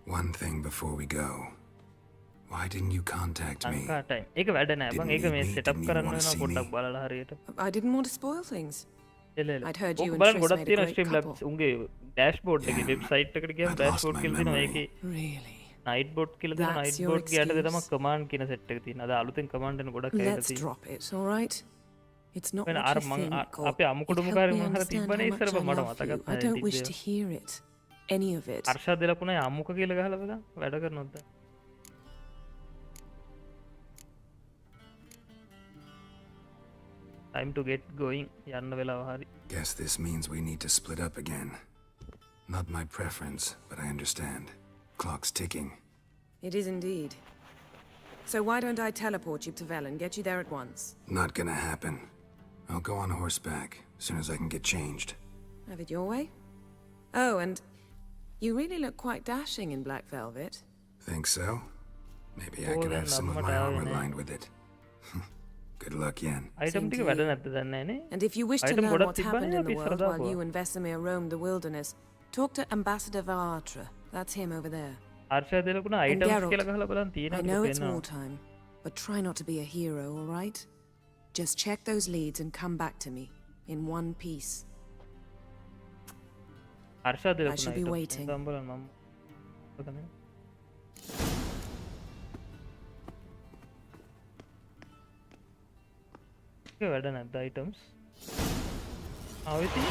One thing before we go. Why didn't you contact me? ඒක වැඩ නෑ බං ඒක මේ සෙටප් කරන්න වෙනවා පොඩ්ඩක් බලලා හරියට I didn't want to spoil things. I'd heard you and බලන්න Triss ගොඩක් made a තියෙනවා great ස්ට්‍රීම් couple. ලැබ්ස් උන්ගේ ඩෑෂ්බෝඩ් එකේ වෙබ්සයිට් එකට ගියාම ඩෑෂ්බෝඩ් කියලා තියෙනවා ඒකේ Really? නයිට් බෝඩ් කියලා තියෙනවා නයිට් බෝඩ් ගේ යටතේ තමයි කමාන්ඩ් කියන සෙට් එක තියෙනවා අද අලුතෙන් කමාන්ඩ් එන ගොඩක් ඇවිල්ලා Let's තියෙනවා drop it, all right? It's not වෙන what අර you මං think or අපේ අමුකුඩුම it කාරේ helped me මම හර understand තිබ්බනේ how ඉස්සර much I මට love you. මතකත් I නැහැ don't wish to තිබ්බේ hear it. Any of it. අර්ෂා දෙලකුණේ අමුක කියලා ගහලා බලන්න වැඩ කරනවද time to get going යන්න වෙලාව හරි Guess this means we need to split up again. Not my preference, but I understand. Clock's ticking. It is indeed. So why don't I teleport you to Velen, get you there at once? Not gonna happen. I'll go on horseback as soon as I can get changed. Have it your way? Oh, and you really look quite dashing in black velvet. Think so? Maybe I could have some of my armor lined with it. Good luck, Yen. item ටික වැඩ නැද්ද දන්නේ නේ And if you wish to item learn ගොඩක් what's තිබ්බනේ happened in අපි the ඉස්සර world while දාපුවා you and Vesemir roam the wilderness, talk to Ambassador Varatra. That's him over there. අර්ෂා දෙලකුණ And items Geralt, කියලා ගහලා බලන්න I තියෙනවා know කියලා it's පේනවා wartime, but try not to be a hero, all right? Just check those leads and come back to me in one piece. අර්ෂා I දෙලකුණ shall be waiting. items බලන්න මම ඔතන ඒක වැඩ නැද්ද items ආවෙති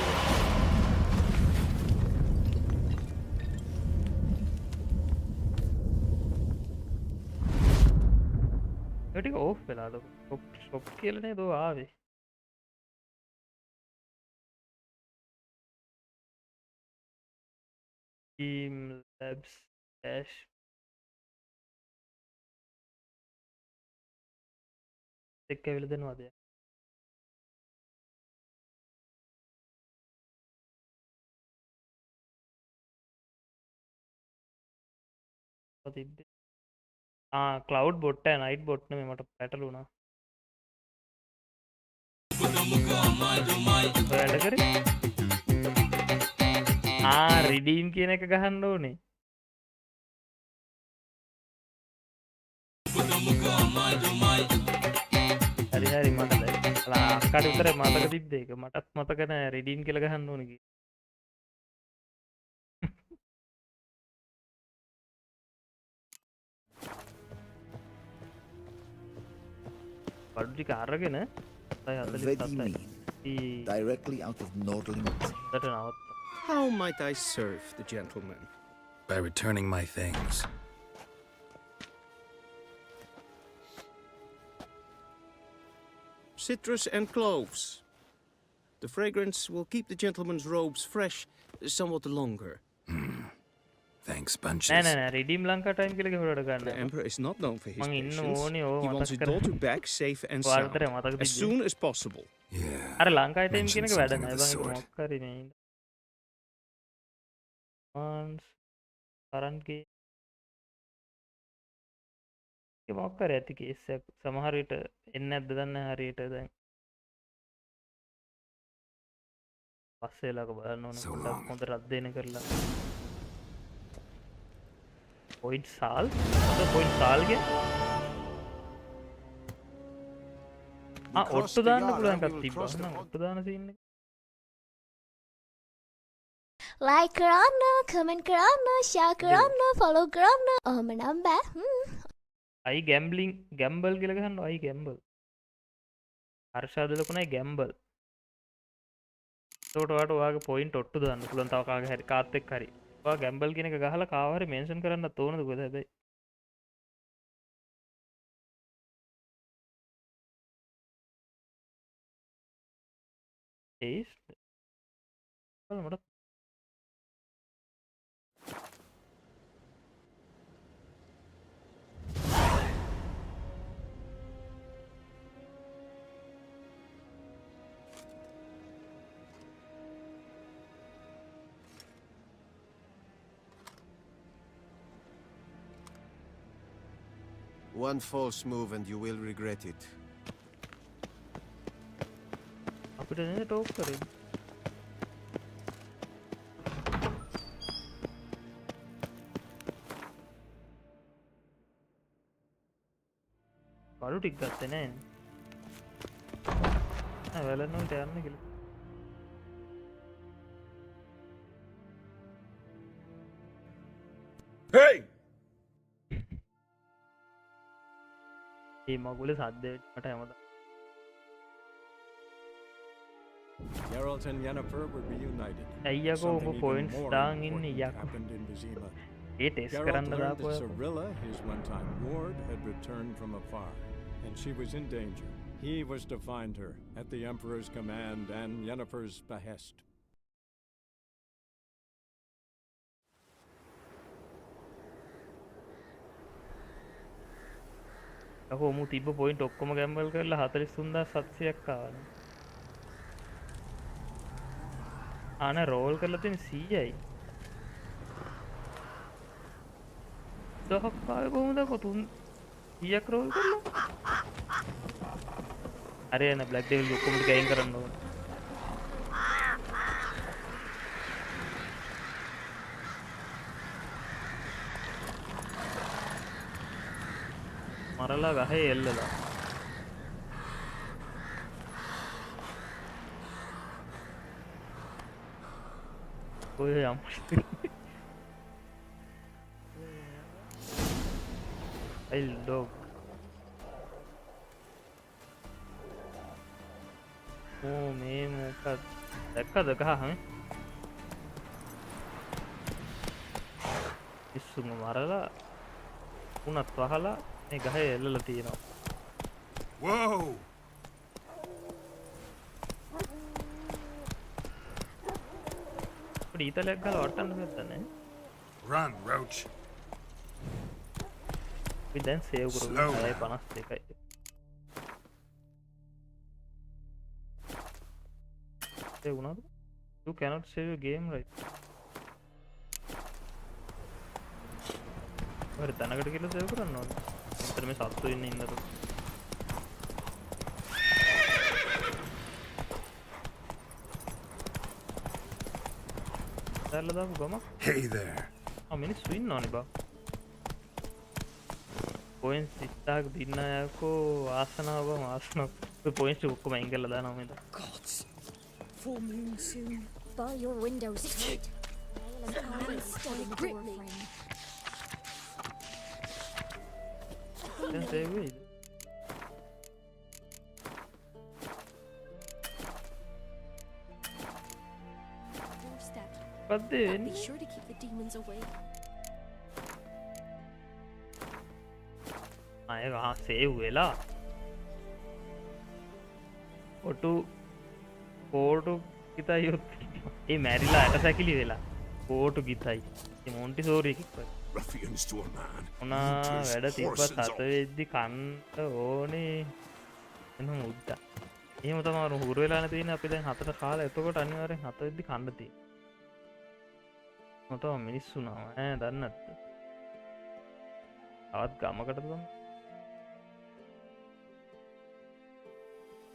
ටික ඕෆ් වෙලාද ස්ටොප් කියලා නේද ඔය ආවේ team labs dash එක ඇවිල්ලා දෙනවද තිබ්බේ cloud bot and night bot නෙමෙයි මට පැටලුණා වැඩ කරේ redeem කියන එක ගහන්න ඕනේ හරි හරි මට දැන් අක්කට විතරයි මතක තිබ්බේ ඒක මටත් මතක නෑ redeem කියලා ගහන්න ඕනේ කි Directly out of Nordling. How might I serve the gentleman? By returning my things. Citrus and cloves. The fragrance will keep the gentleman's robes fresh somewhat longer. Thanks, bunches. No, redeem Lanka time ke liye hoda The emperor is not known for his patience. He wants his daughter back safe and sound as soon as possible. Yeah. Are Lanka time කියන එක වැඩ නැහැ බං මොකක් කරි මේ once current game ඒක මොකක් කරේ ඇති කේස් එක සමහර විට එන්නේ නැද්ද දන්නේ හරියට දැන් පස්සේ ලාක බලන්න ඕනේ පොඩ්ඩක් හොඳ රද්දේන කරලා point साल के ඔට්ටු දාන්න පුළුවන් එකක් තිබ්බා නම් ඔට්ටු දාන සීන් එක like කරන්න comment කරන්න share කරන්න follow කරන්න ඔහම නම් බෑ අයි ගැම්බලින් ගැම්බල් කියලා ගහන්න අයි ගැම්බල් හර්ෂාද ලකුණයි ගැම්බල් එතකොට ඔයාට පොයින්ට් ඔට්ටු දාන්න පුළුවන් තව කාගේ හරි කාත් එක්ක හරි ගැම්බල් කියන එක ගහලා කාව හරි මෙන්ෂන් කරන්නත් ඕනද කොහෙද හැබැයි ඒස් මට One false move and you will regret it. අපිට නේද ටෝක් කරේ බඩු ටික ගත්තේ නෑ වැලනොල්ට යන්න කියලා Hey! මගුල සද්දේ මට හැමදාම Geralt and Yennefer were reunited. අයියකෝ ඔබ පොයින්ට්ස් දාන් ඉන්නේ යකෝ Happened in Vizima. A test Geralt කරන්න learned දාපුවා that Cirilla, his one-time ward, had returned from afar, and she was in danger. He was to find her at the Emperor's command and Yennefer's behest. අකෝ මු තිබ්බ point ඔක්කොම ගැම්බල් කරලා 43700ක් ආවනේ ආන roll කරලා තියෙන 100යි දහක් ආවේ කොහොමද කොතුන් 100ක් රෝල් කරලා අර යන බ්ලැක් ඩෙවිල් ඔක්කොම ටික අයින් කරන්න ඕන මරලා ගහේ එල්ලලා ඔය යම් අයිල් ඩොග් ඕ මේ මොකක්ද දැක්කද ගහ ඉස්සුම මරලා උනත් වහලා මේ ගහේ එල්ලලා තියෙනවා Whoa! ඊතලයක් ගාලා වටන්න බැද්දනේ. Run, Roach. අපි දැන් සේව් කරමු 6:52යි. ඒ වුණාද? You cannot save your game right. ඔය තැනකට කියලා සේව් කරන්න ඕනේ. මෙතන මේ සත්තු ඉන්නේ ඉන්නද? දැල්ලා දාපු ගම. Hey there. මිනිස්සු ඉන්නවනේ බා. පොයින්ට්ස් 30ක් දින්න යකෝ ආසනාව බා ආසනාව. ඔය පොයින්ට්ස් ඔක්කොම අයින් කරලා දානවා මම. Gods. Full moon soon. Bar your windows tight. Grip me. Then they will. But then be sure to keep the demons away. I got save වෙලා. ඔටු කෝටු ගිතයි ඒ මැරිලා ඇටසැකිලි වෙලා. කෝටු ගිතයි. ඒ මොන්ටිසෝරි එකක් වගේ. Ruffians to a man. මොනා වැඩ තිබ්බත් හත වෙද්දි කන්න ඕනේ. එන්න මුද්දා. එහෙම තමයි හුරු වෙලානේ තියෙන්නේ අපි දැන් 4ට කාලා එතකොට අනිවාර්යෙන් 7 වෙද්දි කන්න තියෙන්නේ. මොතම මිනිස්සු නම ඈ දන්නේ නැද්ද? තවත් ගමකටද ගම?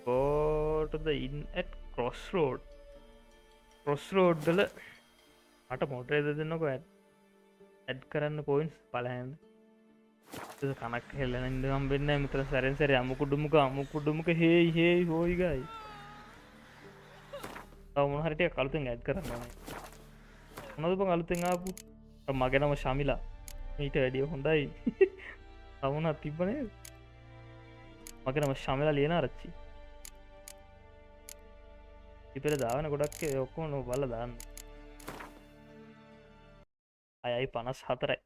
Go to the inn at Crossroad. Crossroad වල මට මොඩරේටර් දෙන්නකෝ ඇඩ් කරන්න පොයින්ට්ස් බලන්න. ඒක කනක් හෙල්ලන ඉඳ හම්බෙන්නේ නැහැ මෙතන සැරෙන් සැරේ අමුකුඩුමුක හේයි හොයි ගයි. තව මොන හරි ටිකක් අලුතෙන් ඇඩ් කරන්න ඕනේ. මොනවද බං අලුතෙන් ආපු? මගේ නම ශමිලා. ඊට වැඩිය හොඳයි. තව මොනවද තිබ්බ නේද? මගේ නම ශමිලා ලියන ආරච්චි. ඉතින් දාවන ගොඩක් ඒ ඔක්කොම නෝ බලලා දාන්න. 6:54යි.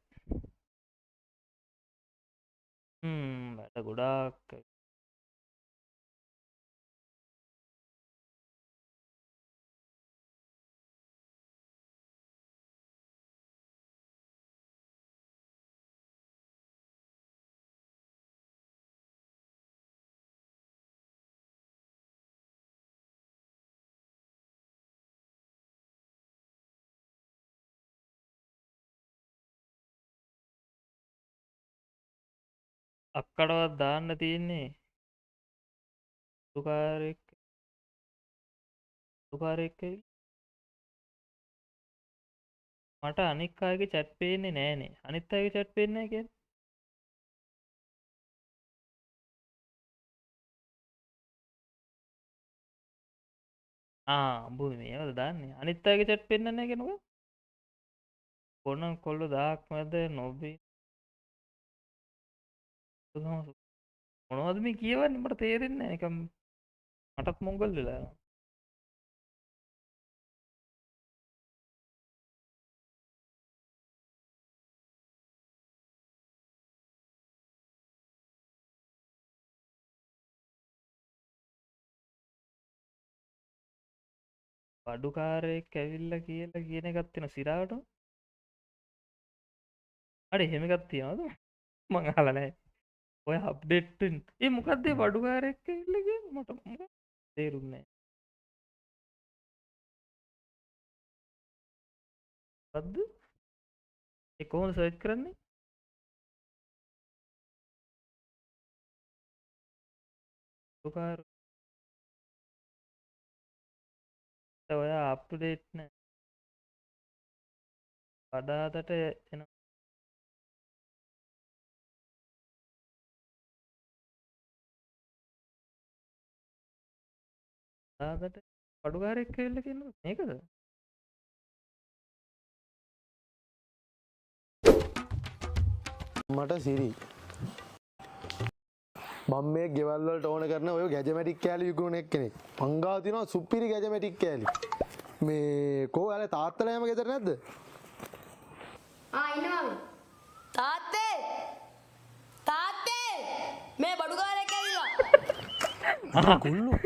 වැඩ ගොඩාක් අක්කඩවත් දාන්න තියෙන්නේ දුකාරෙක් මට අනික් අයගේ chat පේන්නේ නෑනේ. අනිත් අයගේ chat පේන්නේ නෑ කියන්නේ. උඹ මේවද දාන්නේ? අනිත් අයගේ chat පේන්නේ නෑ කියනකො. කොන කොල්ල 1000ක් මැද නොබී මොනවද මේ කියවන්නේ මට තේරෙන්නේ නැහැ නිකන් මටත් මොංගල් වෙලා යනවා. බඩුකාරයෙක් ඇවිල්ලා කියලා කියන එකක් තියෙන සිරාවට. අර එහෙම එකක් තියනවද? මං අහලා නැහැ. ඔය අප්ඩේට් ඒ මොකක්ද ඒ බඩුකාරයෙක් ඇවිල්ලා කියන්නේ මට මොකක්ද තේරුන්නේ නැහැ. මොකද්ද? ඒ කොහොමද සර්ච් කරන්නේ? බඩුකාර ඔය අප්ඩේට් නැහැ. අදාතට එන අදාතට බඩුකාරයෙක් ඇවිල්ලා කියනවා මේකද? මට සිරි මම මේ ගෙවල් වලට ඕන කරන ඔය ගැජමැටික් කෑලි විකුණන එක්කෙනෙක්. මංගාව තියෙනවා සුපිරි ගැජමැටික් කෑලි. මේ කොහොමද තාත්තලා යම ගෙදර නැද්ද? ඉන්නවා මේ. තාත්තේ මේ බඩුකාරයෙක් ඇවිල්ලා. ගොල්ලෝ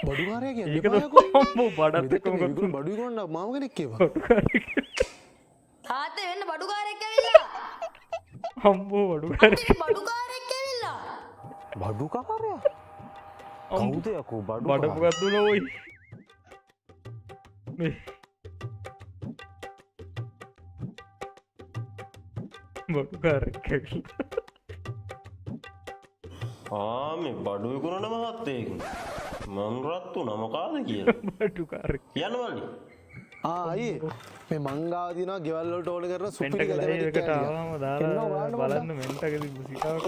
බඩුකාරය කියන්නේ ඒකද අම්මෝ බඩත් එක්ක මොකද බඩු විකුණන මාව කෙනෙක් කියවා තාත්තේ වෙන්න බඩුකාරයෙක් ඇවිල්ලා. අම්මෝ බඩුකාරයෙක් බඩුකාරයෙක් ඇවිල්ලා. බඩුකාරයා කවුද යකෝ බඩු බඩ මොකක්ද නෝයි මේ බඩුකාරයෙක් ඇවිල්ලා මේ බඩු විකුණන මහත්තයෙක් මං රත්තු නම කාද කියලා බඩුකාරයෙක් කියන්න මල්ලි අයියේ මේ මංගාව දිනවා ගෙවල් වලට ඕන කරන සුපිරි එකට ආවම දාලා බලන්න මෙන්ටක තිබ්බ සිතාවට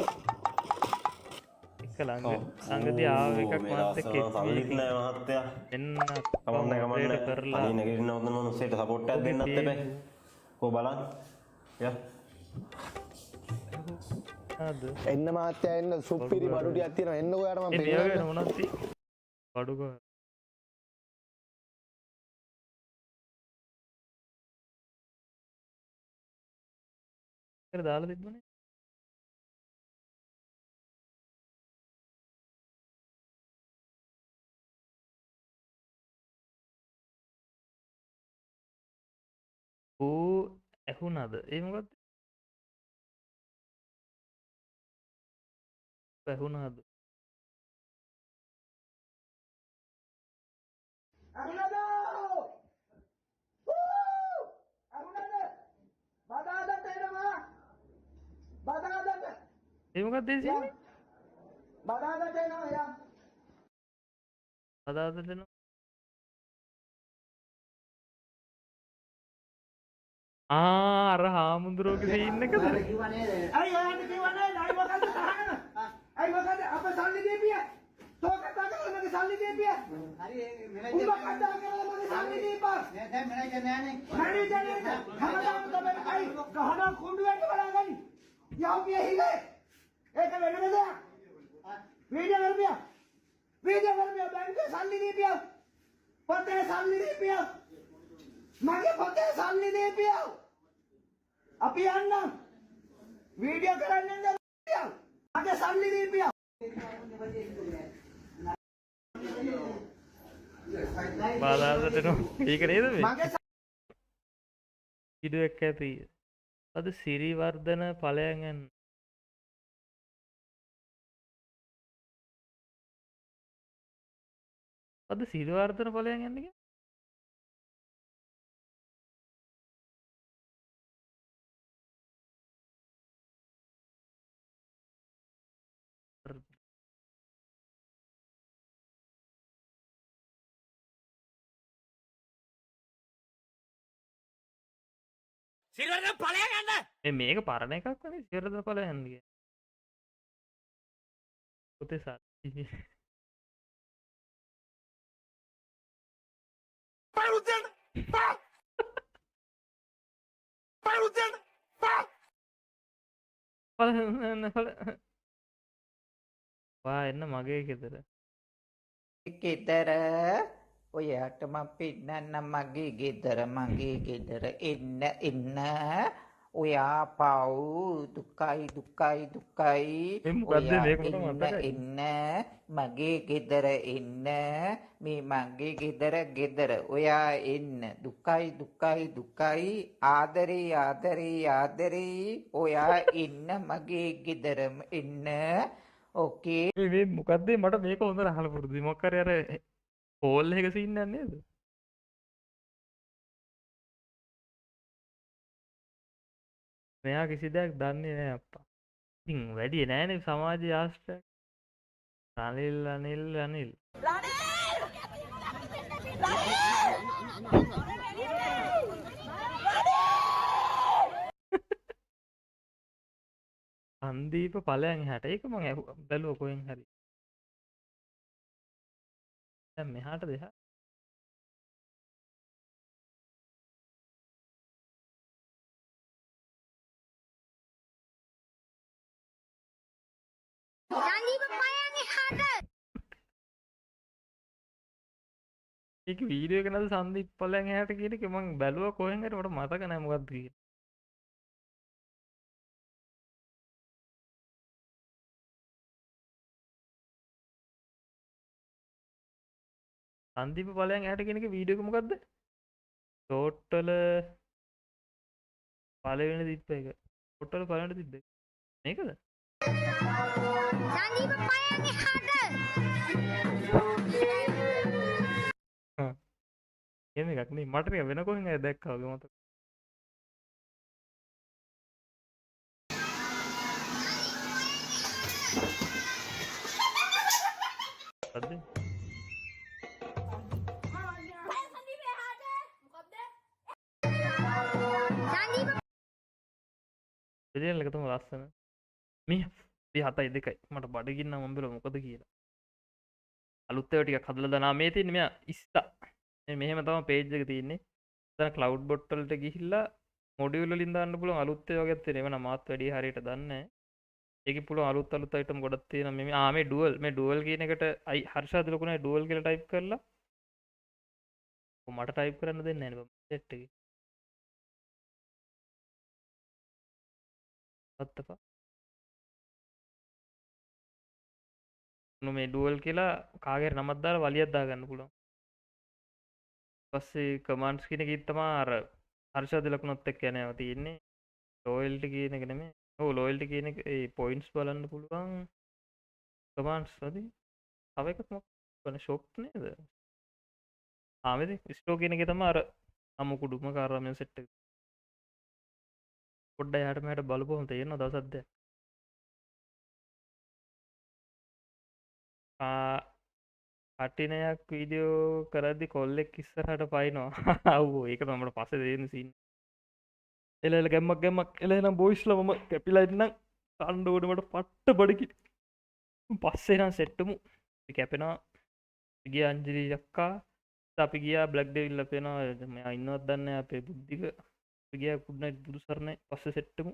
එක ළඟදී ආව එකක් මාත් එක්ක සල්ලිත් නෑ මහත්තයා එන්න කමන්න කරලා අනේ නැගිටින්න ඕන මොනසෙට සපෝට් එකක් දෙන්නත් එපා කො බලන්න යා එන්න මාත්‍යා එන්න සුපිරි බඩු ටිකක් තියෙනවා එන්න ඔයාට මම පෙන්නන්න මොනවද බඩුක දාලා තිබ්බනේ ඌ ඇහුණාද ඒ මොකක්ද ඇහුණාද ඒ මොකක්ද ඒ සීනේ බදාදට එනවා යා බදාදට එනවා අර හාමුදුරුවෝගේ සීන් එකද අයි ඔයාලට කිව්වනේ නයි මොකද්ද තහගෙන අයි මොකද්ද අප සල්ලි දීපිය තෝ කතා කරලා මගේ සල්ලි දීපිය හරි මෙලෙජ් උඹ කතා කරලා මගේ සල්ලි දීපා දැන් මෙලෙජ් නෑනේ මැනේජර් හැමදාම තමයි අයි ගහන කුණ්ඩුවට බලාගනි යව්පිය හිලේ ඒක වෙනම දෙයක් වීඩියෝ කරපිය බැංකුවේ සල්ලි දීපිය පොතේ සල්ලි දීපිය මගේ පොතේ සල්ලි දීපිය අපි යන්නම් වීඩියෝ කරන්න යන්න මගේ සල්ලි දීපිය බාලාදට නෝ ඒක නේද මේ වීඩියෝ එක ඇති අද සිරිවර්ධන ඵලයන් යන අද සිරිවර්ධන ඵලයන් යන්නේ සිරිවර්ධන ඵලයන් යන්න මේක පරණ එකක් වනේ සිරිවර්ධන ඵලයන් යන්නේ පුතේ සත්‍ය වා එන්න මගේ ගෙදර ගෙදර ඔයාට මම පෙන්නන්න මගේ ගෙදර එන්න ඔයා පව් දුකයි එන්න මගේ ගෙදර එන්න මේ මගේ ගෙදර ඔයා එන්න දුකයි ආදරේ ඔයා එන්න මගේ ගෙදරම එන්න ඕකේ මේ මොකද්ද මට මේක හොඳට අහලා පුරුදුයි මොකක් හරි අර හෝල් එක සීන් එකක් නේද මෙයා කිසි දෙයක් දන්නේ නැහැ අප්පා ඉතින් වැඩි නෑනේ සමාජයේ ආශ්‍රය අනිල් අන්දීප ඵලයන් හැට ඒක මම බැලුවා කොහෙන් හරි දැන් මෙහාට දෙහා ඒක වීඩියෝ එක නේද සන්දීප් ඵලයන් හැට කියන එක මම බැලුවා කොහෙන් හරි මට මතක නැහැ මොකක්ද කියලා සංදීප බලයන් එහාට කියන එක වීඩියෝ එක මොකද්ද? ටෝටල් පළවෙනි තිබ්බ එක. ටෝටල් පළවෙනි තිබ්බ එක. මේකද? සංදීප පයන් එහාට. එහෙම එකක් නේ. මට නිකන් වෙන කොහෙන් හරි දැක්කා වගේ මතක. අද විදියෙන් එක තමයි ලස්සන. මේ 7.2යි. මට බඩගින්න මම්බල මොකද කියලා. අලුත් ඒවා ටිකක් හදලා දානවා. මේ තියෙන්නේ මෙයා ඉස්සා. මේ මෙහෙම තමයි පේජ් එක තියෙන්නේ. දැන් ක්ලවුඩ් බොට් වලට ගිහිල්ලා මොඩියුල් වලින් දාන්න පුළුවන් අලුත් ඒවා වගේක් තියෙනවා. එවනම් මාත් වැඩි හරියට දන්නේ නැහැ. ඒකේ පුළුවන් අලුත් අයිටම් ගොඩක් තියෙනවා. මේ ඩුවල් කියන එකට හර්ෂාද ලකුණයි ඩුවල් කියලා ටයිප් කරලා මට ටයිප් කරන්න දෙන්නේ නැහැ නේ සෙට් එකේ. අත්තපා මේ ඩුවල් කියලා කාගේ නමක් දාලා වලියක් දාගන්න පුළුවන්. පස්සේ කමාන්ඩ්ස් කියන එකේ තමයි අර හර්ෂාද ලකුණත් එක්ක යනවා තියෙන්නේ. ලෝයල්ටි කියන එක නෙමෙයි. ඔව් ලෝයල්ටි කියන එක ඒ පොයින්ට්ස් බලන්න පුළුවන් කමාන්ඩ්ස් වලින්. තව එකක් මොකක්ද? ෂොප් නේද? ආ මේ ස්ටෝ කියන එකේ තමයි අර අමු කුඩුම කාර්යමය සෙට් එක. පොඩ්ඩක් යාට මෙහාට බලපුවම තේරෙනවා දවසක් දෙක. කටිනයක් වීඩියෝ කරද්දි කොල්ලෙක් ඉස්සරහට පයින්නවා. අව් ඒක තමයි මට පස්සේ දෙන්න සීන්. එල ගැම්මක් එලනම් බොයිස්ලා මම කැපිලා ඉන්නම් කණ්ඩ ඕනේ මට පට්ට බඩගිනි. පස්සේ නම් සෙට්ටමු. අපි කැපෙනවා. ගිය අංජලි යක්කා අපි ගියා බ්ලැක් ඩෙවිල් අපේනවා. මෙයා ඉන්නවත් දන්නේ නැහැ අපේ බුද්ධික. අපි ගියා කුඩ් නයිට් බුදු සරණයි පස්සේ සෙට්ටමු.